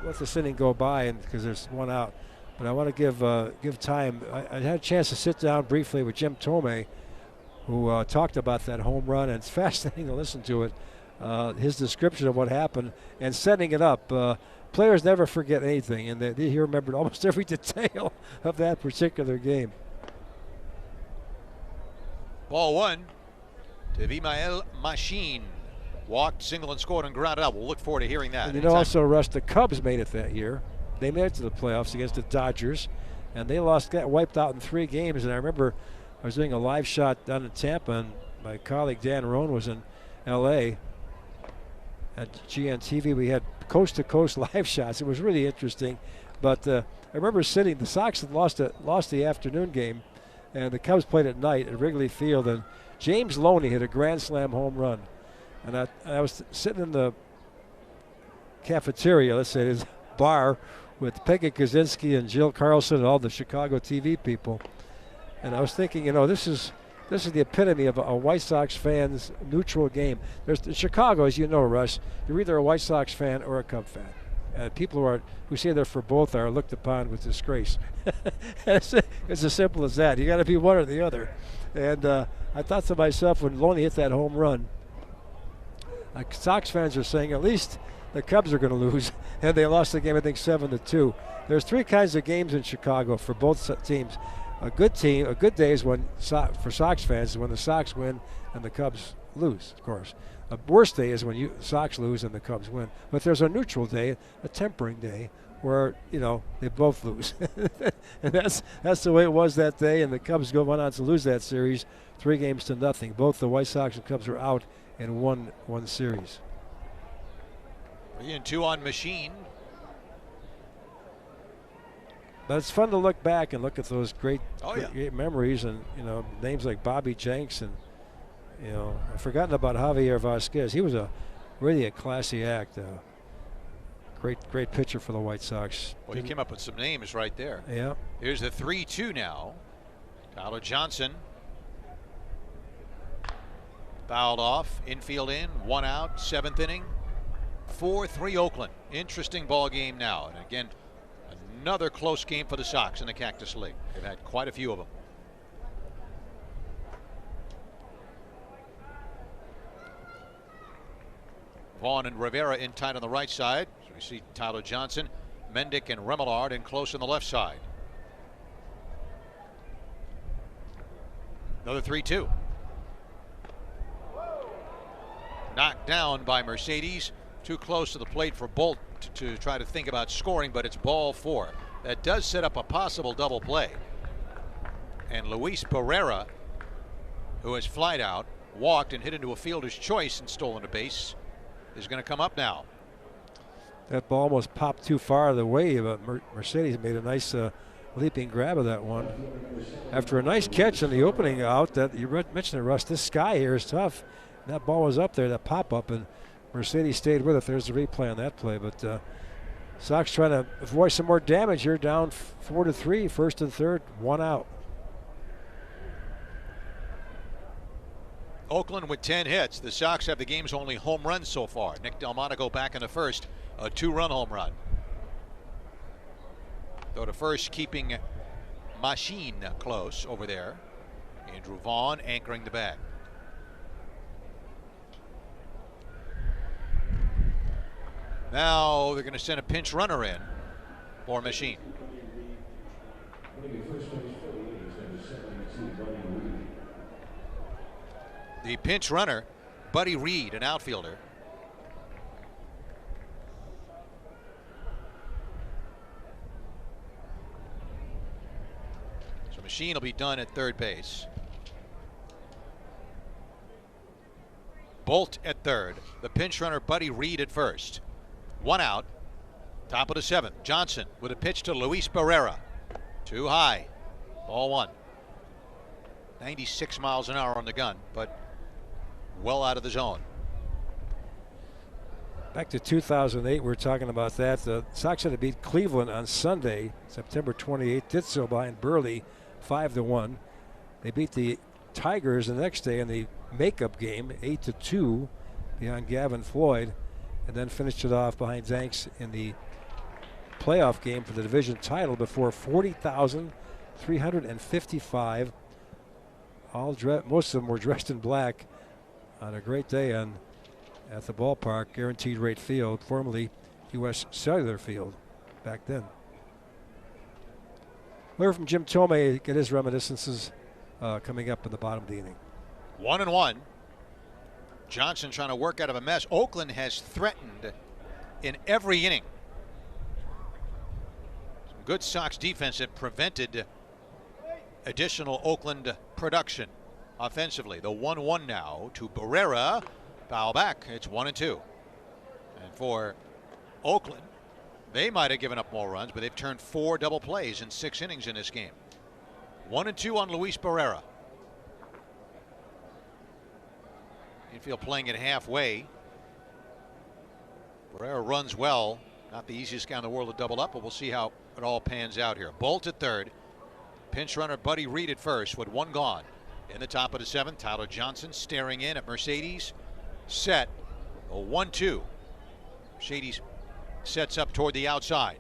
let this inning go by because there's 1 out. But I want to give time. I had a chance to sit down briefly with Jim Thome, who talked about that home run, and it's fascinating to listen to it. His description of what happened and setting it up. Players never forget anything, and he remembered almost every detail of that particular game. Ball 1 to Vimael Machine. Walked, single, and scored and grounded out. We'll look forward to hearing that. And also, Russ, the Cubs made it that year. They made it to the playoffs against the Dodgers, and they got wiped out in 3 games. And I remember I was doing a live shot down in Tampa, and my colleague Dan Roan was in L.A. at GNTV. We had coast-to-coast live shots. It was really interesting. But I remember the Sox had lost the afternoon game, and the Cubs played at night at Wrigley Field, and James Loney hit a grand slam home run. And I was sitting in the cafeteria, let's say this bar, with Peggy Kaczynski and Jill Carlson and all the Chicago TV people. And I was thinking, this is the epitome of a White Sox fan's neutral game. In Chicago, as you know, Russ, you're either a White Sox fan or a Cub fan. People who say they're for both are looked upon with disgrace. It's as simple as that. You got to be one or the other. And I thought to myself, when Loney hit that home run, Sox fans are saying at least the Cubs are going to lose, and they lost the game, I think, 7-2. There's 3 kinds of games in Chicago for both teams. A good day is for Sox fans is when the Sox win and the Cubs lose, of course. A worst day is when Sox lose and the Cubs win. But there's a neutral day, a tempering day, where they both lose, and that's the way it was that day. And the Cubs went on to lose that series 3-0. Both the White Sox and Cubs were out in one series. 3-2 on Machine. But it's fun to look back and look at those great memories, and names like Bobby Jenks, and I've forgotten about Javier Vasquez. He was really a classy act. Great pitcher for the White Sox. Well, he came up with some names right there. Yeah. Here's the 3-2 now. Tyler Johnson fouled off, infield in, 1 out, 7th inning, 4-3 Oakland. Interesting ball game now, and again, another close game for the Sox in the Cactus League. They've had quite a few of them. Vaughn and Rivera in tight on the right side. So we see Tyler Johnson, Mendick and Remillard in close on the left side. Another 3-2. Knocked down by Mercedes. Too close to the plate for Bolt to try to think about scoring, but it's ball 4. That does set up a possible double play. And Luis Barrera, who has flied out, walked and hit into a fielder's choice and stolen a base, is going to come up now. That ball almost popped too far the way, but Mercedes made a nice leaping grab of that one. After a nice catch in the opening out, that you mentioned it, Russ, this sky here is tough. And that ball was up there, that pop-up, and Mercedes stayed with it. There's the replay on that play, but Sox trying to avoid some more damage here, down 4-3, first and third, 1 out. Oakland with 10 hits. The Sox have the game's only home run so far. Nick Delmonico back in the first, a 2-run home run. Though to first, keeping Machine close over there. Andrew Vaughn anchoring the bag. Now they're going to send a pinch runner in for Machine. The pinch runner, Buddy Reed, an outfielder. So Machine will be done at third base. Bolt at third. The pinch runner, Buddy Reed, at first. 1 out. Top of the 7th. Johnson with a pitch to Luis Barrera. Too high. Ball 1. 96 miles an hour on the gun, but well out of the zone. Back to 2008, we were talking about that. The Sox had to beat Cleveland on Sunday, September 28th. Did so behind Burley, 5-1. They beat the Tigers the next day in the makeup game, 8-2, behind Gavin Floyd, and then finished it off behind Zanks in the playoff game for the division title before 40,355. Most of them were dressed in black on a great day at the ballpark, Guaranteed Rate Field, formerly U.S. Cellular Field back then. We'll hear from Jim Thome, get his reminiscences coming up in the bottom of the inning. 1-1. Johnson trying to work out of a mess. Oakland has threatened in every inning. Some Good Sox defense that prevented additional Oakland production offensively. The 1-1 now to Barrera. Foul back. It's 1-2. And for Oakland, they might have given up more runs, but they've turned 4 double plays in 6 innings in this game. 1-2 on Luis Barrera. Infield playing it halfway. Barrera runs well. Not the easiest guy in the world to double up, but we'll see how it all pans out here. Bolt at third. Pinch runner Buddy Reed at first with 1 gone. In the top of the 7th, Tyler Johnson staring in at Mercedes. Set. A 1-2. Mercedes sets up toward the outside.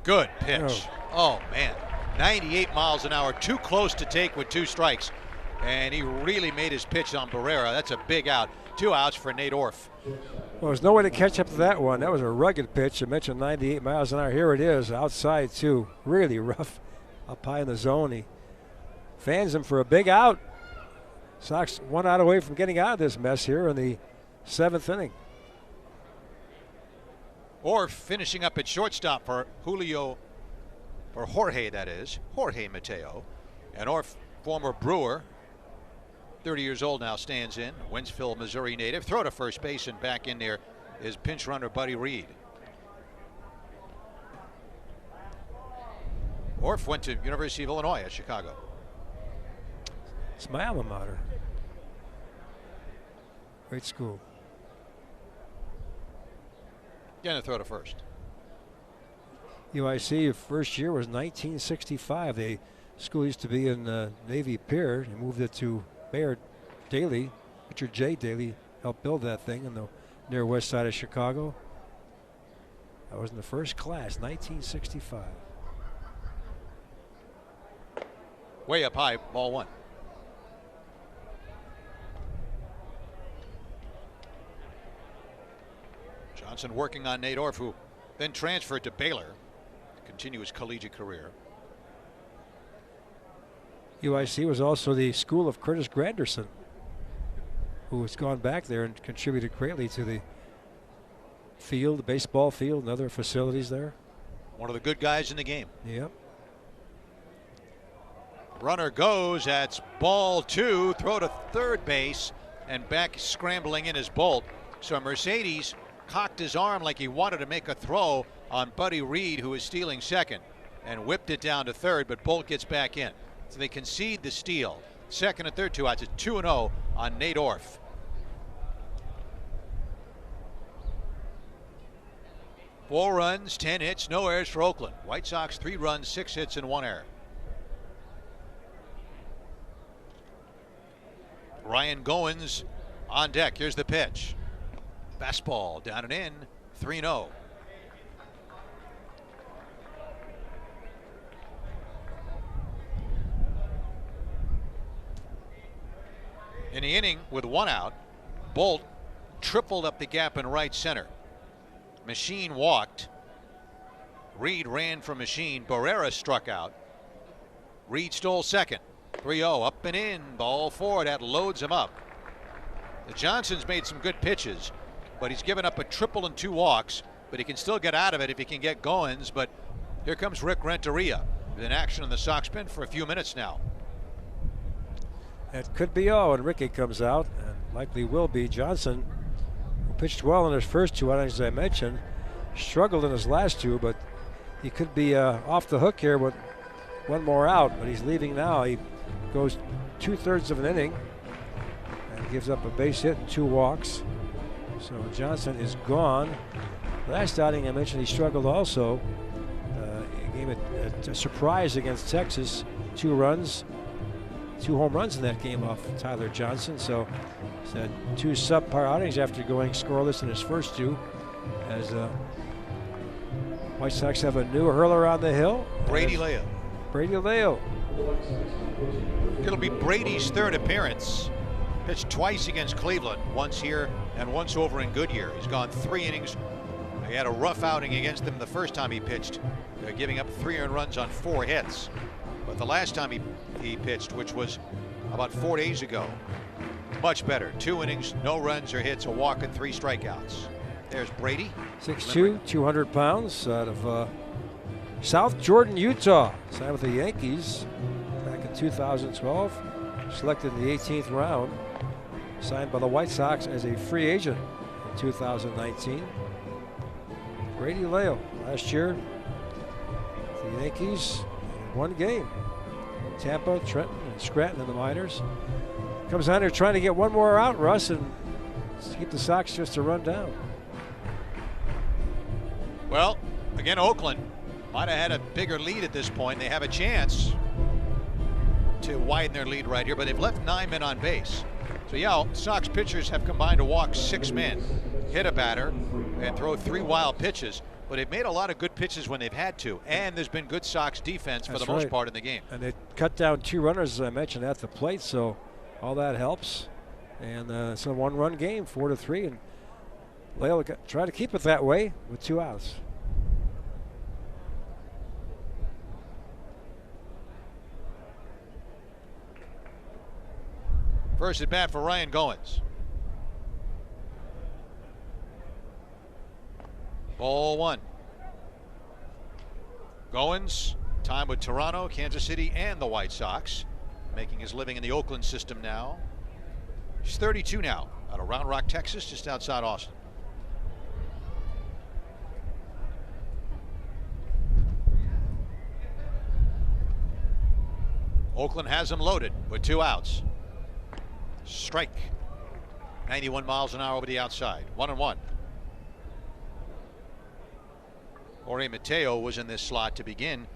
Good pitch. Oh, man. 98 miles an hour. Too close to take with 2 strikes. And he really made his pitch on Barrera. That's a big out. 2 outs for Nate Orf. Well, there's no way to catch up to that one. That was a rugged pitch. I mentioned 98 miles an hour. Here it is, outside too. Really rough up high in the zone. He fans him for a big out. Sox 1 out away from getting out of this mess here in the 7th inning. Orf finishing up at shortstop for Jorge, that is, Jorge Mateo. And Orf, former Brewer, 30 years old now, stands in. Wentzville, Missouri native. Throw to first base, and back in there is pinch runner Buddy Reed. Orf went to University of Illinois at Chicago. It's my alma mater. Great school. Again, a throw to first. UIC first year was 1965. The school used to be in Navy Pier. They moved it to Mayor Daley. Richard J. Daley helped build that thing in the near west side of Chicago. I was in the first class, 1965. Way up high, ball 1. Johnson working on Nate Orf, who then transferred to Baylor to continue his collegiate career. UIC was also the school of Curtis Granderson, who has gone back there and contributed greatly to the field, the baseball field, and other facilities there. One of the good guys in the game. Yep. Runner goes. That's ball 2. Throw to third base, and back scrambling in is Bolt. So Mercedes cocked his arm like he wanted to make a throw on Buddy Reed, who is stealing second, and whipped it down to third, but Bolt gets back in. So they concede the steal. Second and third, 2 outs. It's 2-0 on Nate Orf. Four runs, 10 hits, no errors for Oakland. White Sox 3 runs, 6 hits, and 1 error. Ryan Goins on deck. Here's the pitch. Fastball down and in. 3-0. In the inning with 1 out, Bolt tripled up the gap in right center. Machine walked. Reed ran from Machine. Barrera struck out. Reed stole second. 3-0 up and in. Ball 4. That loads him up. The Johnson's made some good pitches, but he's given up a triple and 2 walks, but he can still get out of it if he can get Goins. But here comes Rick Renteria in action on the Sox pen for a few minutes now. That could be all when Ricky comes out, and likely will be. Johnson, who pitched well in his first 2 outings, as I mentioned, struggled in his last 2, but he could be off the hook here with 1 more out, but he's leaving now. He goes 2/3 of an inning and gives up a base hit and 2 walks. So Johnson is gone. Last outing I mentioned he struggled also. He gave it a surprise against Texas. 2 runs. 2 home runs in that game off Tyler Johnson. So he's had 2 subpar outings after going scoreless in his first 2. As White Sox have a new hurler on the hill. Brady Leo. Brady Leo. It'll be Brady's 3rd appearance. Pitched twice against Cleveland, once here and once over in Goodyear. He's gone 3 innings. He had a rough outing against them the first time he pitched, giving up 3 earned runs on 4 hits. But the last time he pitched, which was about 4 days ago, much better. 2 innings, no runs or hits, a walk and 3 strikeouts. There's Brady. 6'2", 200 pounds, out of South Jordan, Utah. Signed with the Yankees back in 2012. Selected in the 18th round. Signed by the White Sox as a free agent in 2019. Brady Leo, last year, the Yankees, one game. Tampa, Trenton, and Scranton in the minors. Comes on here trying to get one more out, Russ, and keep the Sox just a run down. Well, again, Oakland might have had a bigger lead at this point. They have a chance to widen their lead right here, but they've left 9 men on base. So yeah, Sox pitchers have combined to walk 6 men, hit a batter, and throw 3 wild pitches. But they've made a lot of good pitches when they've had to, and there's been good Sox defense for the most part in the game. And they cut down 2 runners, as I mentioned, at the plate, so all that helps. And it's a 1-run game, 4-3, and Lale try to keep it that way with 2 outs. First at bat for Ryan Goins. Ball 1. Goins, time with Toronto, Kansas City, and the White Sox. Making his living in the Oakland system now. He's 32 now, out of Round Rock, Texas, just outside Austin. Oakland has him loaded with 2 outs. Strike. 91 miles an hour over the outside. 1-1. Jorge Mateo was in this slot to begin.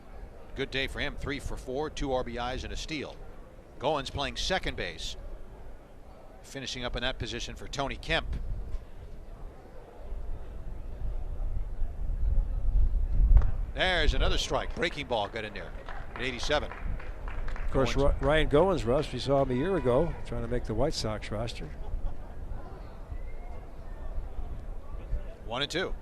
Good day for him. 3 for 4, 2 RBIs and a steal. Goins playing second base. Finishing up in that position for Tony Kemp. There's another strike. Breaking ball got in there at 87. Of course, Ryan Goins, Russ, we saw him a year ago trying to make the White Sox roster. 1-2.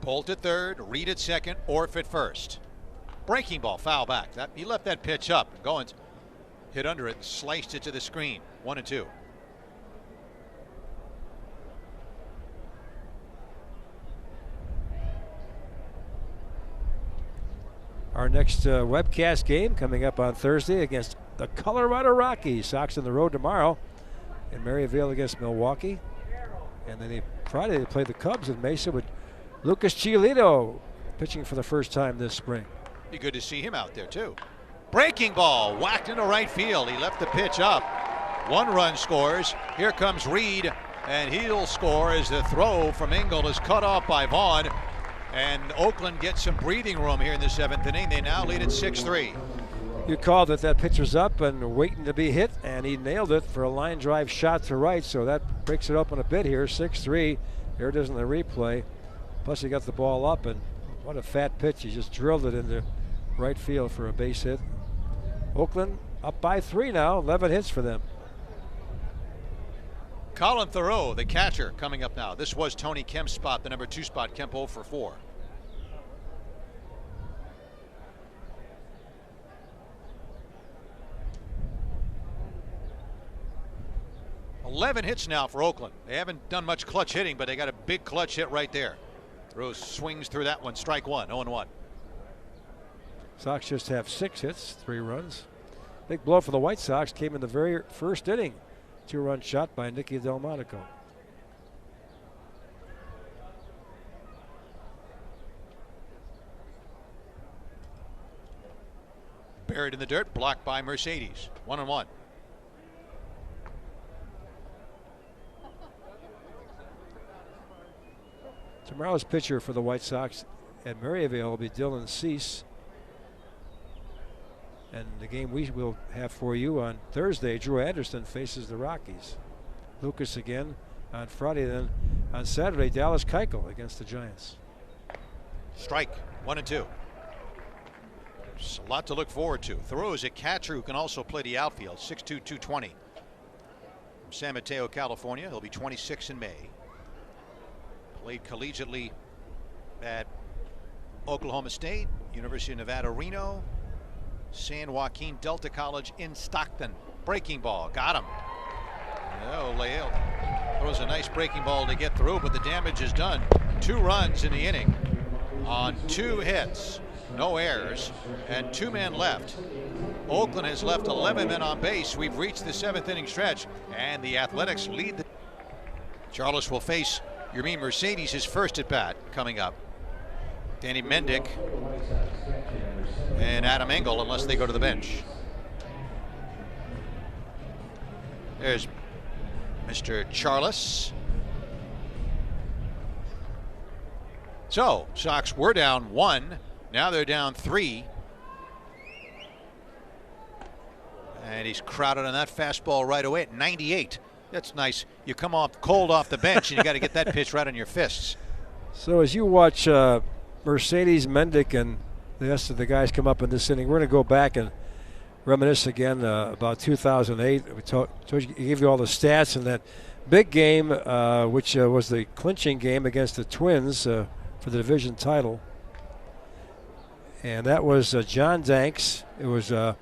Bolt at third, Reed at second, Orf at first. Breaking ball, foul back. He left that pitch up. Goins hit under it, sliced it to the screen. 1-2. Our next webcast game coming up on Thursday against the Colorado Rockies. Sox on the road tomorrow in Maryville against Milwaukee. And then Friday they play the Cubs in Mesa with Lucas Giolito pitching for the first time this spring. Be good to see him out there too. Breaking ball, whacked into right field. He left the pitch up. 1 run scores. Here comes Reed, and he'll score as the throw from Engel is cut off by Vaughn. And Oakland gets some breathing room here in the 7th inning. They now lead at 6-3. You called it. That pitcher's up and waiting to be hit, and he nailed it for a line drive shot to right. So that breaks it open a bit here. 6-3. There it is in the replay. Plus he got the ball up, and what a fat pitch. He just drilled it into right field for a base hit. Oakland up by 3 now. 11 hits for them. Colin Thoreau, the catcher, coming up now. This was Tony Kemp's spot, the number 2 spot. Kemp 0 for 4. $11 hits now for Oakland. They haven't done much clutch hitting, but they got a big clutch hit right there. Thoreau swings through that one. Strike 1, 0-1. Sox just have 6 hits, 3 runs. Big blow for the White Sox came in the very first inning. 2-run shot by Nicky Delmonico. Buried in the dirt, blocked by Mercedes. 1-1. Tomorrow's pitcher for the White Sox at Maryville will be Dylan Cease. And the game we will have for you on Thursday, Drew Anderson faces the Rockies. Lucas again on Friday. Then on Saturday, Dallas Keuchel against the Giants. Strike, 1-2. There's a lot to look forward to. Thoreau is a catcher who can also play the outfield. 6'2", 220. From San Mateo, California. He'll be 26 in May. Played collegiately at Oklahoma State, University of Nevada, Reno, San Joaquin Delta College in Stockton. Breaking ball, got him. Oh, Leal throws a nice breaking ball to get through, but the damage is done. 2 runs in the inning on 2 hits, no errors, and 2 men left. Oakland has left 11 men on base. We've reached the 7th inning stretch, and the Athletics lead. Charles will face Yermin Mercedes, his first at bat coming up. Danny Mendick and Adam Engel, unless they go to the bench. There's Mr. Charles. So, Sox were down 1. Now they're down 3. And he's crowded on that fastball right away at 98. That's nice. You come off cold off the bench and you got to get that pitch right on your fists. So as you watch Mercedes, Mendick, and the rest of the guys come up in this inning, we're going to go back and reminisce again about 2008. We gave you all the stats in that big game, which was the clinching game against the Twins for the division title. And that was John Danks. It was a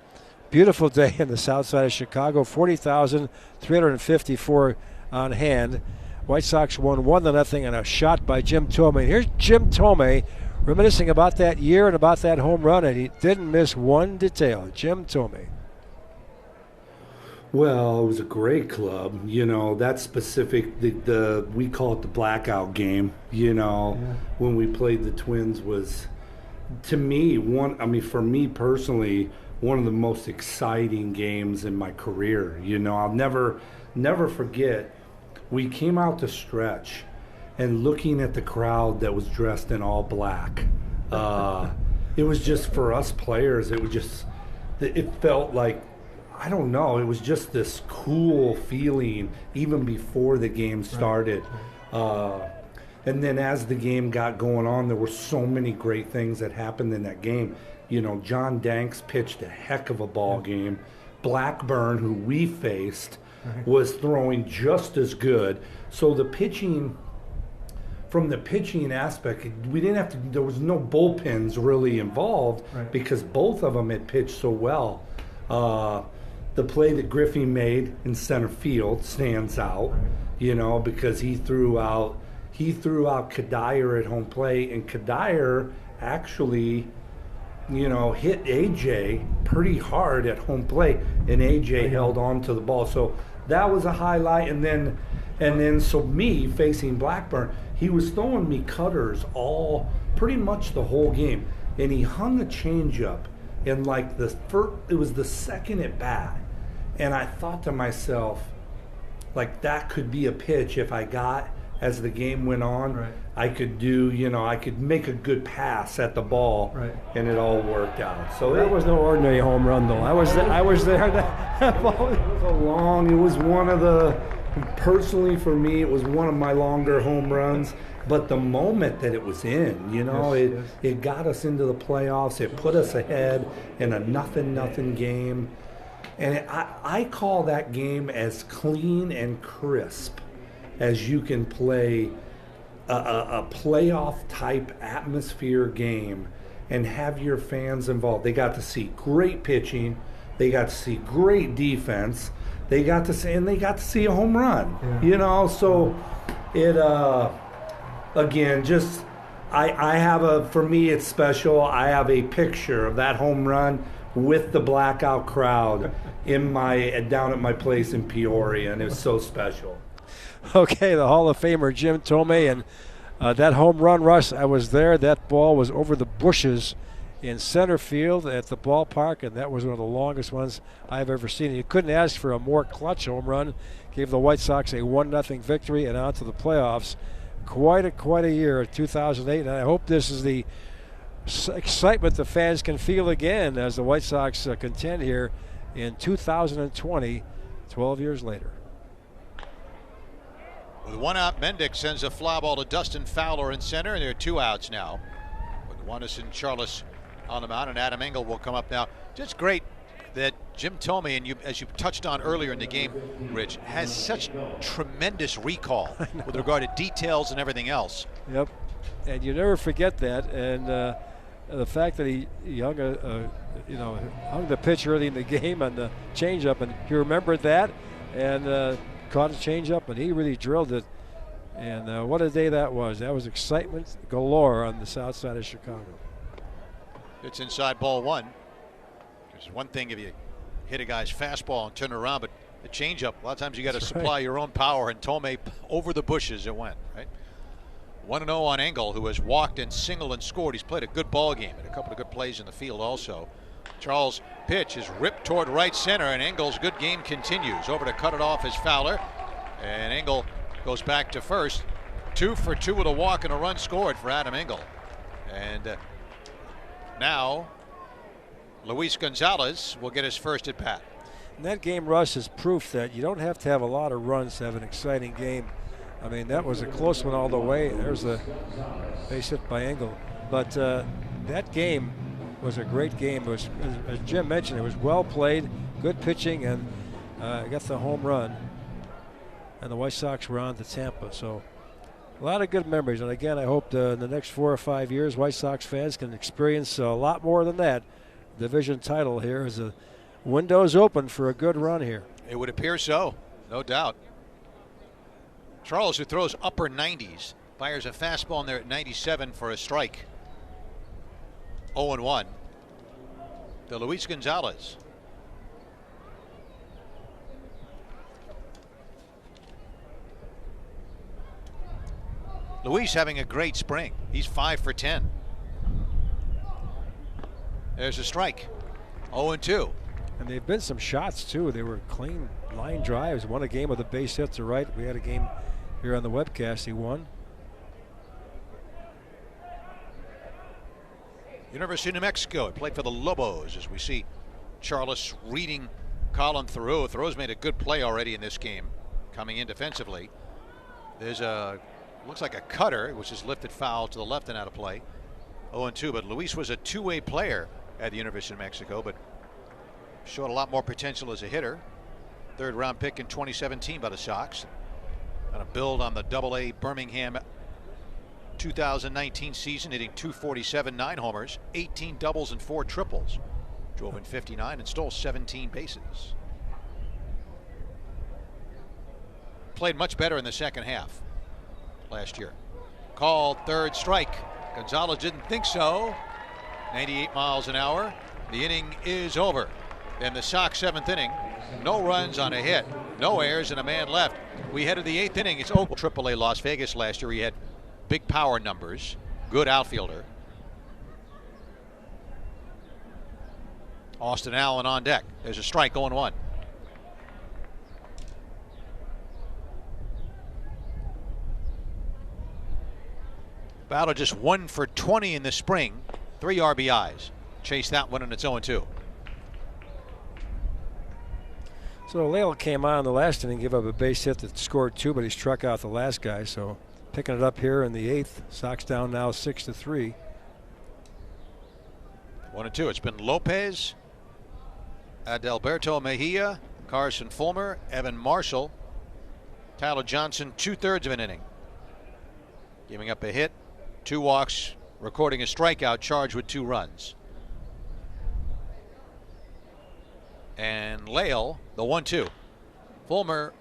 beautiful day in the south side of Chicago. 40,354 on hand. White Sox won 1-0 and a shot by Jim Thome. And here's Jim Thome reminiscing about that year and about that home run, and he didn't miss one detail. Jim Thome. Well, it was a great club. You know, that specific, the we call it the blackout game, you know, when we played the Twins was, to me, for me personally, one of the most exciting games in my career. You know, I'll never forget, we came out to stretch and looking at the crowd that was dressed in all black. It was just, for us players, it felt like, I don't know, it was just this cool feeling even before the game started. And then as the game got going on, there were so many great things that happened in that game. You know, John Danks pitched a heck of a ball game. Blackburn, who we faced, was throwing just as good. So the pitching, from the pitching aspect, we didn't have to, there was no bullpens really involved because both of them had pitched so well. The play that Griffey made in center field stands out, you know, because he threw out Kadire at home plate, and Kadire actually, you know, hit AJ pretty hard at home plate, and AJ held on to the ball. So that was a highlight. And then so me facing Blackburn, he was throwing me cutters pretty much the whole game, and he hung a changeup in like it was the second at bat, and I thought to myself, like, that could be a pitch if I got, as the game went on, I could do, you know, I could make a good pass at the ball, and it all worked out. So that was no ordinary home run, though. I was there. That ball it was one of the, personally for me, it was one of my longer home runs. But the moment that it was in, you know, it got us into the playoffs. It put us ahead in a 0-0 game. And I call that game as clean and crisp as you can play a playoff type atmosphere game and have your fans involved. They got to see great pitching, they got to see great defense, they got to see a home run. You know, so it again, just I have for me it's special. I have a picture of that home run with the blackout crowd down at my place in Peoria, and it's so special. Okay, the Hall of Famer Jim Thome, and that home run, Russ, I was there. That ball was over the bushes in center field at the ballpark, and that was one of the longest ones I've ever seen. You couldn't ask for a more clutch home run. Gave the White Sox a 1-0 victory and on to the playoffs. Quite a year, 2008, and I hope this is the excitement the fans can feel again as the White Sox contend here in 2020, 12 years later. With 1 out, Mendick sends a fly ball to Dustin Fowler in center, and there are 2 outs now. With Wanderson Charles on the mound, and Adam Engel will come up now. Just great that Jim Thome, and as you touched on earlier in the game, Rich, has such tremendous recall with regard to details and everything else. Yep, and you never forget that. And the fact that he hung a hung the pitch early in the game on the changeup, and he remembered that and caught a changeup, and he really drilled it. And what a day that was. That was excitement galore on the south side of Chicago. It's inside ball one. There's one thing if you hit a guy's fastball and turn it around, but the changeup, a lot of times you got to supply your own power, and Thome over the bushes it went, right? 1-0 on Engel, who has walked and singled and scored. He's played a good ball game and a couple of good plays in the field also. Charles' pitch is ripped toward right center, and Engel's good game continues. Over to cut it off is Fowler, and Engel goes back to first. 2 for 2 with a walk and a run scored for Adam Engel. And now Luis Gonzalez will get his first at bat. And that game, Russ, is proof that you don't have to have a lot of runs to have an exciting game. I mean, that was a close one all the way. There's a base hit by Engel. But that game was a great game. It was, as Jim mentioned, it was well played, good pitching, and got the home run. And the White Sox were on to Tampa. So a lot of good memories. And again, I hope in the next 4 or 5 years, White Sox fans can experience a lot more than that. Division title here as the window's open for a good run here. It would appear so, no doubt. Charles, who throws upper 90s, fires a fastball in there at 97 for a strike. 0-1 to Luis Gonzalez. Luis having a great spring. He's 5 for 10. There's a strike. 0-2. And they've been some shots too. They were clean line drives. Won a game with a base hit to right. We had a game here on the webcast he won. University of New Mexico. He played for the Lobos, as we see Charles reading Colin Theroux. Theroux's made a good play already in this game, coming in defensively. There's looks like a cutter, which is lifted foul to the left and out of play. 0-2, but Luis was a two-way player at the University of Mexico, but showed a lot more potential as a hitter. 3rd round pick in 2017 by the Sox. Going to build on the Double-A Birmingham 2019 season, hitting .247, 9 homers, 18 doubles and 4 triples. Drove in 59 and stole 17 bases. Played much better in the second half last year. Called 3rd strike. Gonzalez didn't think so. 98 miles an hour. The inning is over. In the Sox 7th inning, no runs on a hit, no errors, and a man left. We head to the 8th inning. It's Oakland, AAA Las Vegas last year. He had big power numbers, good outfielder. Austin Allen on deck. There's a strike, 0-1. Battle just 1 for 20 in the spring, 3 RBIs. Chase that one, and it's 0-2. So Leal came on in the last inning, gave up a base hit that scored 2, but he struck out the last guy. So picking it up here in the 8th. Sox down now 6-3. 1-2. It's been Lopez, Adalberto Mejia, Carson Fulmer, Evan Marshall, Tyler Johnson, 2/3 of an inning. Giving up a hit, 2 walks, recording a strikeout, charged with 2 runs. And Leal, the 1-2. Fulmer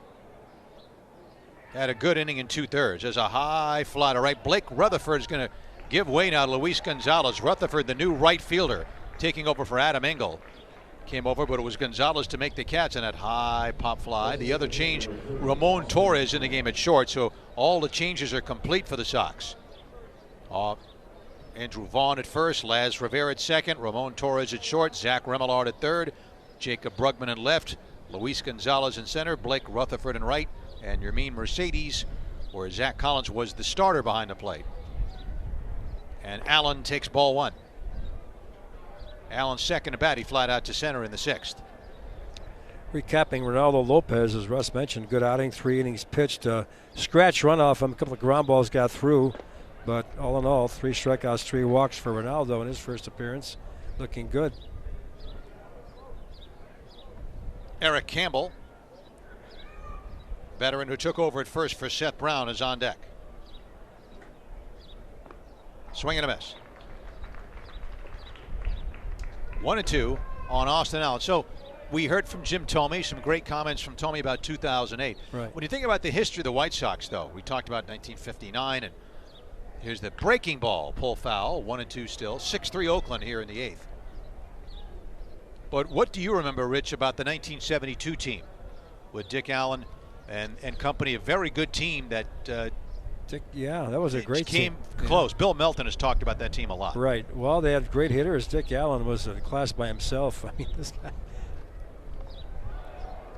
had a good inning in 2/3. There's a high fly to right. Blake Rutherford is going to give way now to Luis Gonzalez. Rutherford, the new right fielder, taking over for Adam Engel. Came over, but it was Gonzalez to make the catch on that high pop fly. The other change, Ramon Torres in the game at short, so all the changes are complete for the Sox. Andrew Vaughn at first, Laz Rivera at second, Ramon Torres at short, Zach Remillard at third, Jacob Brugman in left, Luis Gonzalez in center, Blake Rutherford in right, and Yermin Mercedes, where Zach Collins was the starter behind the plate. And Allen takes ball 1. Allen's second at bat, he flied out to center in the 6th. Recapping Ronaldo Lopez, as Russ mentioned, good outing, 3 innings pitched. Scratch run off him, a couple of ground balls got through, but all in all, 3 strikeouts, 3 walks for Ronaldo in his first appearance. Looking good. Eric Campbell, veteran who took over at first for Seth Brown, is on deck. Swing and a miss. 1-2 on Austin Allen. So we heard from Jim Thome, some great comments from Thome about 2008. Right. When you think about the history of the White Sox, though, we talked about 1959, and here's the breaking ball, pull foul, 1-2 still, 6-3 Oakland here in the 8th. But what do you remember, Rich, about the 1972 team with Dick Allen and company, a very good team that yeah, that was a great team. Came close. Yeah. Bill Melton has talked about that team a lot. Right. Well, they had great hitters. Dick Allen was a class by himself. I mean, this guy.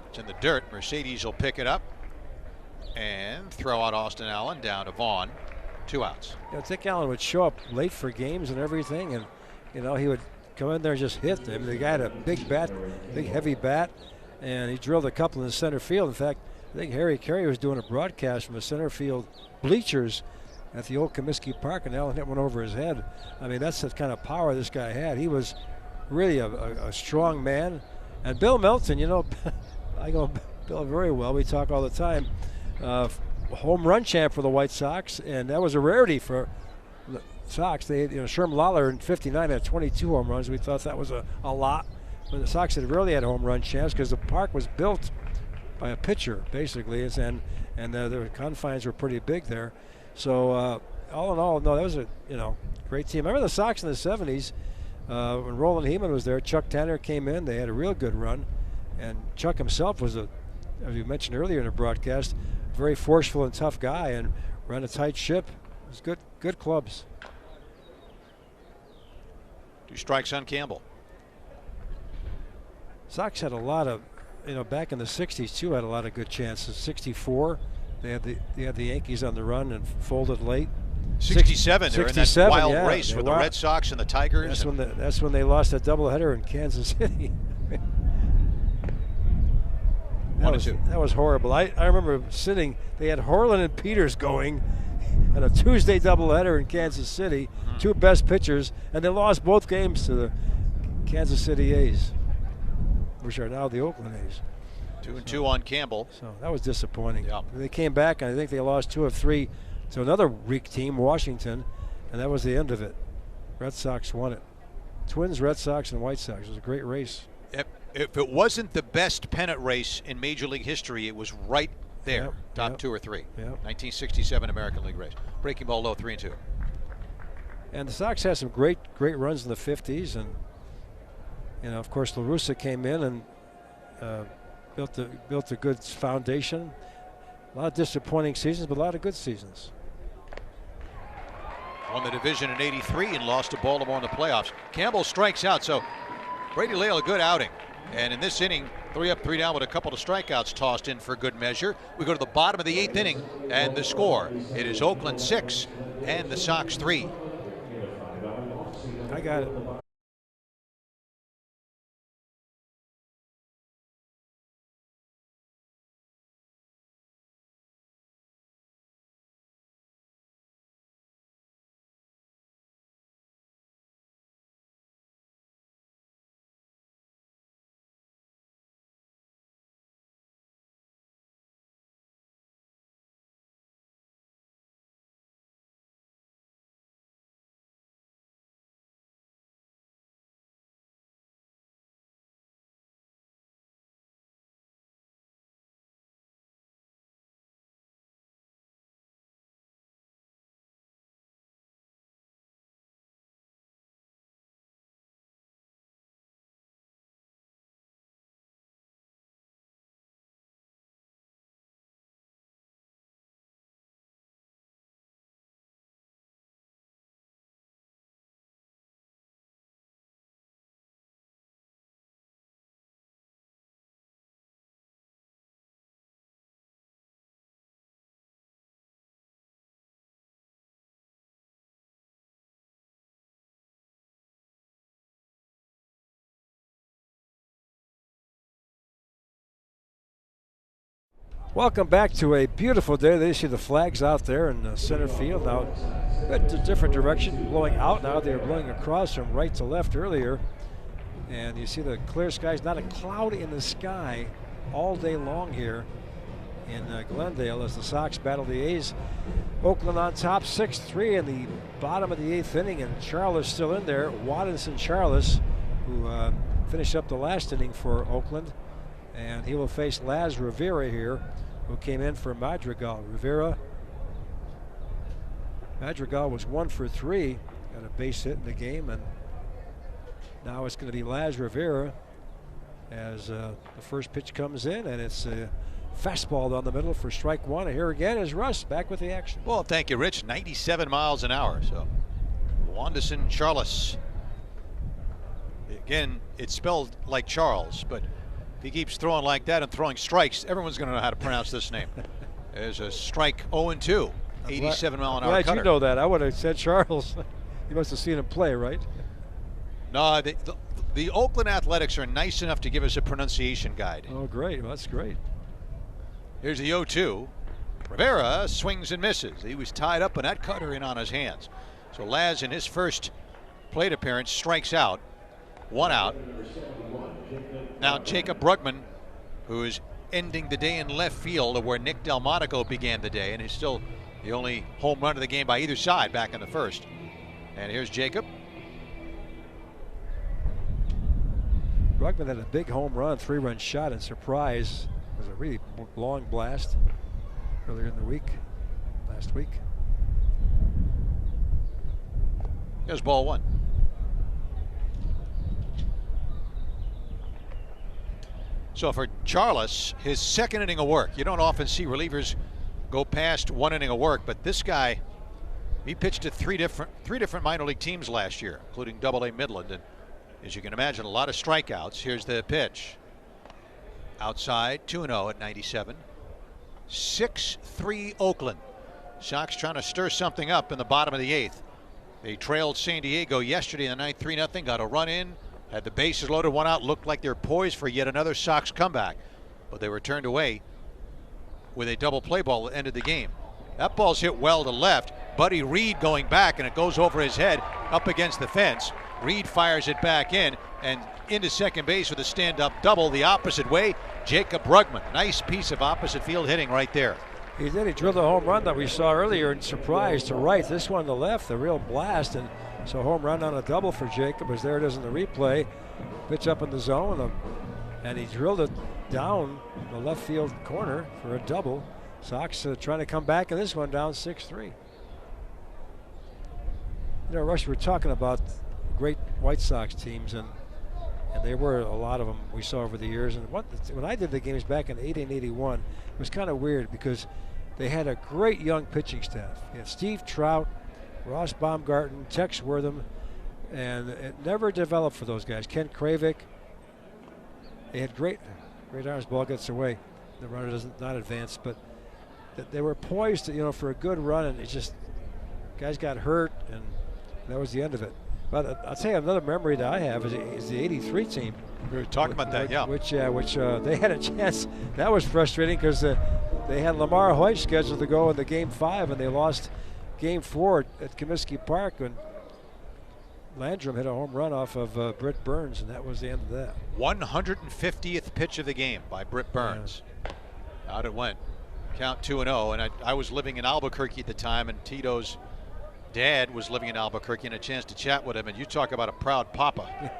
It's in the dirt. Mercedes will pick it up and throw out Austin Allen down to Vaughn. 2 outs. You know, Dick Allen would show up late for games and everything, and he would come in there and just hit them. The guy had a big bat, big heavy bat, and he drilled a couple in the center field. In fact, I think Harry Carey was doing a broadcast from the center field bleachers at the old Comiskey Park, and Allen hit one over his head. I mean, that's the kind of power this guy had. He was really a strong man. And Bill Melton, I know Bill very well. We talk all the time. Home run champ for the White Sox, and that was a rarity for the Sox. They, Sherm Lawler in '59 had 22 home runs. We thought that was a lot. When the Sox had rarely had home run champs because the park was built by a pitcher, basically, and the confines were pretty big there. So all in all, no, that was a great team. I remember the Sox in the '70s when Roland Heeman was there. Chuck Tanner came in. They had a real good run, and Chuck himself was as you mentioned earlier in the broadcast, very forceful and tough guy, and ran a tight ship. It was good clubs. 2 strikes on Campbell. Sox had a lot of, back in the '60s too, had a lot of good chances. '64, they had the Yankees on the run and folded late. '67, they were in that wild race with the Red Sox and the Tigers. That's when they lost a doubleheader in Kansas City. That was horrible. I remember sitting. They had Horland and Peters going on a Tuesday doubleheader in Kansas City. 2 best pitchers, and they lost both games to the Kansas City A's, which are now the Oakland A's. 2-2 on Campbell. So that was disappointing. Yeah. They came back, and I think they lost 2 of 3 to another weak team, Washington, and that was the end of it. Red Sox won it. Twins, Red Sox, and White Sox. It was a great race. If it wasn't the best pennant race in Major League history, it was right there, top 2 or 3. 1967 American League race. Breaking ball low, 3-2. And the Sox had some great runs in the '50s, and of course La Russa came in and built a good foundation. A lot of disappointing seasons, but a lot of good seasons. Won the division in '83 and lost to Baltimore in the playoffs. Campbell strikes out, so Brady Lale a good outing. And in this inning, 3 up, 3 down with a couple of strikeouts tossed in for good measure. We go to the bottom of the 8th inning, and the score, it is Oakland 6 and the Sox 3. I got it. Welcome back to a beautiful day. They see the flags out there in the center field now. A different direction, blowing out now. They were blowing across from right to left earlier. And you see the clear skies, not a cloud in the sky all day long here in Glendale as the Sox battle the A's. Oakland on top, 6-3 in the bottom of the 8th inning, and Charles still in there. Waddinson Charles who finished up the last inning for Oakland. And he will face Laz Rivera here, who came in for Madrigal. Madrigal was 1 for 3, got a base hit in the game, and now it's going to be Laz Rivera as the first pitch comes in, and it's a fastball down the middle for strike one. And here again is Russ back with the action. Well, thank you, Rich. 97 miles an hour. So, Wanderson Charles. Again, it's spelled like Charles, but if he keeps throwing like that and throwing strikes, everyone's going to know how to pronounce this name. There's a strike 0-2, 87 mile an hour glad cutter. You know that. I would have said Charles. You must have seen him play, right? No, the Oakland Athletics are nice enough to give us a pronunciation guide. Oh, great. Well, that's great. Here's the 0-2. Rivera swings and misses. He was tied up and that cutter in on his hands. So Laz, in his first plate appearance, strikes out. 1 out. Now Jacob Brugman, who is ending the day in left field, where Nick Delmonico began the day, and is still the only home run of the game by either side back in the first. And here's Jacob. Brugman had a big home run, 3-run shot in Surprise. It was a really long blast earlier in the week, last week. Here's ball 1. So for Charles, his second inning of work. You don't often see relievers go past 1 inning of work, but this guy, he pitched to three different minor league teams last year, including Double-A Midland, and as you can imagine, a lot of strikeouts. Here's the pitch. Outside, 2-0 at 97. 6-3 Oakland. Sox trying to stir something up in the bottom of the 8th. They trailed San Diego yesterday in the ninth, 3-0. Got a run in. Had the bases loaded, 1 out. Looked like they're poised for yet another Sox comeback. But they were turned away with a double play ball that ended the game. That ball's hit well to left. Buddy Reed going back, and it goes over his head up against the fence. Reed fires it back in and into second base with a stand-up double the opposite way. Jacob Brugman. Nice piece of opposite field hitting right there. He did. He drilled a home run that we saw earlier in Surprise to right. This one to left, a real blast. And so home run on a double for Jacob, as there it is in the replay. Pitch up in the zone, and he drilled it down the left field corner for a double. Sox trying to come back in this one, down 6-3. You know, Rush, we're talking about great White Sox teams, and there were a lot of them we saw over the years. And when I did the games back in 80 and 81, it was kind of weird because they had a great young pitching staff. You had Steve Trout, Ross Baumgarten, Tex Wortham, and it never developed for those guys. Ken Kravick. They had great arms. Ball gets away. The runner does not advance, but they were poised, for a good run, and it just guys got hurt, and that was the end of it. But I'll tell you another memory that I have is the '83 team. We were talking about that, yeah. Which they had a chance. That was frustrating because they had Lamar Hoyt scheduled to go in the Game 5, and they lost Game 4 at Comiskey Park when Landrum hit a home run off of Britt Burns, and that was the end of that. 150th pitch of the game by Britt Burns. Yeah. Out it went. Count 2-0, and I was living in Albuquerque at the time, and Tito's dad was living in Albuquerque, and a chance to chat with him, and you talk about a proud papa.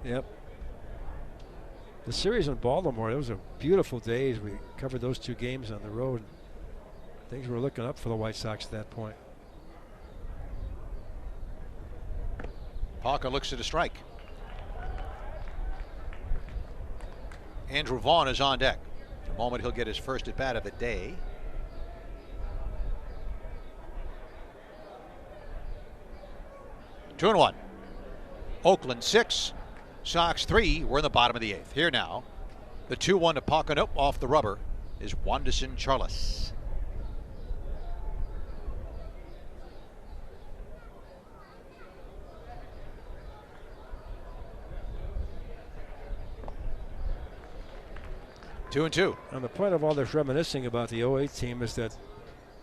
Yep. The series in Baltimore, it was a beautiful day. We covered those 2 games on the road. Things were looking up for the White Sox at that point. Parker looks at a strike. Andrew Vaughn is on deck. In a moment, he'll get his first at bat of the day. Two and one. Oakland 6, Sox 3. We're in the bottom of the 8th. Here now, the 2-1 to Parker. Nope, off the rubber is Wanderson Charles. Two and two. And the point of all this reminiscing about the 08 team is that,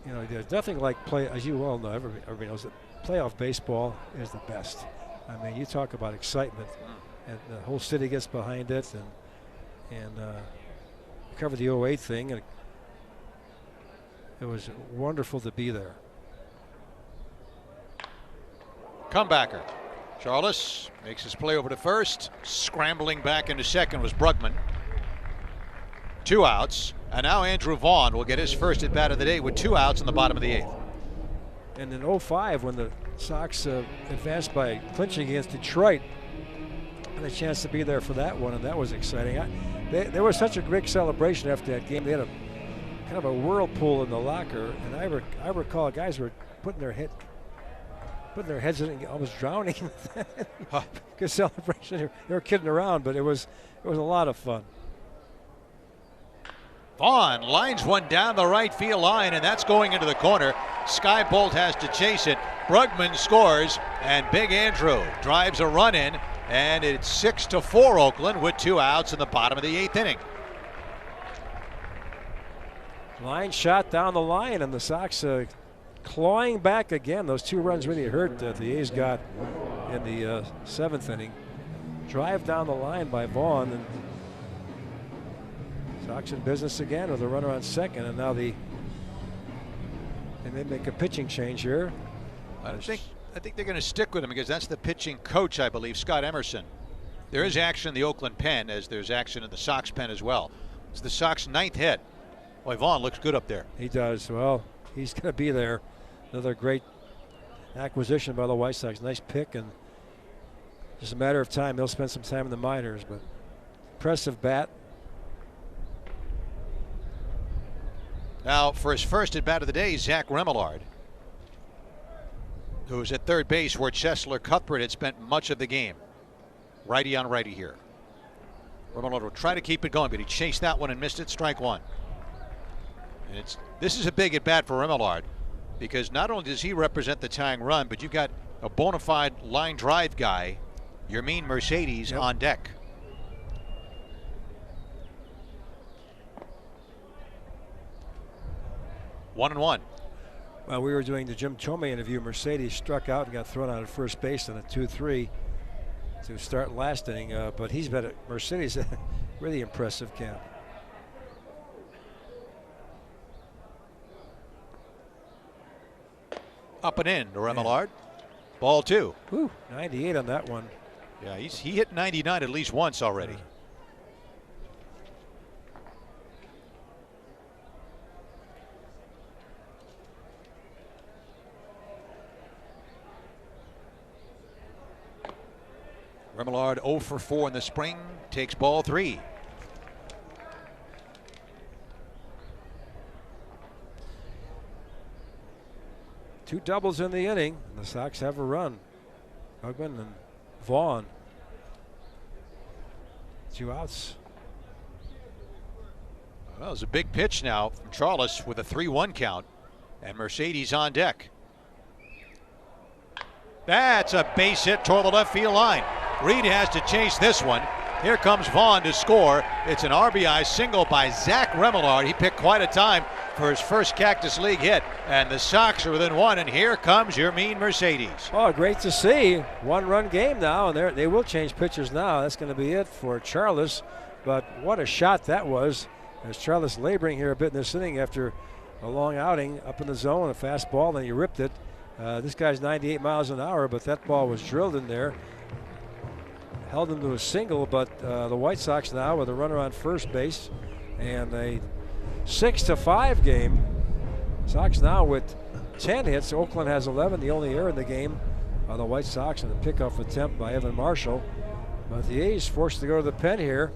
there's nothing like as you well know, everybody knows that playoff baseball is the best. I mean, you talk about excitement, and the whole city gets behind it, and cover the 08 thing, and it was wonderful to be there. Comebacker. Charles makes his play over to first. Scrambling back into second was Brugman. 2 outs. And now Andrew Vaughn will get his first at bat of the day with 2 outs in the bottom of the 8th. And in 05, when the Sox advanced by clinching against Detroit, I had a chance to be there for that one, and that was exciting. There was such a great celebration after that game. They had a kind of a whirlpool in the locker, and I recall guys were putting their heads in and almost drowning. Good celebration. They were kidding around, but it was a lot of fun. Vaughn lines one down the right field line, and that's going into the corner. Sky Bolt has to chase it. Brugman scores, and Big Andrew drives a run in, and it's 6-4 Oakland with 2 outs in the bottom of the 8th inning. Line shot down the line, and the Sox clawing back again. Those 2 runs really hurt that the A's got in the 7th inning. Drive down the line by Vaughn, and Sox in business again with a runner on second, and now they may make a pitching change here. I think they're going to stick with him because that's the pitching coach, I believe, Scott Emerson. There is action in the Oakland pen, as there's action in the Sox pen as well. It's the Sox 9th hit. Boy, Vaughn looks good up there. He does. Well, he's going to be there. Another great acquisition by the White Sox. Nice pick, and just a matter of time. They'll spend some time in the minors, but impressive bat. Now, for his first at bat of the day, Zach Remillard, who's at third base where Chesler Cuthbert had spent much of the game. Righty on righty here. Remillard will try to keep it going, but he chased that one and missed it. Strike one. And this is a big at bat for Remillard, because not only does he represent the tying run, but you've got a bona fide line drive guy, Yermin Mercedes, on deck. One and one. While we were doing the Jim Thome interview, Mercedes struck out and got thrown out at first base on a 2-3 to start last inning. But he's been Mercedes, really impressive camp. Up and in to Remillard. Ball 2. Whew, 98 on that one. Yeah, he hit 99 at least once already. Remillard 0 for 4 in the spring, takes ball 3. Two doubles in the inning. The Sox have a run. Hugman and Vaughn. 2 outs. Well, it was a big pitch now from Charles with a 3-1 count, and Mercedes on deck. That's a base hit toward the left field line. Reed has to chase this one. Here comes Vaughn to score. It's an RBI single by Zach Remillard. He picked quite a time for his first Cactus League hit, and the Sox are within 1, and here comes Yermin Mercedes. Oh, great to see. 1-run game now, and they will change pitchers now. That's going to be it for Charles, but what a shot that was, as Charles laboring here a bit in this inning after a long outing up in the zone, a fastball, and he ripped it. This guy's 98 miles an hour, but that ball was drilled in there. Held him to a single, but the White Sox now with a runner on first base, and a 6-5 game. Sox now with 10 hits. Oakland has 11. The only error in the game are the White Sox and a pickoff attempt by Evan Marshall. But the A's forced to go to the pen here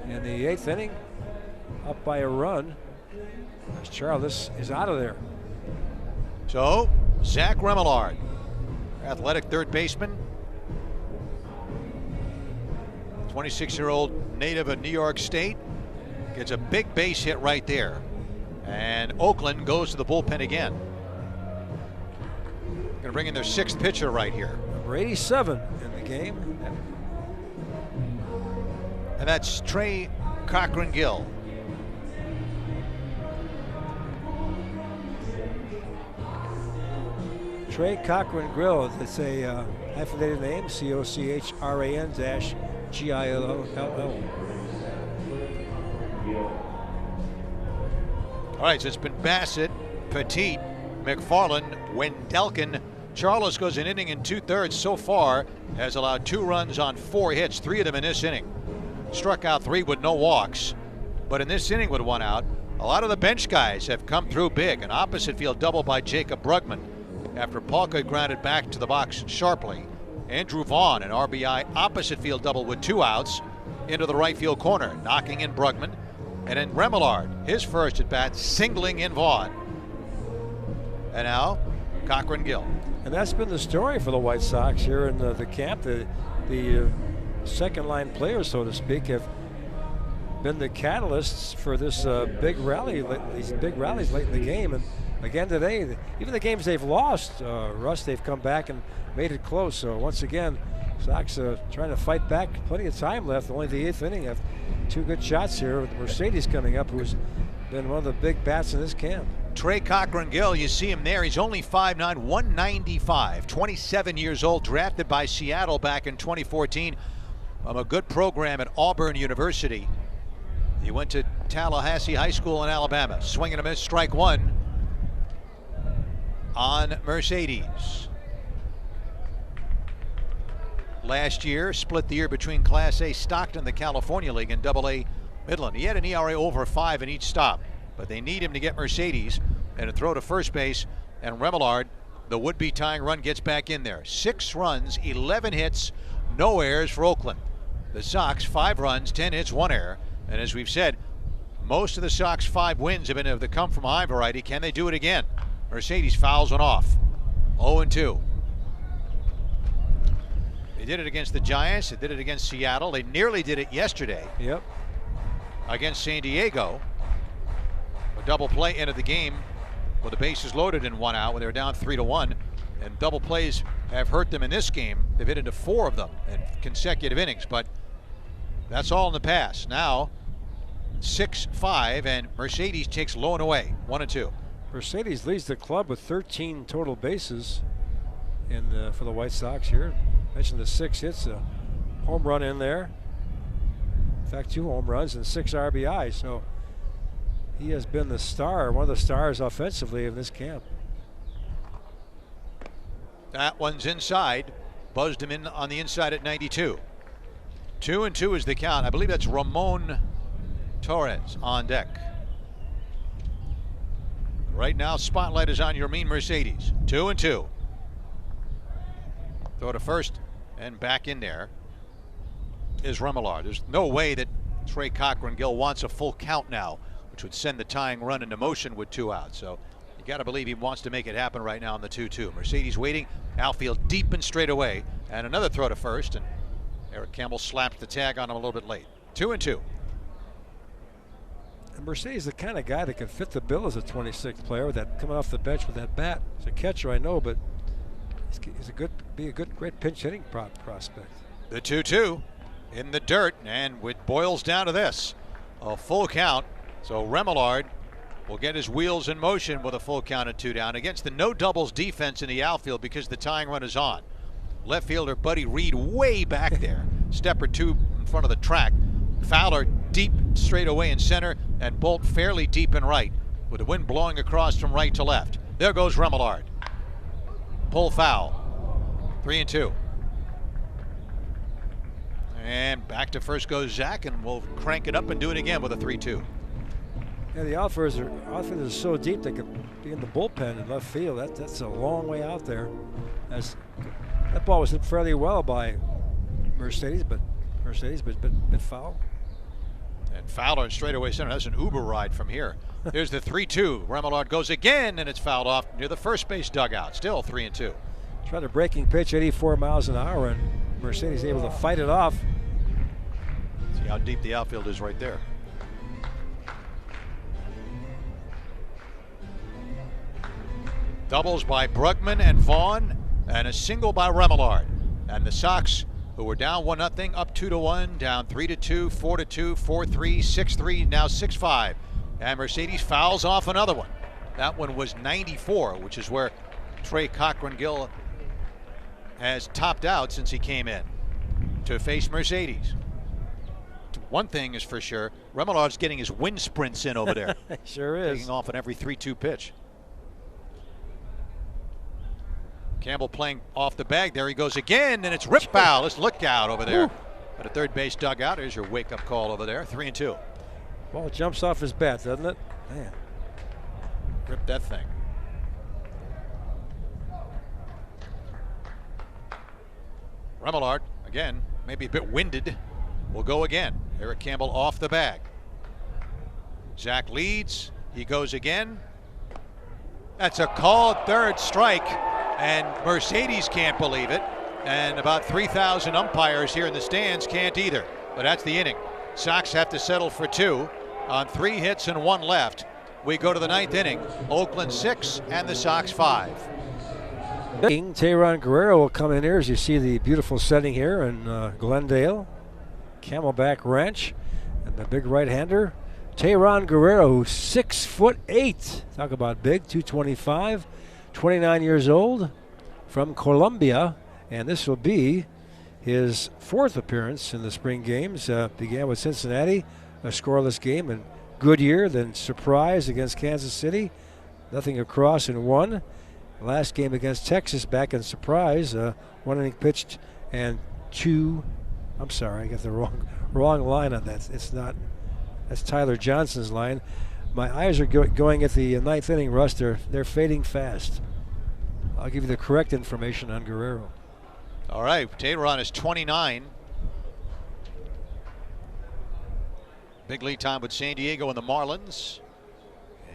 in the 8th inning, up by a run, as Charles is out of there. So, Zach Remillard, athletic third baseman, 26-year-old native of New York State, gets a big base hit right there. And Oakland goes to the bullpen again. Going to bring in their 6th pitcher right here. Number 87 in the game. And that's Trey Cochran-Gill. Trey Cochran-Gill. It's a hyphenated name, COCHRAN-GILL. All right, so it's been Bassett, Petit, McFarland, Wendelken, Charles goes an inning and 2/3 so far, has allowed 2 runs on 4 hits, 3 of them in this inning. Struck out 3 with no walks. But in this inning with 1 out, a lot of the bench guys have come through big. An opposite field double by Jacob Brugman after Polka grounded back to the box sharply. Andrew Vaughn, an RBI opposite field double with 2 outs into the right field corner, knocking in Brugman. And then Remillard, his first at bat, singling in Vaughn. And now Cochran Gill. And that's been the story for the White Sox here in the camp. The second line players, so to speak, have been the catalysts for this big rally, these big rallies late in the game. And again today, even the games they've lost, Russ, they've come back and made it close. So once again, Sox trying to fight back. Plenty of time left. Only the 8th inning. Have 2 good shots here with Mercedes coming up, who's been one of the big bats in this camp. Trey Cochran Gill, you see him there. He's only 5'9", 195, 27 years old, drafted by Seattle back in 2014 from a good program at Auburn University. He went to Tallahassee High School in Alabama. Swing and a miss, strike 1 on Mercedes. Last year, split the year between Class A Stockton, the California League, and Double A Midland. He had an ERA over 5 in each stop, but they need him to get Mercedes and a throw to first base. And Remillard, the would-be tying run, gets back in there. 6 runs, 11 hits, no errors for Oakland. The Sox, 5 runs, 10 hits, 1 error. And as we've said, most of the Sox 5 wins have been of the come-from-behind variety. Can they do it again? Mercedes fouls one off. 0-2. They did it against the Giants. They did it against Seattle. They nearly did it yesterday. Yep. Against San Diego. A double play ended the game with the bases loaded in 1 out when they were down 3-1. And double plays have hurt them in this game. They've hit into 4 of them in consecutive innings, but that's all in the past. Now 6-5, and Mercedes takes low and away, 1-2. Mercedes leads the club with 13 total bases for the White Sox here. Mentioned the 6 hits, a home run in there. In fact, 2 home runs and 6 RBIs. So he has been the star, one of the stars offensively of this camp. That one's inside. Buzzed him in on the inside at 92. 2-2 is the count. I believe that's Ramon Torres on deck. Right now, spotlight is on Yermin Mercedes. 2-2. Throw to first and back in there is Remillard. There's no way that Trey Cochran Gill wants a full count now, which would send the tying run into motion with 2 outs. So you got to believe he wants to make it happen right now on the 2-2. Mercedes waiting, outfield deep and straight away, and another throw to first, and Eric Campbell slapped the tag on him a little bit late. 2-2. And Mercedes is the kind of guy that can fit the bill as a 26th player, with that coming off the bench with that bat. He's a catcher, I know, but he's a great pinch hitting prospect. The 2-2 in the dirt, and it boils down to this: a full count. So Remillard will get his wheels in motion with a full count at 2 down against the no doubles defense in the outfield because the tying run is on. Left fielder Buddy Reed way back there, step or 2 in front of the track. Fowler deep straight away in center, and Bolt fairly deep in right, with the wind blowing across from right to left. There goes Remillard. Pull foul. 3-2. And back to first goes Zach, and we'll crank it up and do it again with a 3-2. Yeah, the outfielders are so deep they could be in the bullpen in left field. That's a long way out there. That ball was hit fairly well by Mercedes, but bit foul. And Fowler in straightaway center. That's an Uber ride from here. Here's the 3-2. Remillard goes again, and it's fouled off near the first base dugout. Still 3-2. Tried a breaking pitch, 84 miles an hour, and Mercedes able to fight it off. See how deep the outfield is right there. Doubles by Brugman and Vaughn, and a single by Remillard. And the Sox, who were down 1-0, up 2-1, down 3-2, 4-2, 4-3, 6-3, now 6-5. And Mercedes fouls off another one. That one was 94, which is where Trey Cochran Gill has topped out since he came in to face Mercedes. One thing is for sure, Remillard's getting his wind sprints in over there. Sure is. Taking off on every 3-2 pitch. Campbell playing off the bag. There he goes again, and it's rip foul. Let's look out over there. At a third base dugout. Here's your wake-up call over there. 3-2. Ball jumps off his bat, doesn't it? Man. Rip that thing. Remillard, again, maybe a bit winded, will go again. Eric Campbell off the bag. Zach leads. He goes again. That's a called third strike, and Mercedes can't believe it. And about 3,000 umpires here in the stands can't either. But that's the inning. Sox have to settle for 2 on 3 hits and 1 left. We go to the 9th inning. Oakland 6 and the Sox 5. Tayron Guerrero will come in here as you see the beautiful setting here in Glendale. Camelback Ranch. And the big right-hander, Tayron Guerrero, who's 6'8". Talk about big, 225, 29 years old, from Colombia. And this will be his 4th appearance in the spring games. Began with Cincinnati, a scoreless game, and Goodyear, then surprise against Kansas City. Nothing across in 1. Last game against Texas, back in surprise. 1 inning pitched and 2. I'm sorry, I got the wrong line on that. It's not. That's Tyler Johnson's line. My eyes are going at the 9th inning, Russ. They're fading fast. I'll give you the correct information on Guerrero. All right, Tayron is 29. Big lead time with San Diego and the Marlins.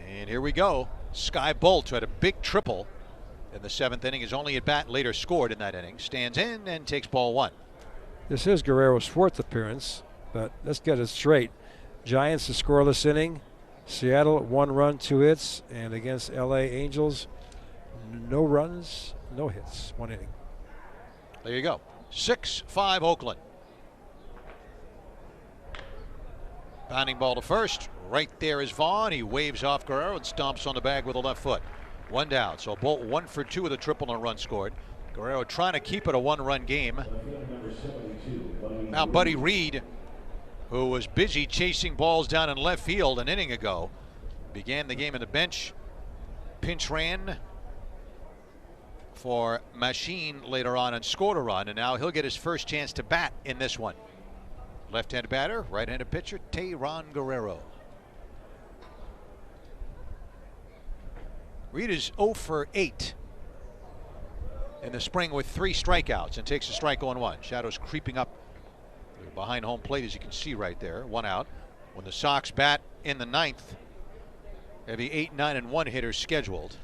And here we go. Sky Bolt, who had a big triple in the 7th inning, his only at bat, later scored in that inning, stands in and takes ball 1. This is Guerrero's 4th appearance, but let's get it straight. Giants, a scoreless inning. Seattle, 1 run, 2 hits. And against LA Angels, no runs, no hits, 1 inning. There you go. 6-5 Oakland. Bounding ball to first. Right there is Vaughn. He waves off Guerrero and stomps on the bag with the left foot. 1 down. So Bolt 1 for 2 with a triple and a run scored. Guerrero trying to keep it a 1-run game. Now Buddy Reed, who was busy chasing balls down in left field an inning ago, began the game in the bench. Pinch ran for Machine later on and scored a run, and now he'll get his first chance to bat in this one. Left-handed batter, right-handed pitcher, Tayron Guerrero. Reed is 0 for 8 in the spring with 3 strikeouts and takes a strike 0-1. Shadows creeping up behind home plate, as you can see right there. 1 out. When the Sox bat in the 9th, they have the 8, 9, and 1 hitters scheduled.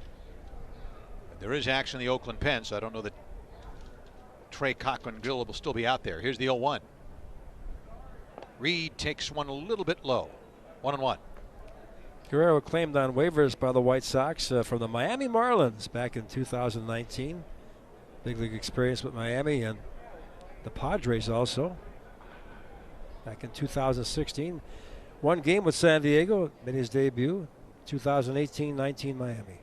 There is action in the Oakland pen, so I don't know that Trey Cochran Gill will still be out there. Here's the 0-1. Reed takes one a little bit low. 1-1. Guerrero claimed on waivers by the White Sox from the Miami Marlins back in 2019. Big league experience with Miami and the Padres also. Back in 2016. 1 game with San Diego, made his debut. 2018-19 Miami.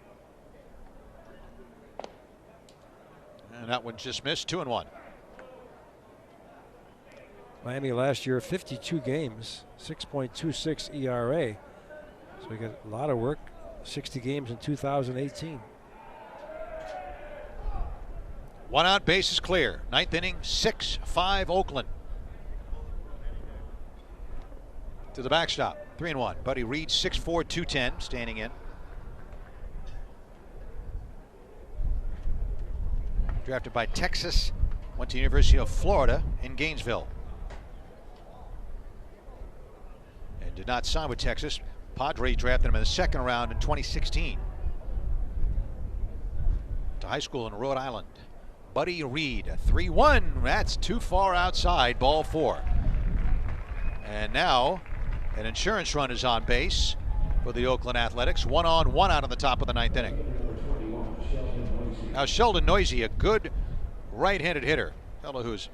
And that one just missed. 2-1. Miami last year, 52 games, 6.26 ERA. So we got a lot of work. 60 games in 2018. 1 out, base is clear. 9th inning, 6-5 Oakland. To the backstop, 3-1. Buddy Reed, 6'4", 210, standing in. Drafted by Texas, went to University of Florida in Gainesville. And did not sign with Texas. Padres drafted him in the 2nd round in 2016. To high school in Rhode Island. Buddy Reed, 3-1. That's too far outside, ball 4. And now an insurance run is on base for the Oakland Athletics. 1 on, 1 out on the top of the 9th inning. Now Sheldon Noyes, a good right-handed hitter. Fellow who's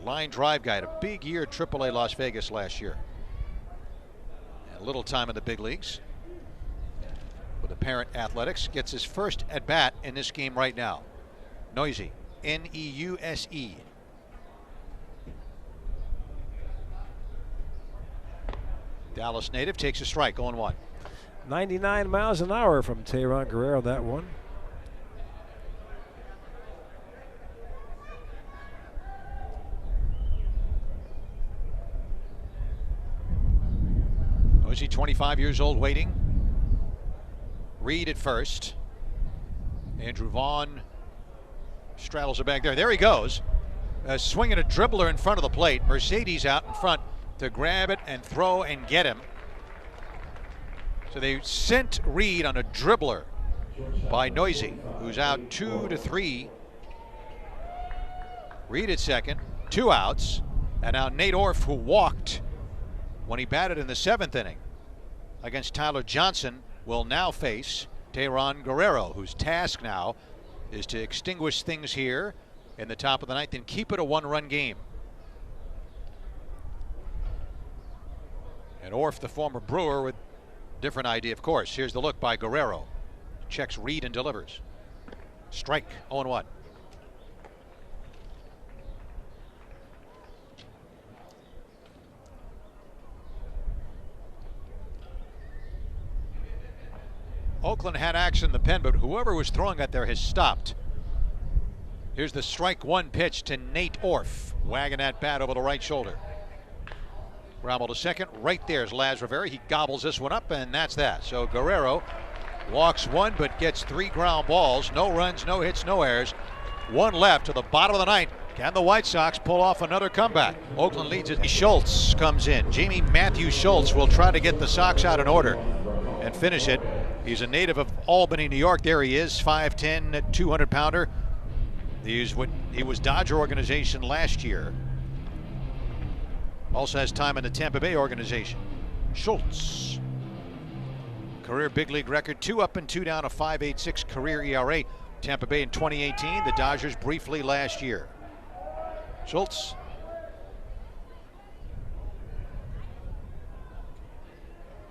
line drive guy, had a big year at AAA Las Vegas last year. A little time in the big leagues with the parent Athletics. Gets his first at bat in this game right now. Noisy, N-E-U-S-E. Dallas native takes a strike, 0-1. 99 miles an hour from Tayron Guerrero, that one. 25 years old, waiting. Reed at first. Andrew Vaughn straddles it back there. There he goes. Swinging a dribbler in front of the plate. Mercedes out in front to grab it and throw and get him. So they sent Reed on a dribbler by Noisy, who's out 2-3. Reed at second, 2 outs. And now Nate Orff, who walked when he batted in the 7th inning against Tyler Johnson, will now face Tehran Guerrero, whose task now is to extinguish things here in the top of the 9th and keep it a 1-run game. And Orff, the former Brewer, with a different idea, of course. Here's the look by Guerrero. Checks Reed and delivers. Strike, 0-1. Oakland had action in the pen, but whoever was throwing out there has stopped. Here's the strike 1 pitch to Nate Orff, wagging that bat over the right shoulder. Ground to second. Right there's Laz Rivera. He gobbles this one up, and that's that. So Guerrero walks 1, but gets 3 ground balls. No runs, no hits, no errors. 1 left to the bottom of the 9th. Can the White Sox pull off another comeback? Oakland leads it. Schultz comes in. Jamie Matthew Schultz will try to get the Sox out in order and finish it. He's a native of Albany, New York. There he is, 5'10", 200-pounder. He was Dodger organization last year. Also has time in the Tampa Bay organization. Schultz. Career big league record, 2 up and 2 down, a 5.86 career ERA. Tampa Bay in 2018, the Dodgers briefly last year. Schultz.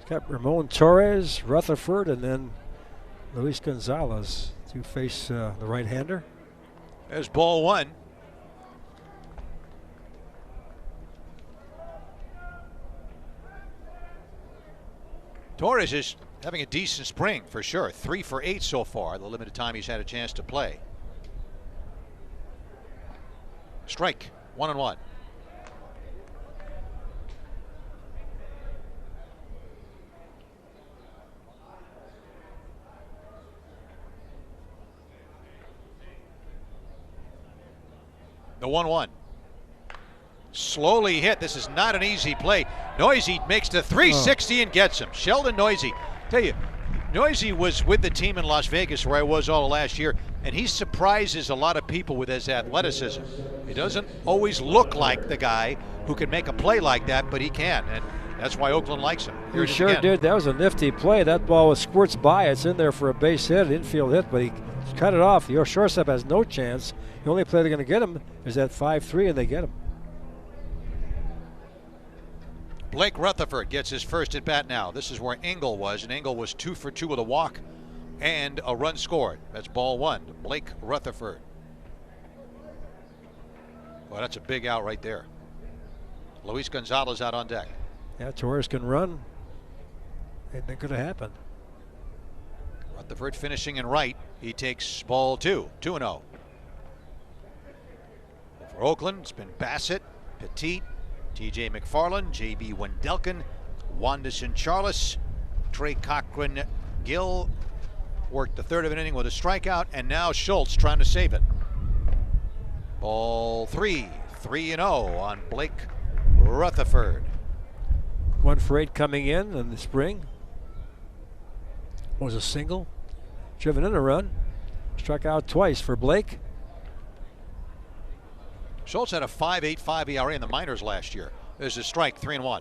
Got Ramon Torres, Rutherford, and then Luis Gonzalez to face the right-hander. There's ball 1. Torres is having a decent spring for sure. 3 for 8 so far, the limited time he's had a chance to play. Strike, 1-1. The 1-1. Slowly hit. This is not an easy play. Noisy makes the 360 and gets him. Sheldon Noisy. Tell you, Noisy was with the team in Las Vegas where I was all last year, and he surprises a lot of people with his athleticism. He doesn't always look like the guy who can make a play like that, but he can, and that's why Oakland likes him. He sure did. That was a nifty play. That ball was squirts by. It's in there for a base hit, infield hit, but he cut it off. The shortstop has no chance. The only play they're going to get him is that 5-3, and they get him. Blake Rutherford gets his first at bat now. This is where Engel was, and Engel was 2 for 2 with a walk and a run scored. That's ball 1. Blake Rutherford. Well, that's a big out right there. Luis Gonzalez out on deck. Yeah, Torres can run. Ain't that going to happen? Rutherford finishing in right. He takes ball 2. 2-0. For Oakland, it's been Bassett, Petit, T.J. McFarland, J.B. Wendelken, Wanderson Charles, Trey Cochran Gill worked the 3rd of an inning with a strikeout, and now Schultz trying to save it. Ball 3, 3-0 on Blake Rutherford. 1 for 8 coming in the spring. Was a single, driven in a run, struck out twice for Blake. Schultz had a 5.85 ERA in the minors last year. There's a strike, 3-1.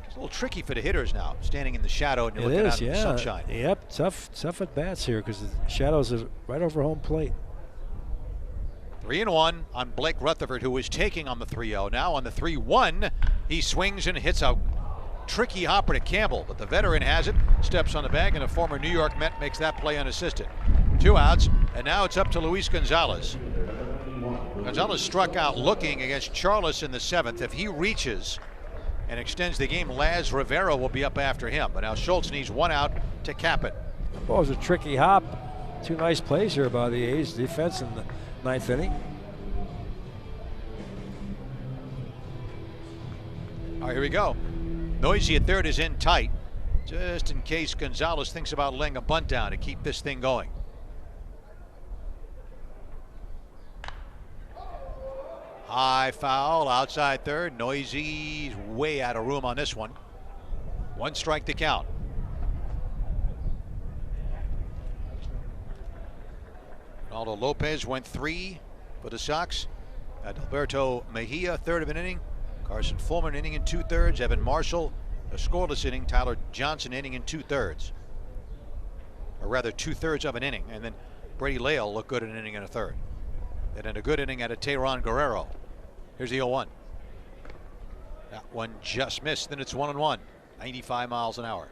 It's a little tricky for the hitters now, standing in the shadow and you're looking out in the sunshine. Yep, tough at bats here because the shadows is right over home plate. 3-1 on Blake Rutherford, who is taking on the 3-0. Now on the 3-1, he swings and hits a tricky hopper to Campbell, but the veteran has it, steps on the bag, and a former New York Met makes that play unassisted. 2 outs, and now it's up to Luis Gonzalez. Gonzalez struck out looking against Charles in the 7th. If he reaches and extends the game, Laz Rivera will be up after him. But now Schultz needs 1 out to cap it. Well, it was a tricky hop. 2 nice plays here by the A's defense in the 9th inning. All right, here we go. Noisy at third is in tight, just in case Gonzalez thinks about laying a bunt down to keep this thing going. High foul outside third. Noisy's way out of room on this one. 1 strike to count. Ronaldo Lopez went 3 for the Sox. Adalberto Mejia, third of an inning. Carson Fulmer, an inning and 2/3. Evan Marshall, a scoreless inning. Tyler Johnson, inning and 2/3. Or rather, 2/3 of an inning. And then Brady Lale looked good in an inning and a third. And in a good inning out of Teheran Guerrero. Here's the 0-1. That one just missed. Then it's 1-1. 95 miles an hour.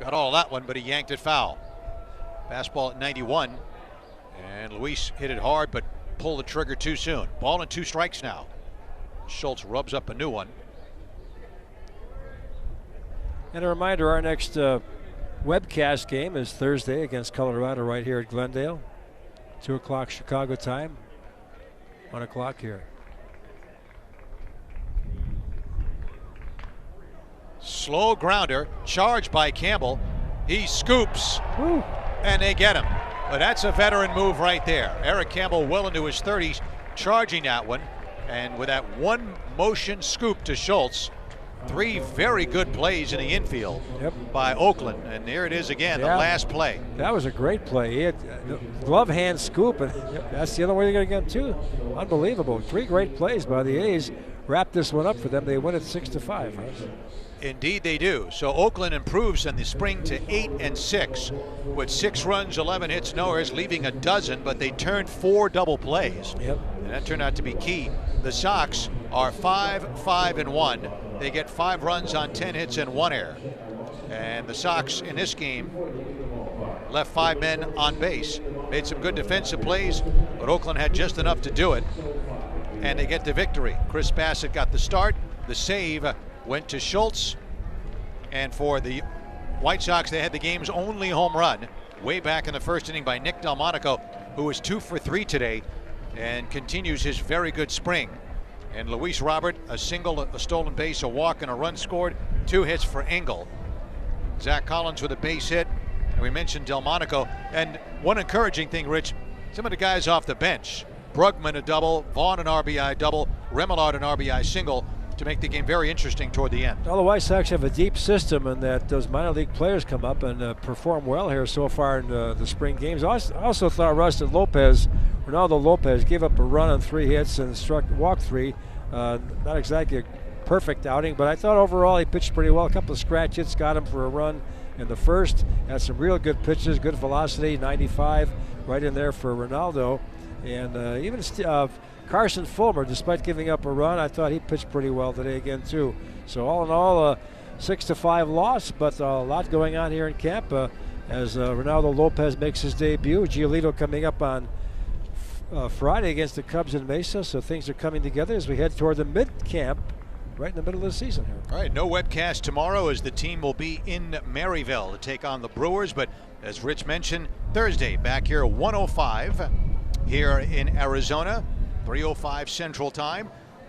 Got all that one, but he yanked it foul. Fastball at 91. And Luis hit it hard, but pulled the trigger too soon. Ball and 2 strikes now. Schultz rubs up a new one. And a reminder, our next webcast game is Thursday against Colorado right here at Glendale. 2 o'clock Chicago time. 1 o'clock here. Slow grounder, charged by Campbell. He scoops, Woo. and they get him. But that's a veteran move right there. Eric Campbell, well into his 30s, charging that one. And with that one motion scoop to Schultz, 3 very good plays in the infield by Oakland. And there it is again, the last play. That was a great play. He had glove hand scoop, and that's the other way they're going to get him, too. Unbelievable. 3 great plays by the A's. Wrap this one up for them. They win it 6-5. Indeed they do. So Oakland improves in the spring to 8-6 with 6 runs, 11 hits, no errors, leaving a dozen, but they turned 4 double plays. And that turned out to be key. The Sox are 5-5-1. They get 5 runs on 10 hits and 1 error. And the Sox in this game left 5 men on base. Made some good defensive plays, but Oakland had just enough to do it. And they get the victory. Chris Bassett got the start. The save went to Schultz. And for the White Sox, they had the game's only home run way back in the first inning by Nick Delmonico, who was 2 for 3 today and continues his very good spring. And Luis Robert, a single, a stolen base, a walk, and a run scored. 2 hits for Engel. Zach Collins with a base hit. And we mentioned Delmonico. And one encouraging thing, Rich, some of the guys off the bench. Brugman a double, Vaughn an RBI double, Remillard an RBI single to make the game very interesting toward the end. Well, the White Sox have a deep system, and that those minor league players come up and perform well here so far in the spring games. I also thought Ronaldo Lopez gave up a run on 3 hits and walked 3. Not exactly a perfect outing, but I thought overall he pitched pretty well. A couple of scratch hits got him for a run in the first. Had some real good pitches, good velocity, 95 right in there for Ronaldo. And even Carson Fulmer, despite giving up a run, I thought he pitched pretty well today again too. So all in all, 6-5 loss, but a lot going on here in camp as Ronaldo Lopez makes his debut. Giolito coming up on Friday against the Cubs in Mesa, so things are coming together as we head toward the mid-camp, right in the middle of the season here. All right, no webcast tomorrow as the team will be in Maryville to take on the Brewers, but as Rich mentioned, Thursday back here 105 here in Arizona, 3:05 Central Time.